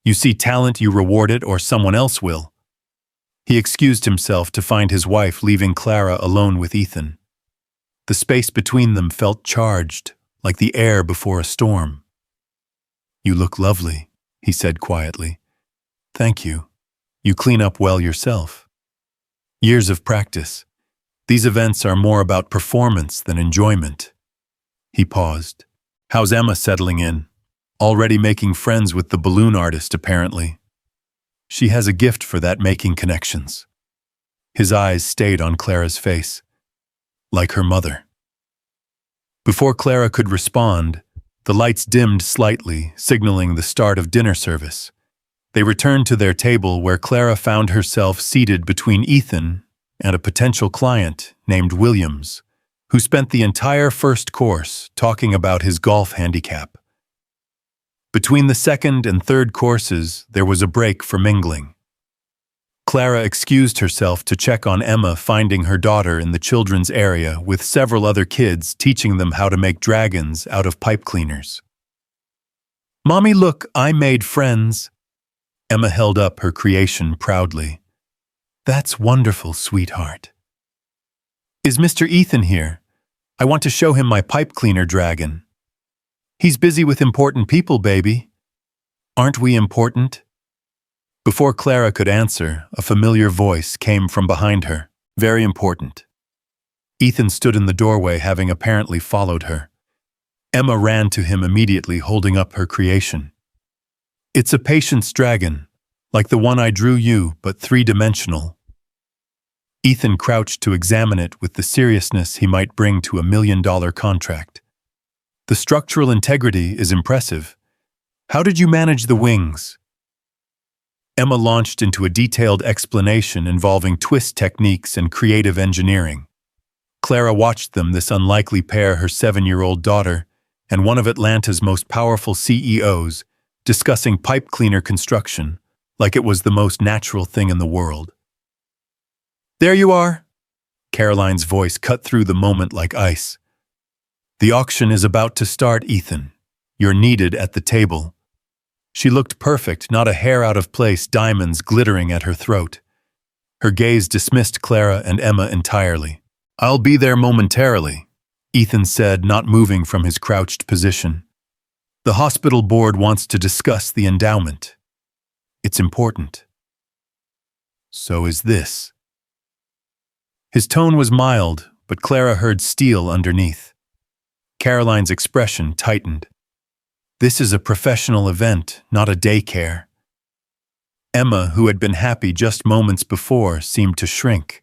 You see talent, you reward it, or someone else will." He excused himself to find his wife leaving Clara alone with Ethan. The space between them felt charged, like the air before a storm. "You look lovely," he said quietly. "Thank you. You clean up well yourself." "Years of practice. These events are more about performance than enjoyment." He paused. "How's Emma settling in? Already making friends with the balloon artist, apparently." "She has a gift for that, making connections." His eyes stayed on Clara's face. "Like her mother." Before Clara could respond, The lights dimmed slightly, signaling the start of dinner service. They returned to their table where Clara found herself seated between Ethan and a potential client named Williams, who spent the entire first course talking about his golf handicap. Between the second and third courses, there was a break for mingling. Clara excused herself to check on Emma, finding her daughter in the children's area with several other kids, teaching them how to make dragons out of pipe cleaners. "Mommy, look, I made friends." Emma held up her creation proudly. "That's wonderful, sweetheart." "Is Mr. Ethan here? I want to show him my pipe cleaner dragon." "He's busy with important people, baby." "Aren't we important?" Before Clara could answer, a familiar voice came from behind her. "Very important." Ethan stood in the doorway, having apparently followed her. Emma ran to him immediately, holding up her creation. "It's a patience dragon, like the one I drew you, but three-dimensional." Ethan crouched to examine it with the seriousness he might bring to a $1 million contract. "The structural integrity is impressive. How did you manage the wings?" Emma launched into a detailed explanation involving twist techniques and creative engineering. Clara watched them, this unlikely pair, her 7-year-old daughter, and one of Atlanta's most powerful CEOs, discussing pipe cleaner construction like it was the most natural thing in the world. "There you are!" Caroline's voice cut through the moment like ice. "The auction is about to start, Ethan. You're needed at the table." She looked perfect, not a hair out of place, diamonds glittering at her throat. Her gaze dismissed Clara and Emma entirely. "I'll be there momentarily," Ethan said, not moving from his crouched position. "The hospital board wants to discuss the endowment. It's important." "So is this." His tone was mild, but Clara heard steel underneath. Caroline's expression tightened. "This is a professional event, not a daycare." Emma, who had been happy just moments before, seemed to shrink.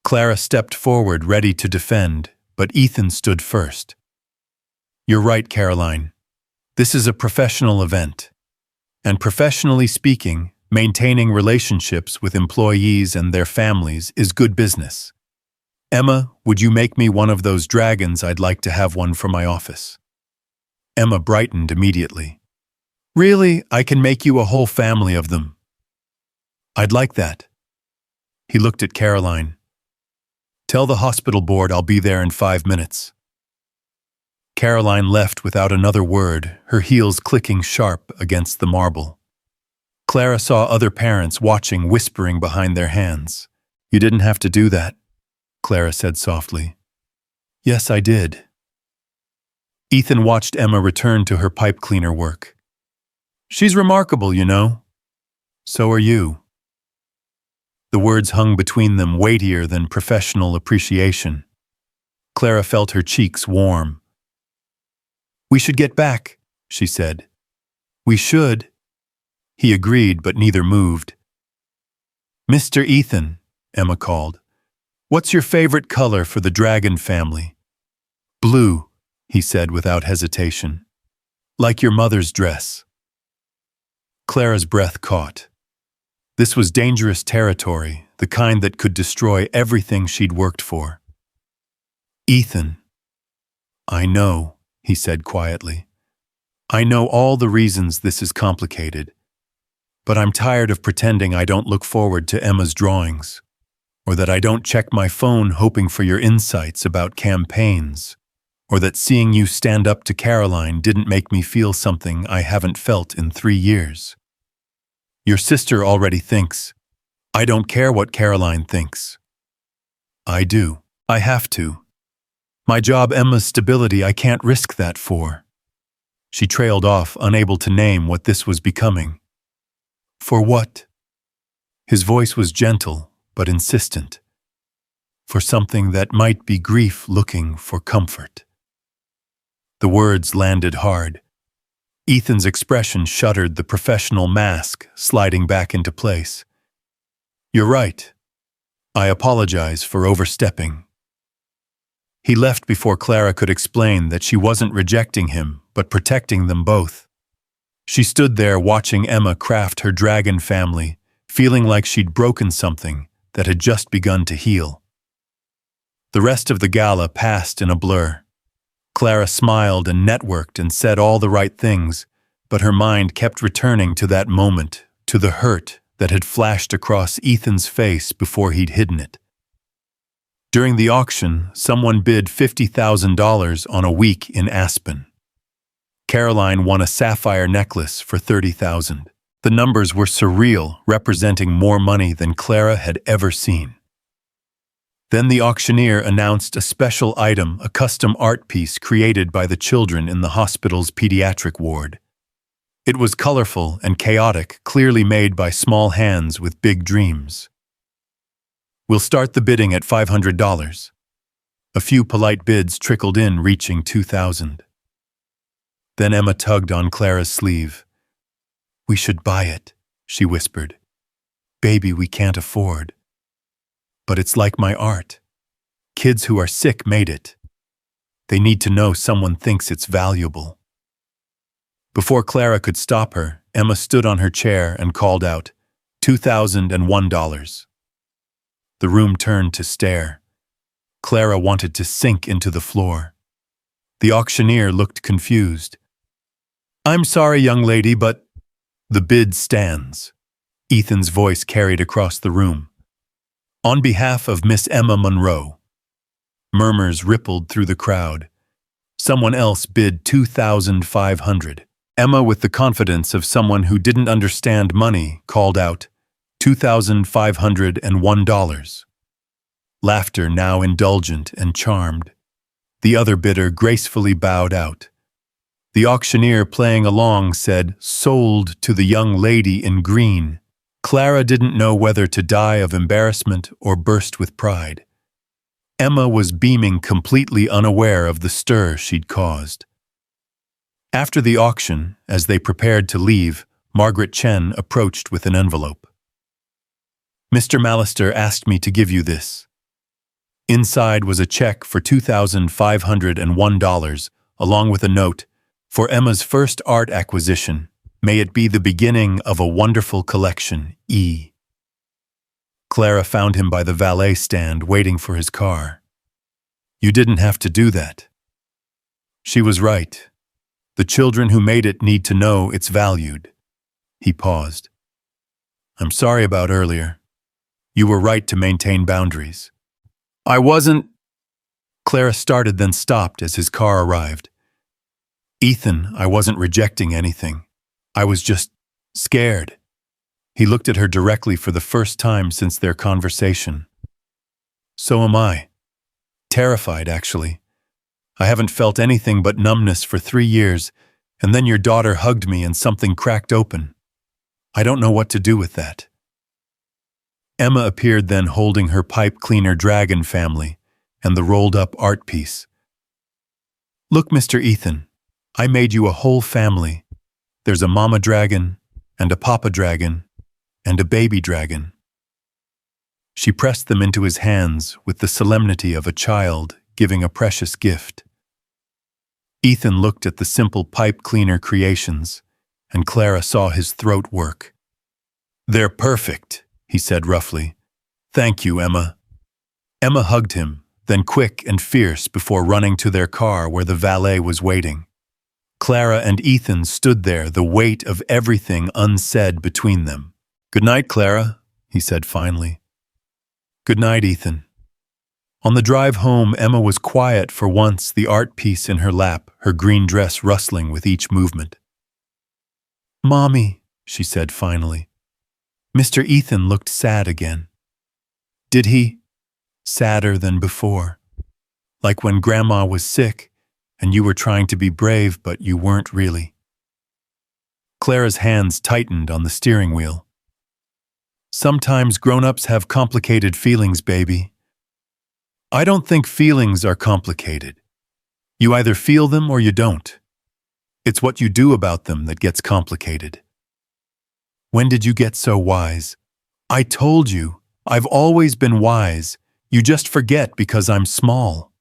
Clara stepped forward, ready to defend, but Ethan stood first. "You're right, Caroline. This is a professional event. And professionally speaking, maintaining relationships with employees and their families is good business. Emma, would you make me one of those dragons? I'd like to have one for my office." Emma brightened immediately. "Really? I can make you a whole family of them." "I'd like that." He looked at Caroline. "Tell the hospital board I'll be there in 5 minutes." Caroline left without another word, her heels clicking sharp against the marble. Clara saw other parents watching, whispering behind their hands. "You didn't have to do that," Clara said softly. "Yes, I did." Ethan watched Emma return to her pipe cleaner work. "She's remarkable, you know." "So are you." The words hung between them, weightier than professional appreciation. Clara felt her cheeks warm. "We should get back," she said. "We should." He agreed, but neither moved. "Mr. Ethan," Emma called, "what's your favorite color for the dragon family?" "Blue," he said without hesitation. "Like your mother's dress." Clara's breath caught. This was dangerous territory, the kind that could destroy everything she'd worked for. "Ethan." "I know," he said quietly. "I know all the reasons this is complicated. But I'm tired of pretending I don't look forward to Emma's drawings, or that I don't check my phone hoping for your insights about campaigns, or that seeing you stand up to Caroline didn't make me feel something I haven't felt in 3 years. Your sister already thinks. I don't care what Caroline thinks. I do. I have to. My job, Emma's stability, I can't risk that for." She trailed off, unable to name what this was becoming. "For what?" His voice was gentle, but insistent. "For something that might be grief looking for comfort." The words landed hard. Ethan's expression shuddered, the professional mask sliding back into place. "You're right. I apologize for overstepping." He left before Clara could explain that she wasn't rejecting him, but protecting them both. She stood there watching Emma craft her dragon family, feeling like she'd broken something that had just begun to heal. The rest of the gala passed in a blur. Clara smiled and networked and said all the right things, but her mind kept returning to that moment, to the hurt that had flashed across Ethan's face before he'd hidden it. During the auction, someone bid $50,000 on a week in Aspen. Caroline won a sapphire necklace for $30,000. The numbers were surreal, representing more money than Clara had ever seen. Then the auctioneer announced a special item, a custom art piece created by the children in the hospital's pediatric ward. It was colorful and chaotic, clearly made by small hands with big dreams. "We'll start the bidding at $500. A few polite bids trickled in, reaching $2,000. Then Emma tugged on Clara's sleeve. "We should buy it," she whispered. "Baby, we can't afford. But it's like my art. Kids who are sick made it. They need to know someone thinks it's valuable." Before Clara could stop her, Emma stood on her chair and called out, $2,001. The room turned to stare. Clara wanted to sink into the floor. The auctioneer looked confused. "I'm sorry, young lady, but the bid stands," Ethan's voice carried across the room. "On behalf of Miss Emma Monroe." Murmurs rippled through the crowd. Someone else bid $2,500. Emma, with the confidence of someone who didn't understand money, called out, $2,501. Laughter now indulgent and charmed. The other bidder gracefully bowed out. The auctioneer, playing along, said, "Sold to the young lady in green." Clara didn't know whether to die of embarrassment or burst with pride. Emma was beaming, completely unaware of the stir she'd caused. After the auction, as they prepared to leave, Margaret Chen approached with an envelope. "Mr. Mallister asked me to give you this." Inside was a check for $2,501, along with a note, "For Emma's first art acquisition. May it be the beginning of a wonderful collection, E." Clara found him by the valet stand waiting for his car. "You didn't have to do that." She was right. The children who made it need to know it's valued. He paused. "I'm sorry about earlier. You were right to maintain boundaries." "I wasn't—" Clara started, then stopped as his car arrived. "Ethan, I wasn't rejecting anything. I was just scared." He looked at her directly for the first time since their conversation. "So am I. Terrified, actually. I haven't felt anything but numbness for 3 years, and then your daughter hugged me and something cracked open. I don't know what to do with that." Emma appeared then, holding her pipe cleaner dragon family and the rolled-up art piece. "Look, Mr. Ethan, I made you a whole family. There's a mama dragon, and a papa dragon, and a baby dragon." She pressed them into his hands with the solemnity of a child giving a precious gift. Ethan looked at the simple pipe cleaner creations, and Clara saw his throat work. "They're perfect," he said roughly. "Thank you, Emma." Emma hugged him, then quick and fierce before running to their car where the valet was waiting. Clara and Ethan stood there, the weight of everything unsaid between them. "Good night, Clara," he said finally. "Good night, Ethan." On the drive home, Emma was quiet for once, the art piece in her lap, her green dress rustling with each movement. "Mommy," she said finally. Mr. Ethan looked sad again. "Did he?" "Sadder than before. Like when Grandma was sick, and you were trying to be brave, but you weren't really." Clara's hands tightened on the steering wheel. "Sometimes grown-ups have complicated feelings, baby." "I don't think feelings are complicated. You either feel them or you don't. It's what you do about them that gets complicated." "When did you get so wise?" "I told you, I've always been wise. You just forget because I'm small."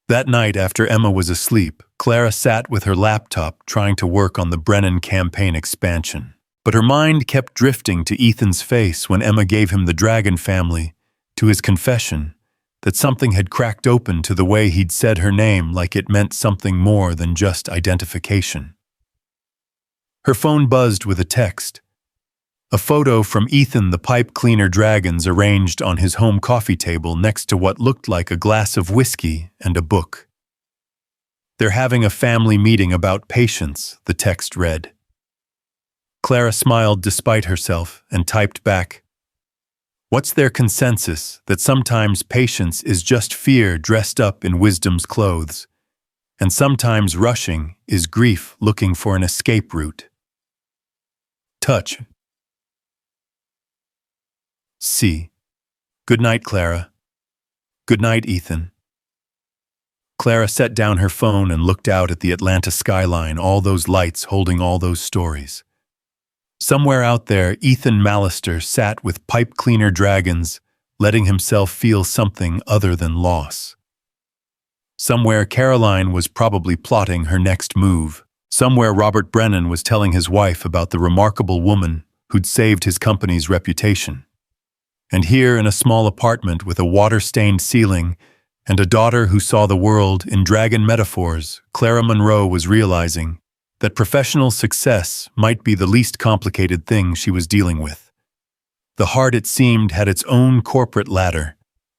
That night, after Emma was asleep, Clara sat with her laptop trying to work on the Brennan campaign expansion. But her mind kept drifting to Ethan's face when Emma gave him the Dragon family, to his confession that something had cracked open to the way he'd said her name like it meant something more than just identification. Her phone buzzed with a text. A photo from Ethan the pipe cleaner Dragons arranged on his home coffee table next to what looked like a glass of whiskey and a book. "They're having a family meeting about patience," the text read. Clara smiled despite herself and typed back, "What's their consensus that sometimes patience is just fear dressed up in wisdom's clothes, and sometimes rushing is grief looking for an escape route?" Touch. C. "Good night, Clara." "Good night, Ethan." Clara set down her phone and looked out at the Atlanta skyline, all those lights holding all those stories. Somewhere out there, Ethan Mallister sat with pipe cleaner Dragons, letting himself feel something other than loss. Somewhere, Caroline was probably plotting her next move. Somewhere, Robert Brennan was telling his wife about the remarkable woman who'd saved his company's reputation. And here, in a small apartment with a water-stained ceiling and a daughter who saw the world in dragon metaphors, Clara Monroe was realizing that professional success might be the least complicated thing she was dealing with. The heart, it seemed, had its own corporate ladder,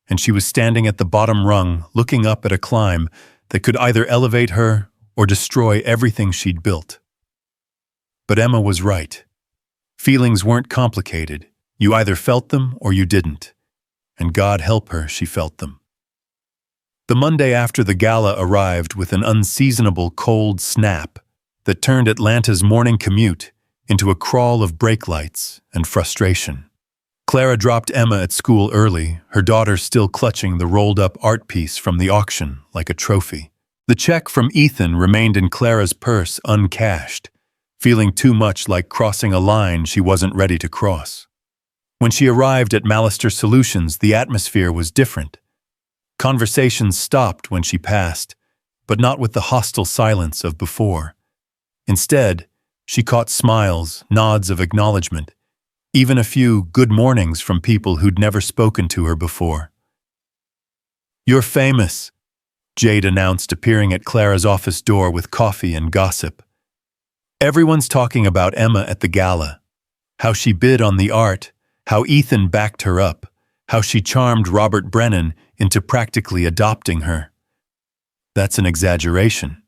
and she was standing at the bottom rung, looking up at a climb that could either elevate her or destroy everything she'd built. But Emma was right. Feelings weren't complicated. You either felt them or you didn't. And God help her, she felt them. The Monday after the gala arrived with an unseasonable cold snap that turned Atlanta's morning commute into a crawl of brake lights and frustration. Clara dropped Emma at school early, her daughter still clutching the rolled-up art piece from the auction like a trophy. The check from Ethan remained in Clara's purse uncashed, feeling too much like crossing a line she wasn't ready to cross. When she arrived at Mallister Solutions, the atmosphere was different. Conversations stopped when she passed, but not with the hostile silence of before. Instead, she caught smiles, nods of acknowledgement, even a few good mornings from people who'd never spoken to her before. "You're famous," Jade announced, appearing at Clara's office door with coffee and gossip. "Everyone's talking about Emma at the gala, how she bid on the art, how Ethan backed her up, how she charmed Robert Brennan into practically adopting her." "That's an exaggeration."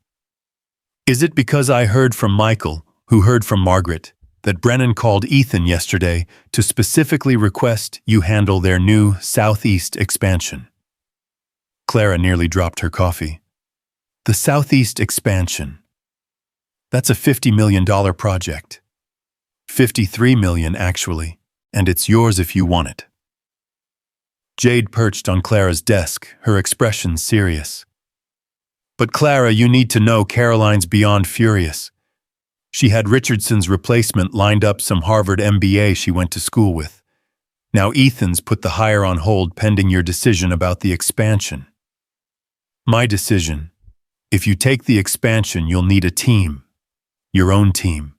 "Is it because I heard from Michael, who heard from Margaret, that Brennan called Ethan yesterday to specifically request you handle their new Southeast expansion?" Clara nearly dropped her coffee. "The Southeast expansion. That's a $50 million project. $53 million, actually, and it's yours if you want it." Jade perched on Clara's desk, her expression serious. "But Clara, you need to know Caroline's beyond furious. She had Richardson's replacement lined up, some Harvard MBA she went to school with. Now Ethan's put the hire on hold pending your decision about the expansion." "My decision. If you take the expansion, you'll need a team. Your own team.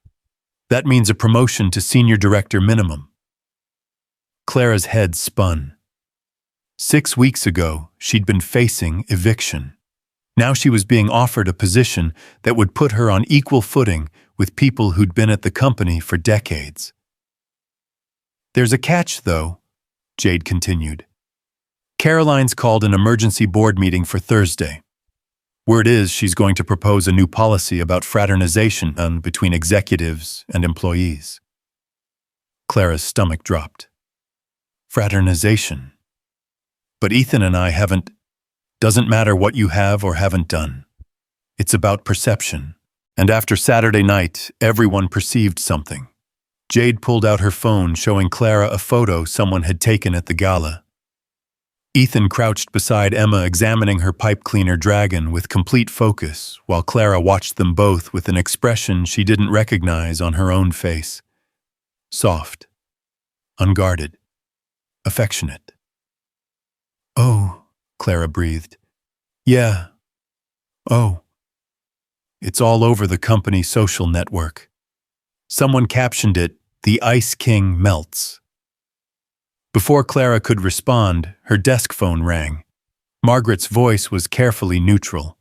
That means a promotion to senior director minimum." Clara's head spun. 6 weeks ago, she'd been facing eviction. Now she was being offered a position that would put her on equal footing with people who'd been at the company for decades. "There's a catch, though," Jade continued. "Caroline's called an emergency board meeting for Thursday. Word is she's going to propose a new policy about fraternization between executives and employees." Clara's stomach dropped. "Fraternization? But Ethan and I haven't..." "Doesn't matter what you have or haven't done. It's about perception. And after Saturday night, everyone perceived something." Jade pulled out her phone, showing Clara a photo someone had taken at the gala. Ethan crouched beside Emma, examining her pipe cleaner Dragon with complete focus, while Clara watched them both with an expression she didn't recognize on her own face. Soft, unguarded, affectionate. "Oh," Clara breathed. "Yeah, Oh, it's all over the company social network. Someone captioned it, "The Ice King melts." Before Clara could respond, her desk phone rang. Margaret's voice was carefully neutral.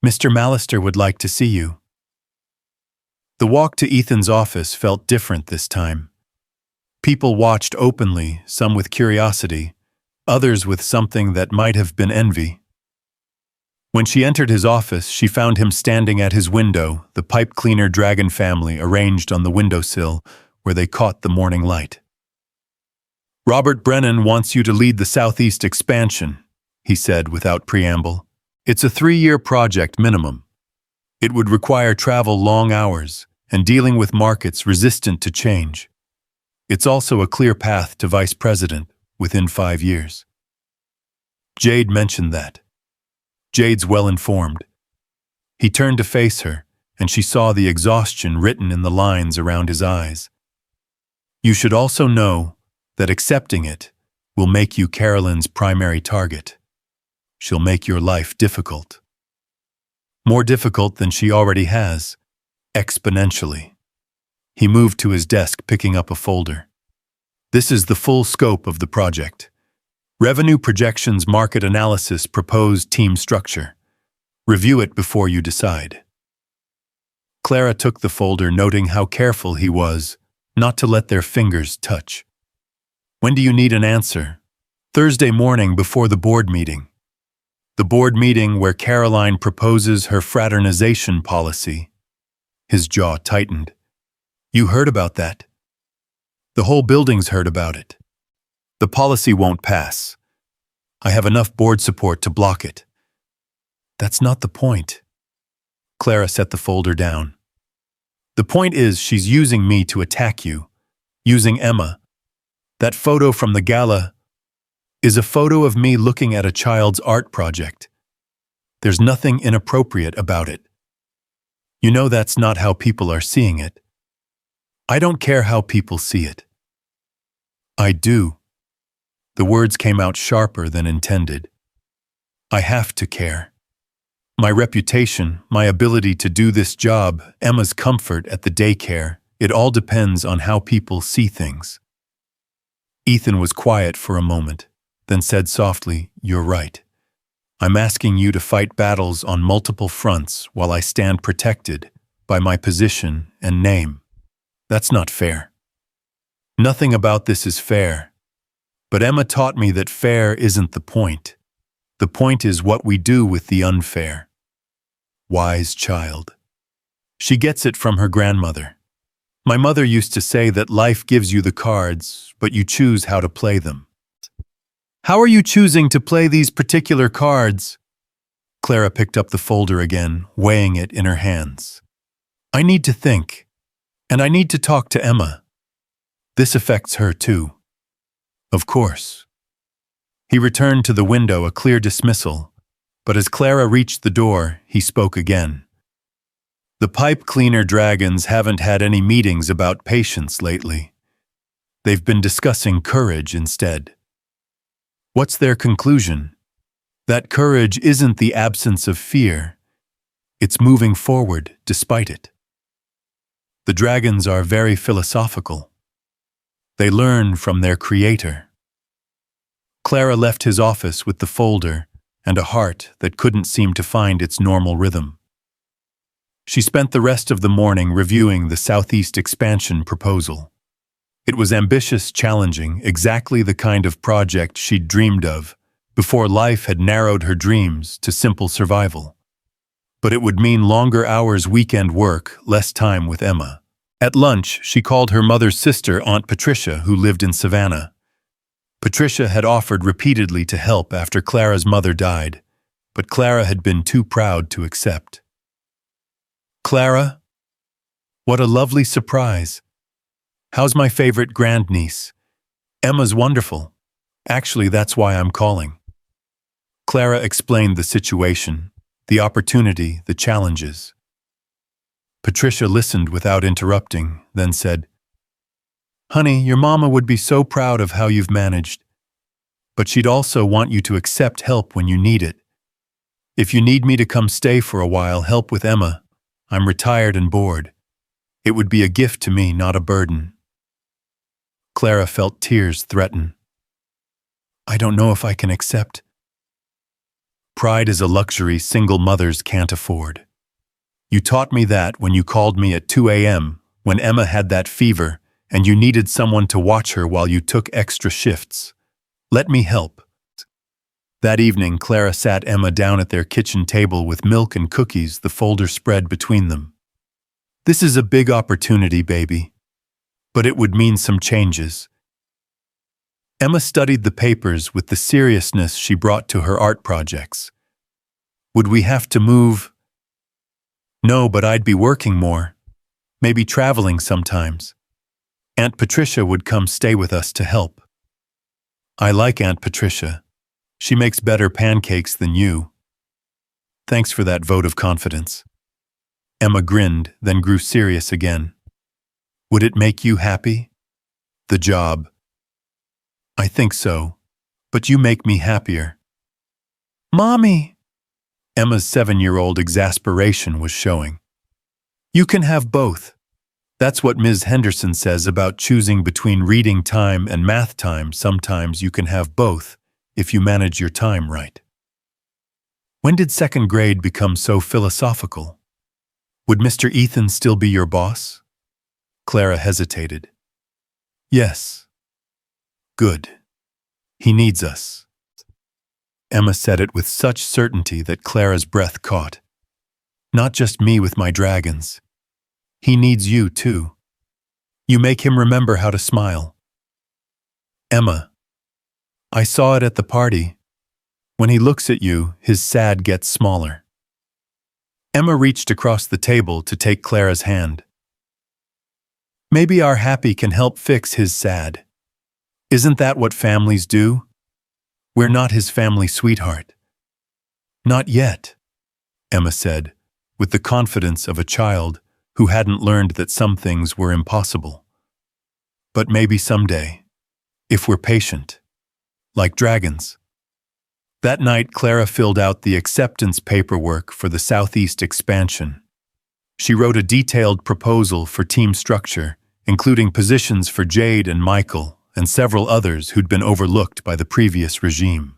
"Mr. Mallister would like to see you." The walk to Ethan's office felt different this time. People watched openly, some with curiosity, others with something that might have been envy. When she entered his office, she found him standing at his window, the pipe cleaner dragon family arranged on the windowsill where they caught the morning light. "Robert Brennan wants you to lead the Southeast expansion," he said without preamble. "It's a 3-year project minimum. It would require travel long hours and dealing with markets resistant to change. It's also a clear path to vice president within 5 years." Jade mentioned that. Jade's well-informed. He turned to face her, and she saw the exhaustion written in the lines around his eyes. "You should also know that accepting it will make you Carolyn's primary target. She'll make your life difficult. More difficult than she already has, exponentially." He moved to his desk, picking up a folder. "This is the full scope of the project. Revenue projections, market analysis, proposed team structure. Review it before you decide." Clara took the folder, noting how careful he was not to let their fingers touch. "When do you need an answer?" "Thursday morning before the board meeting." The board meeting where Caroline proposes her fraternization policy. His jaw tightened. "You heard about that?" "The whole building's heard about it. The policy won't pass. I have enough board support to block it." "That's not the point." Clara set the folder down. "The point is she's using me to attack you. Using Emma. That photo from the gala is a photo of me looking at a child's art project. There's nothing inappropriate about it. You know that's not how people are seeing it. I don't care how people see it." "I do." The words came out sharper than intended. "I have to care. My reputation, my ability to do this job, Emma's comfort at the daycare, it all depends on how people see things." Ethan was quiet for a moment, then said softly, "You're right. I'm asking you to fight battles on multiple fronts while I stand protected by my position and name. That's not fair. Nothing about this is fair. But Emma taught me that fair isn't the point. The point is what we do with the unfair." Wise child. She gets it from her grandmother. "My mother used to say that life gives you the cards, but you choose how to play them." "How are you choosing to play these particular cards?" Clara picked up the folder again, weighing it in her hands. "I need to think, and I need to talk to Emma. This affects her too." "Of course." He returned to the window, a clear dismissal, but as Clara reached the door, he spoke again. "The pipe cleaner dragons haven't had any meetings about patience lately. They've been discussing courage instead. What's their conclusion? That courage isn't the absence of fear. It's moving forward despite it. The dragons are very philosophical. They learn from their creator." Clara left his office with the folder and a heart that couldn't seem to find its normal rhythm. She spent the rest of the morning reviewing the Southeast expansion proposal. It was ambitious, challenging, exactly the kind of project she'd dreamed of before life had narrowed her dreams to simple survival. But it would mean longer hours, weekend work, less time with Emma. At lunch, she called her mother's sister, Aunt Patricia, who lived in Savannah. Patricia had offered repeatedly to help after Clara's mother died, but Clara had been too proud to accept. "Clara? What a lovely surprise. How's my favorite grandniece? Emma's wonderful. Actually, that's why I'm calling." Clara explained the situation, the opportunity, the challenges. Patricia listened without interrupting, then said, "Honey, your mama would be so proud of how you've managed, but she'd also want you to accept help when you need it. If you need me to come stay for a while, help with Emma. I'm retired and bored. It would be a gift to me, not a burden. Clara felt tears threaten. I don't know if I can accept. Pride is a luxury single mothers can't afford. You taught me that when you called me at 2 a.m., when Emma had that fever, and you needed someone to watch her while you took extra shifts. Let me help. That evening, Clara sat Emma down at their kitchen table with milk and cookies, the folder spread between them. This is a big opportunity, baby. But it would mean some changes. Emma studied the papers with the seriousness she brought to her art projects. Would we have to move? No, but I'd be working more. Maybe traveling sometimes. Aunt Patricia would come stay with us to help. I like Aunt Patricia. She makes better pancakes than you. Thanks for that vote of confidence. Emma grinned, then grew serious again. Would it make you happy? The job. I think so, but you make me happier. Mommy! Emma's 7-year-old exasperation was showing. You can have both. That's what Ms. Henderson says about choosing between reading time and math time. Sometimes you can have both if you manage your time right. When did 2nd grade become so philosophical? Would Mr. Ethan still be your boss? Clara hesitated. Yes. Good. He needs us. Emma said it with such certainty that Clara's breath caught. Not just me with my dragons. He needs you, too. You make him remember how to smile. Emma, I saw it at the party. When he looks at you, his sad gets smaller. Emma reached across the table to take Clara's hand. Maybe our happy can help fix his sad. Isn't that what families do? We're not his family sweetheart. Not yet, Emma said, with the confidence of a child who hadn't learned that some things were impossible. But maybe someday, if we're patient, like dragons. That night, Clara filled out the acceptance paperwork for the Southeast expansion. She wrote a detailed proposal for team structure, including positions for Jade and Michael and several others who'd been overlooked by the previous regime.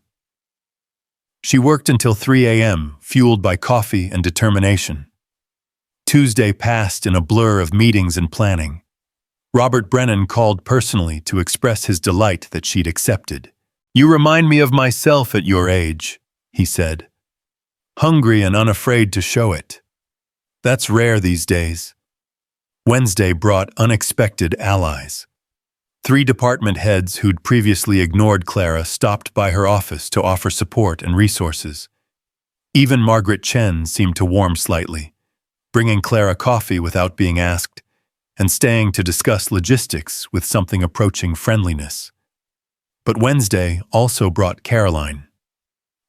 She worked until 3 a.m., fueled by coffee and determination. Tuesday passed in a blur of meetings and planning. Robert Brennan called personally to express his delight that she'd accepted. You remind me of myself at your age, he said. Hungry and unafraid to show it. That's rare these days. Wednesday brought unexpected allies. 3 department heads who'd previously ignored Clara stopped by her office to offer support and resources. Even Margaret Chen seemed to warm slightly, bringing Clara coffee without being asked, and staying to discuss logistics with something approaching friendliness. But Wednesday also brought Caroline.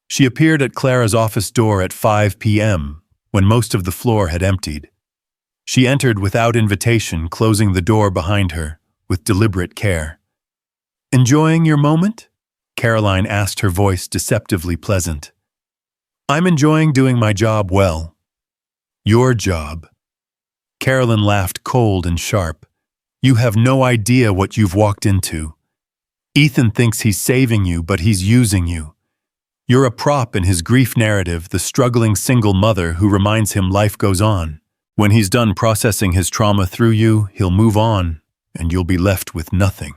She appeared at Clara's office door at 5 p.m., when most of the floor had emptied. She entered without invitation, closing the door behind her with deliberate care. Enjoying your moment? Caroline asked, her voice deceptively pleasant. I'm enjoying doing my job well. Your job. Carolyn laughed cold and sharp. You have no idea what you've walked into. Ethan thinks he's saving you, but he's using you. You're a prop in his grief narrative, the struggling single mother who reminds him life goes on. When he's done processing his trauma through you, he'll move on, and you'll be left with nothing.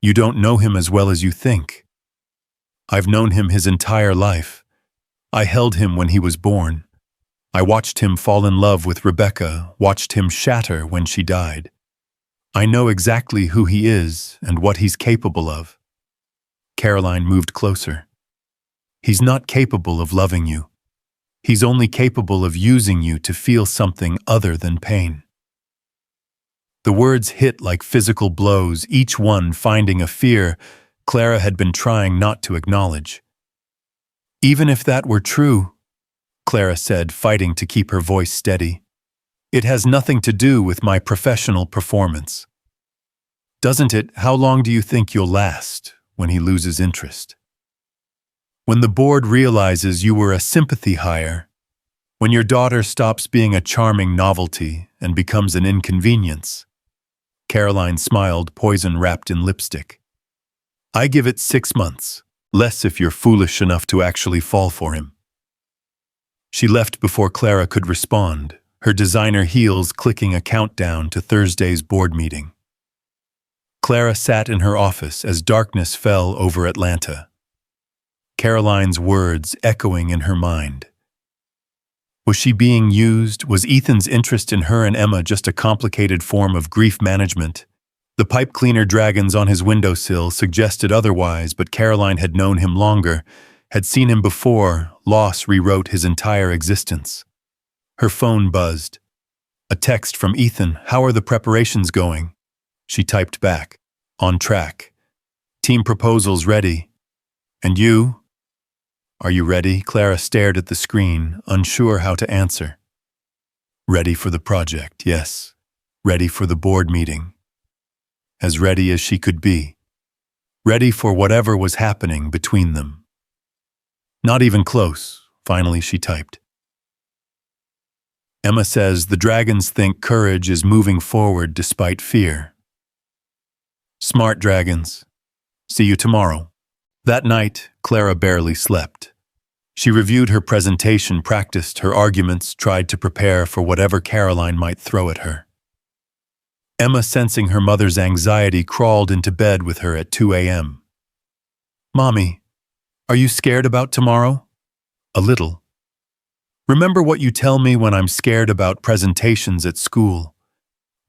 You don't know him as well as you think. I've known him his entire life. I held him when he was born. I watched him fall in love with Rebecca, watched him shatter when she died. I know exactly who he is and what he's capable of. Caroline moved closer. He's not capable of loving you. He's only capable of using you to feel something other than pain. The words hit like physical blows, each one finding a fear Clara had been trying not to acknowledge. Even if that were true, Clara said, fighting to keep her voice steady, it has nothing to do with my professional performance. Doesn't it? How long do you think you'll last when he loses interest? When the board realizes you were a sympathy hire, when your daughter stops being a charming novelty and becomes an inconvenience. Caroline smiled, poison wrapped in lipstick. I give it 6 months, less if you're foolish enough to actually fall for him. She left before Clara could respond, her designer heels clicking a countdown to Thursday's board meeting. Clara sat in her office as darkness fell over Atlanta. Caroline's words echoing in her mind. Was she being used? Was Ethan's interest in her and Emma just a complicated form of grief management? The pipe cleaner dragons on his windowsill suggested otherwise, but Caroline had known him longer, had seen him before. Loss rewrote his entire existence. Her phone buzzed. A text from Ethan. How are the preparations going? She typed back. On track. Team proposals ready. And you? Are you ready? Clara stared at the screen, unsure how to answer. Ready for the project, yes. Ready for the board meeting. As ready as she could be. Ready for whatever was happening between them. Not even close, finally she typed. Emma says the dragons think courage is moving forward despite fear. Smart dragons. See you tomorrow. That night, Clara barely slept. She reviewed her presentation, practiced her arguments, tried to prepare for whatever Caroline might throw at her. Emma, sensing her mother's anxiety, crawled into bed with her at 2 a.m. Mommy, are you scared about tomorrow? A little. Remember what you tell me when I'm scared about presentations at school?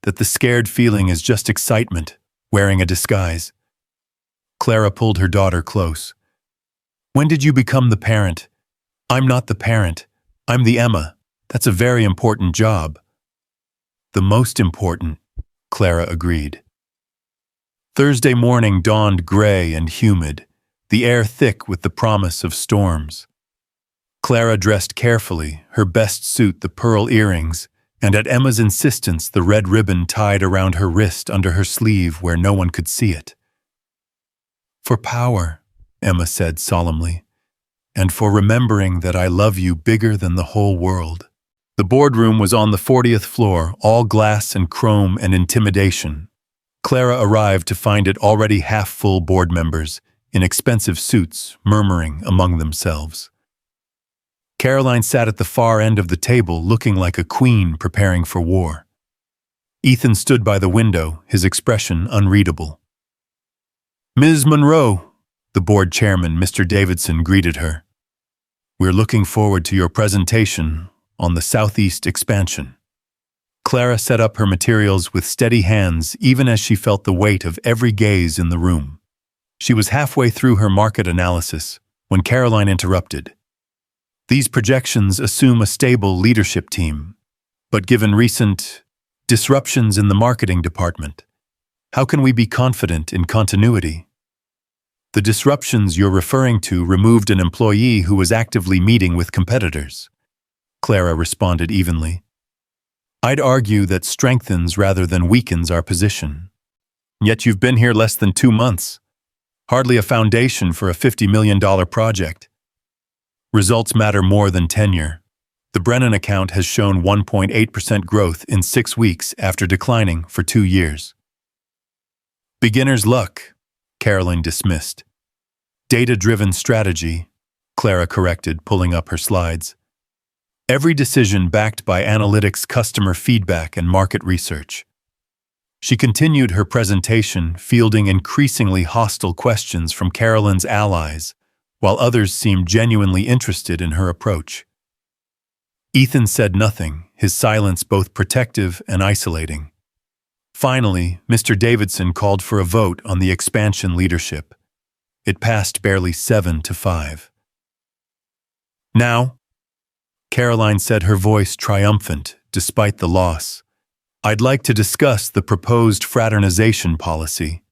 That the scared feeling is just excitement, wearing a disguise. Clara pulled her daughter close. When did you become the parent? I'm not the parent. I'm the Emma. That's a very important job. The most important, Clara agreed. Thursday morning dawned gray and humid, the air thick with the promise of storms. Clara dressed carefully, her best suit the pearl earrings, and at Emma's insistence the red ribbon tied around her wrist under her sleeve where no one could see it. For power, Emma said solemnly, and for remembering that I love you bigger than the whole world. The boardroom was on the 40th floor, all glass and chrome and intimidation. Clara arrived to find it already half-full board members, in expensive suits, murmuring among themselves. Caroline sat at the far end of the table, looking like a queen preparing for war. Ethan stood by the window, his expression unreadable. Ms. Monroe, the board chairman, Mr. Davidson, greeted her. We're looking forward to your presentation on the Southeast expansion. Clara set up her materials with steady hands, even as she felt the weight of every gaze in the room. She was halfway through her market analysis when Caroline interrupted. These projections assume a stable leadership team, but given recent disruptions in the marketing department, how can we be confident in continuity? The disruptions you're referring to removed an employee who was actively meeting with competitors. Clara responded evenly. I'd argue that strengthens rather than weakens our position. Yet you've been here less than 2 months. Hardly a foundation for a $50 million project. Results matter more than tenure. The Brennan account has shown 1.8% growth in 6 weeks after declining for 2 years. Beginner's luck, Caroline dismissed. Data-driven strategy, Clara corrected, pulling up her slides. Every decision backed by analytics, customer feedback, and market research. She continued her presentation, fielding increasingly hostile questions from Caroline's allies, while others seemed genuinely interested in her approach. Ethan said nothing, his silence both protective and isolating. Finally, Mr. Davidson called for a vote on the expansion leadership. It passed barely 7-5. Now, Caroline said, her voice triumphant despite the loss, I'd like to discuss the proposed fraternization policy.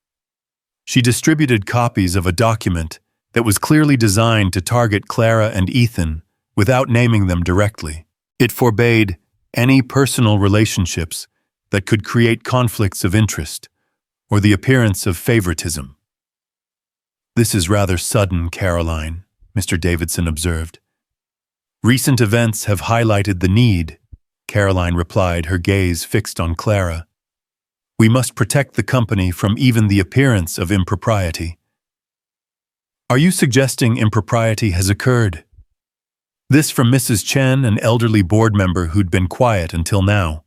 She distributed copies of a document that was clearly designed to target Clara and Ethan without naming them directly. It forbade any personal relationships that could create conflicts of interest or the appearance of favoritism. This is rather sudden, Caroline, Mr. Davidson observed. Recent events have highlighted the need, Caroline replied, her gaze fixed on Clara. We must protect the company from even the appearance of impropriety. Are you suggesting impropriety has occurred? This from Mrs. Chen, an elderly board member who'd been quiet until now.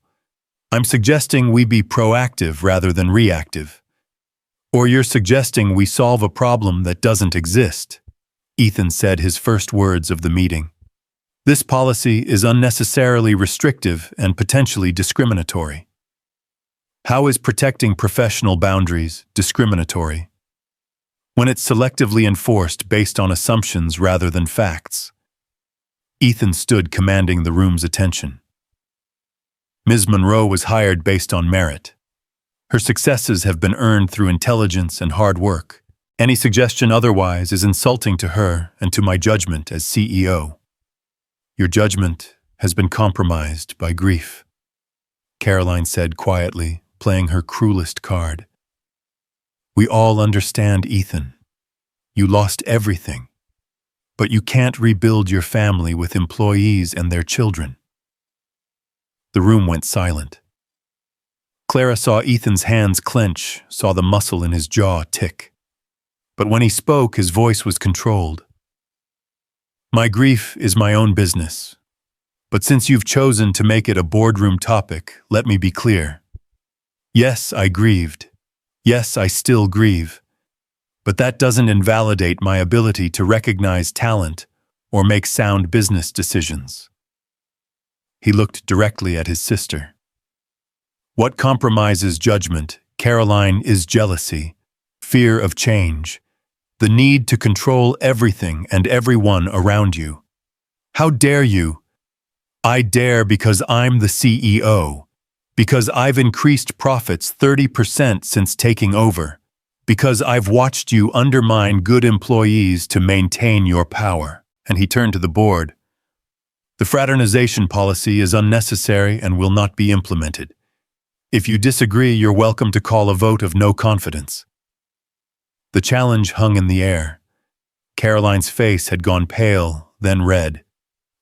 I'm suggesting we be proactive rather than reactive. Or you're suggesting we solve a problem that doesn't exist, Ethan said, his first words of the meeting. This policy is unnecessarily restrictive and potentially discriminatory. How is protecting professional boundaries discriminatory? When it's selectively enforced based on assumptions rather than facts. Ethan stood, commanding the room's attention. Ms. Monroe was hired based on merit. Her successes have been earned through intelligence and hard work. Any suggestion otherwise is insulting to her and to my judgment as CEO. Your judgment has been compromised by grief, Caroline said quietly, playing her cruelest card. We all understand, Ethan. You lost everything, but you can't rebuild your family with employees and their children. The room went silent. Clara saw Ethan's hands clench, saw the muscle in his jaw tick. But when he spoke, his voice was controlled. My grief is my own business. But since you've chosen to make it a boardroom topic, let me be clear. Yes, I grieved. Yes, I still grieve. But that doesn't invalidate my ability to recognize talent or make sound business decisions. He looked directly at his sister. What compromises judgment, Caroline, is jealousy, fear of change, the need to control everything and everyone around you. How dare you? I dare because I'm the CEO, because I've increased profits 30% since taking over, because I've watched you undermine good employees to maintain your power. And he turned to the board. The fraternization policy is unnecessary and will not be implemented. If you disagree, you're welcome to call a vote of no confidence. The challenge hung in the air. Caroline's face had gone pale, then red.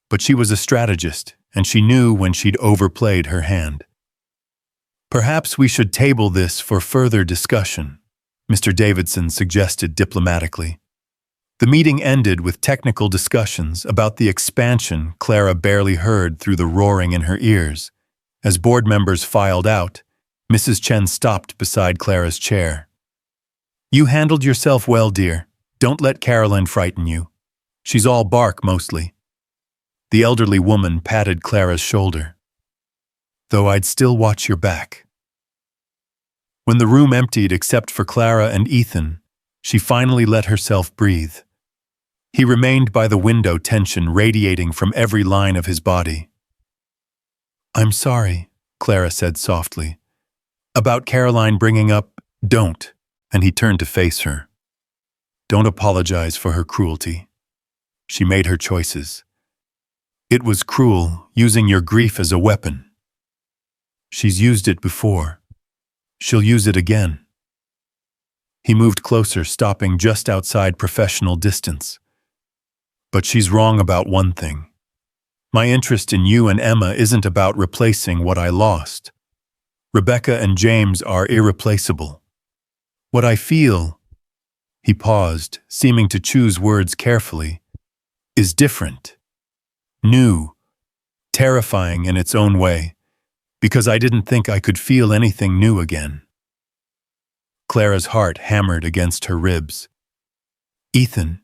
But she was a strategist, and she knew when she'd overplayed her hand. Perhaps we should table this for further discussion, Mr. Davidson suggested diplomatically. The meeting ended with technical discussions about the expansion Clara barely heard through the roaring in her ears. As board members filed out, Mrs. Chen stopped beside Clara's chair. You handled yourself well, dear. Don't let Caroline frighten you. She's all bark mostly. The elderly woman patted Clara's shoulder. Though I'd still watch your back. When the room emptied except for Clara and Ethan, she finally let herself breathe. He remained by the window, tension radiating from every line of his body. I'm sorry, Clara said softly. About Caroline bringing up, don't, and he turned to face her. Don't apologize for her cruelty. She made her choices. It was cruel, using your grief as a weapon. She's used it before. She'll use it again. He moved closer, stopping just outside professional distance. But she's wrong about one thing. My interest in you and Emma isn't about replacing what I lost. Rebecca and James are irreplaceable. What I feel, he paused, seeming to choose words carefully, is different, new, terrifying in its own way, because I didn't think I could feel anything new again. Clara's heart hammered against her ribs. Ethan,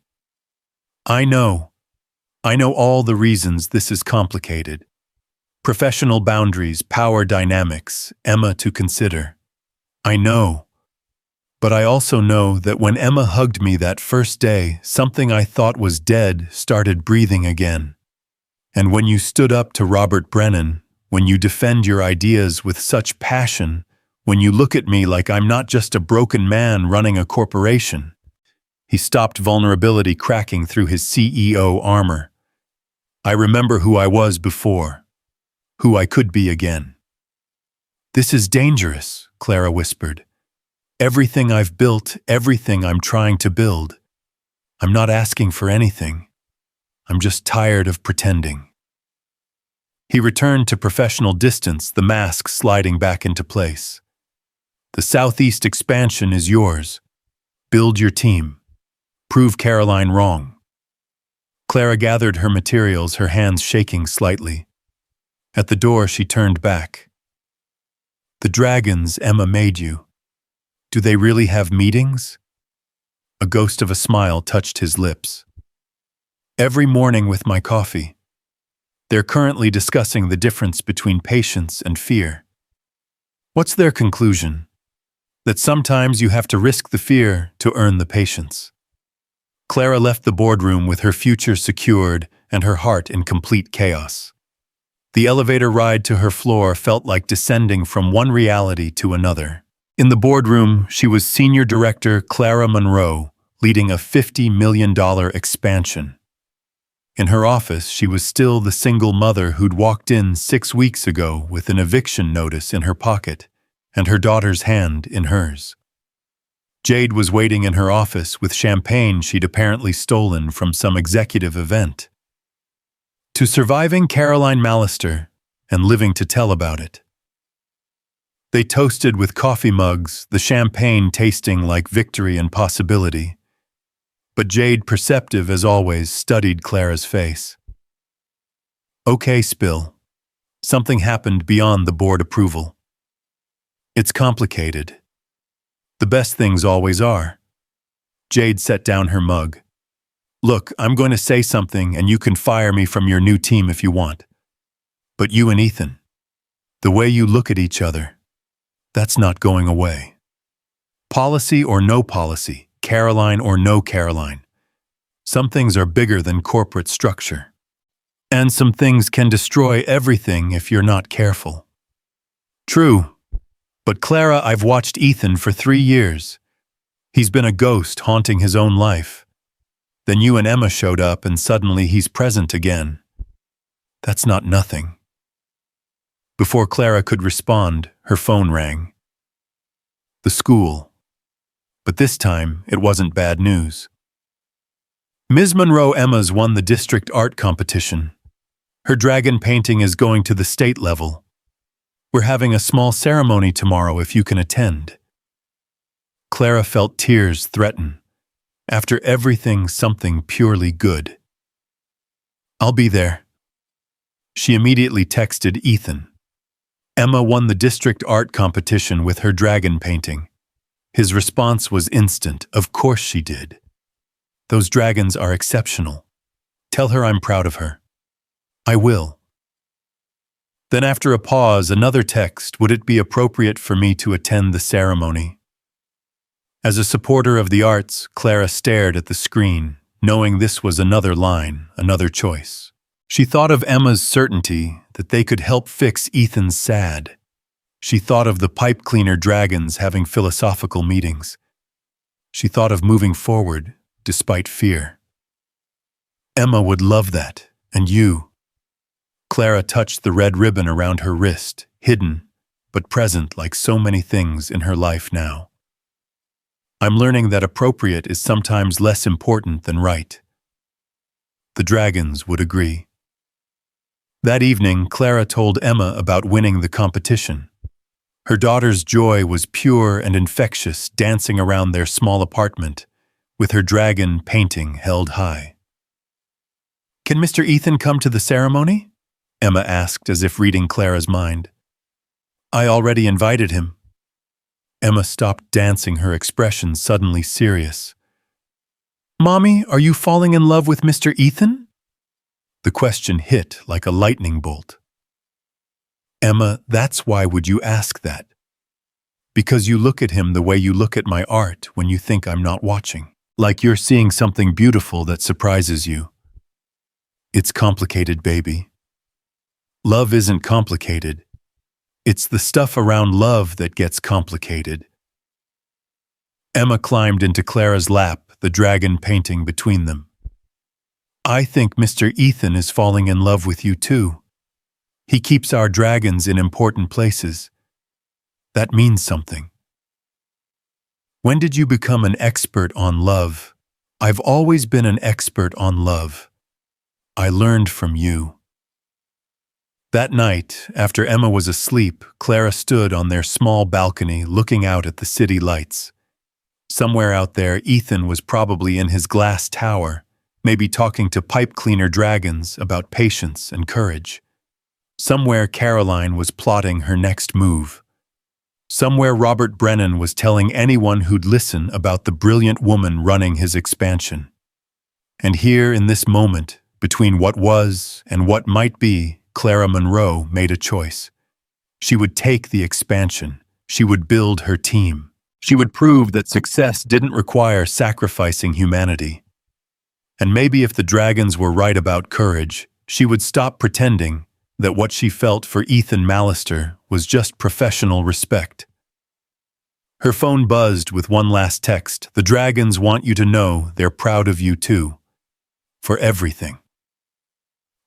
I know all the reasons this is complicated. Professional boundaries, power dynamics, Emma to consider. I know. But I also know that when Emma hugged me that first day, something I thought was dead started breathing again. And when you stood up to Robert Brennan, when you defend your ideas with such passion, when you look at me like I'm not just a broken man running a corporation. He stopped, vulnerability cracking through his CEO armor. I remember who I was before, who I could be again. This is dangerous, Clara whispered. Everything I've built, everything I'm trying to build. I'm not asking for anything, I'm just tired of pretending." He returned to professional distance, the mask sliding back into place. "The Southeast expansion is yours. Build your team. Prove Caroline wrong." Clara gathered her materials, her hands shaking slightly. At the door, she turned back. "The dragons Emma made you. Do they really have meetings?" A ghost of a smile touched his lips. "Every morning with my coffee. They're currently discussing the difference between patience and fear." "What's their conclusion?" "That sometimes you have to risk the fear to earn the patience." Clara left the boardroom with her future secured and her heart in complete chaos. The elevator ride to her floor felt like descending from one reality to another. In the boardroom, she was Senior Director Clara Monroe, leading a $50 million expansion. In her office, she was still the single mother who'd walked in 6 weeks ago with an eviction notice in her pocket and her daughter's hand in hers. Jade was waiting in her office with champagne she'd apparently stolen from some executive event. To surviving Caroline Mallister and living to tell about it. They toasted with coffee mugs, the champagne tasting like victory and possibility. But Jade, perceptive as always, studied Clara's face. "Okay, Spill. Something happened beyond the board approval. It's complicated. The best things always are." Jade set down her mug. "Look, I'm going to say something and you can fire me from your new team if you want. But you and Ethan, the way you look at each other, that's not going away. Policy or no policy, Caroline or no Caroline. Some things are bigger than corporate structure. And some things can destroy everything if you're not careful." "True. But Clara, I've watched Ethan for 3 years. He's been a ghost haunting his own life. Then you and Emma showed up and suddenly he's present again. That's not nothing." Before Clara could respond, her phone rang. The school. But this time, it wasn't bad news. "Ms. Monroe, Emma's won the district art competition. Her dragon painting is going to the state level. We're having a small ceremony tomorrow if you can attend." Clara felt tears threaten. After everything, something purely good. "I'll be there." She immediately texted Ethan. Emma won the district art competition with her dragon painting. His response was instant. "Of course she did. Those dragons are exceptional. Tell her I'm proud of her." "I will." Then after a pause, another text. "Would it be appropriate for me to attend the ceremony?" As a supporter of the arts, Clara stared at the screen, knowing this was another line, another choice. She thought of Emma's certainty that they could help fix Ethan's sad. She thought of the pipe cleaner dragons having philosophical meetings. She thought of moving forward, despite fear. Emma would love that, and you. Clara touched the red ribbon around her wrist, hidden, but present like so many things in her life now. I'm learning that appropriate is sometimes less important than right. The dragons would agree. That evening, Clara told Emma about winning the competition. Her daughter's joy was pure and infectious, dancing around their small apartment, with her dragon painting held high. "Can Mr. Ethan come to the ceremony?" Emma asked, as if reading Clara's mind. "I already invited him." Emma stopped dancing, her expression suddenly serious. "Mommy, are you falling in love with Mr. Ethan?" The question hit like a lightning bolt. "Emma, that's why would you ask that? Because you look at him the way you look at my art when you think I'm not watching. Like you're seeing something beautiful that surprises you. It's complicated, baby. Love isn't complicated. It's the stuff around love that gets complicated." Emma climbed into Clara's lap, the dragon painting between them. "I think Mr. Ethan is falling in love with you too. He keeps our dragons in important places. That means something." "When did you become an expert on love?" "I've always been an expert on love. I learned from you. That night, after Emma was asleep, Clara stood on their small balcony looking out at the city lights. Somewhere out there, Ethan was probably in his glass tower, maybe talking to pipe cleaner dragons about patience and courage. Somewhere, Caroline was plotting her next move. Somewhere, Robert Brennan was telling anyone who'd listen about the brilliant woman running his expansion. And here, in this moment, between what was and what might be, Clara Monroe made a choice. She would take the expansion. She would build her team. She would prove that success didn't require sacrificing humanity. And maybe if the dragons were right about courage, she would stop pretending that what she felt for Ethan Mallister was just professional respect. Her phone buzzed with one last text. The dragons want you to know they're proud of you too. For everything.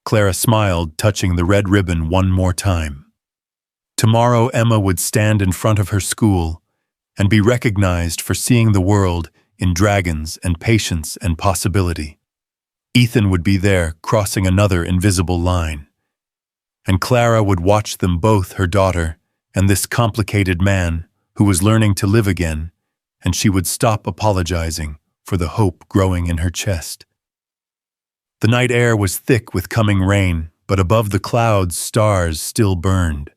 Clara smiled, touching the red ribbon one more time. Tomorrow Emma would stand in front of her school and be recognized for seeing the world in dragons and patience and possibility. Ethan would be there, crossing another invisible line. And Clara would watch them both, her daughter and this complicated man who was learning to live again, and she would stop apologizing for the hope growing in her chest. The night air was thick with coming rain, but above the clouds stars still burned.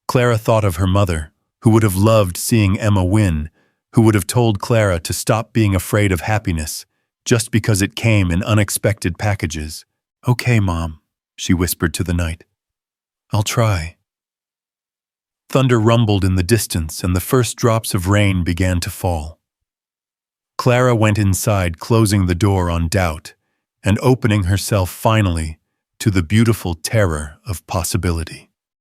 Clara thought of her mother, who would have loved seeing Emma win, who would have told Clara to stop being afraid of happiness, just because it came in unexpected packages. "Okay, Mom," she whispered to the night. "I'll try." Thunder rumbled in the distance, and the first drops of rain began to fall. Clara went inside, closing the door on doubt, and opening herself finally to the beautiful terror of possibility.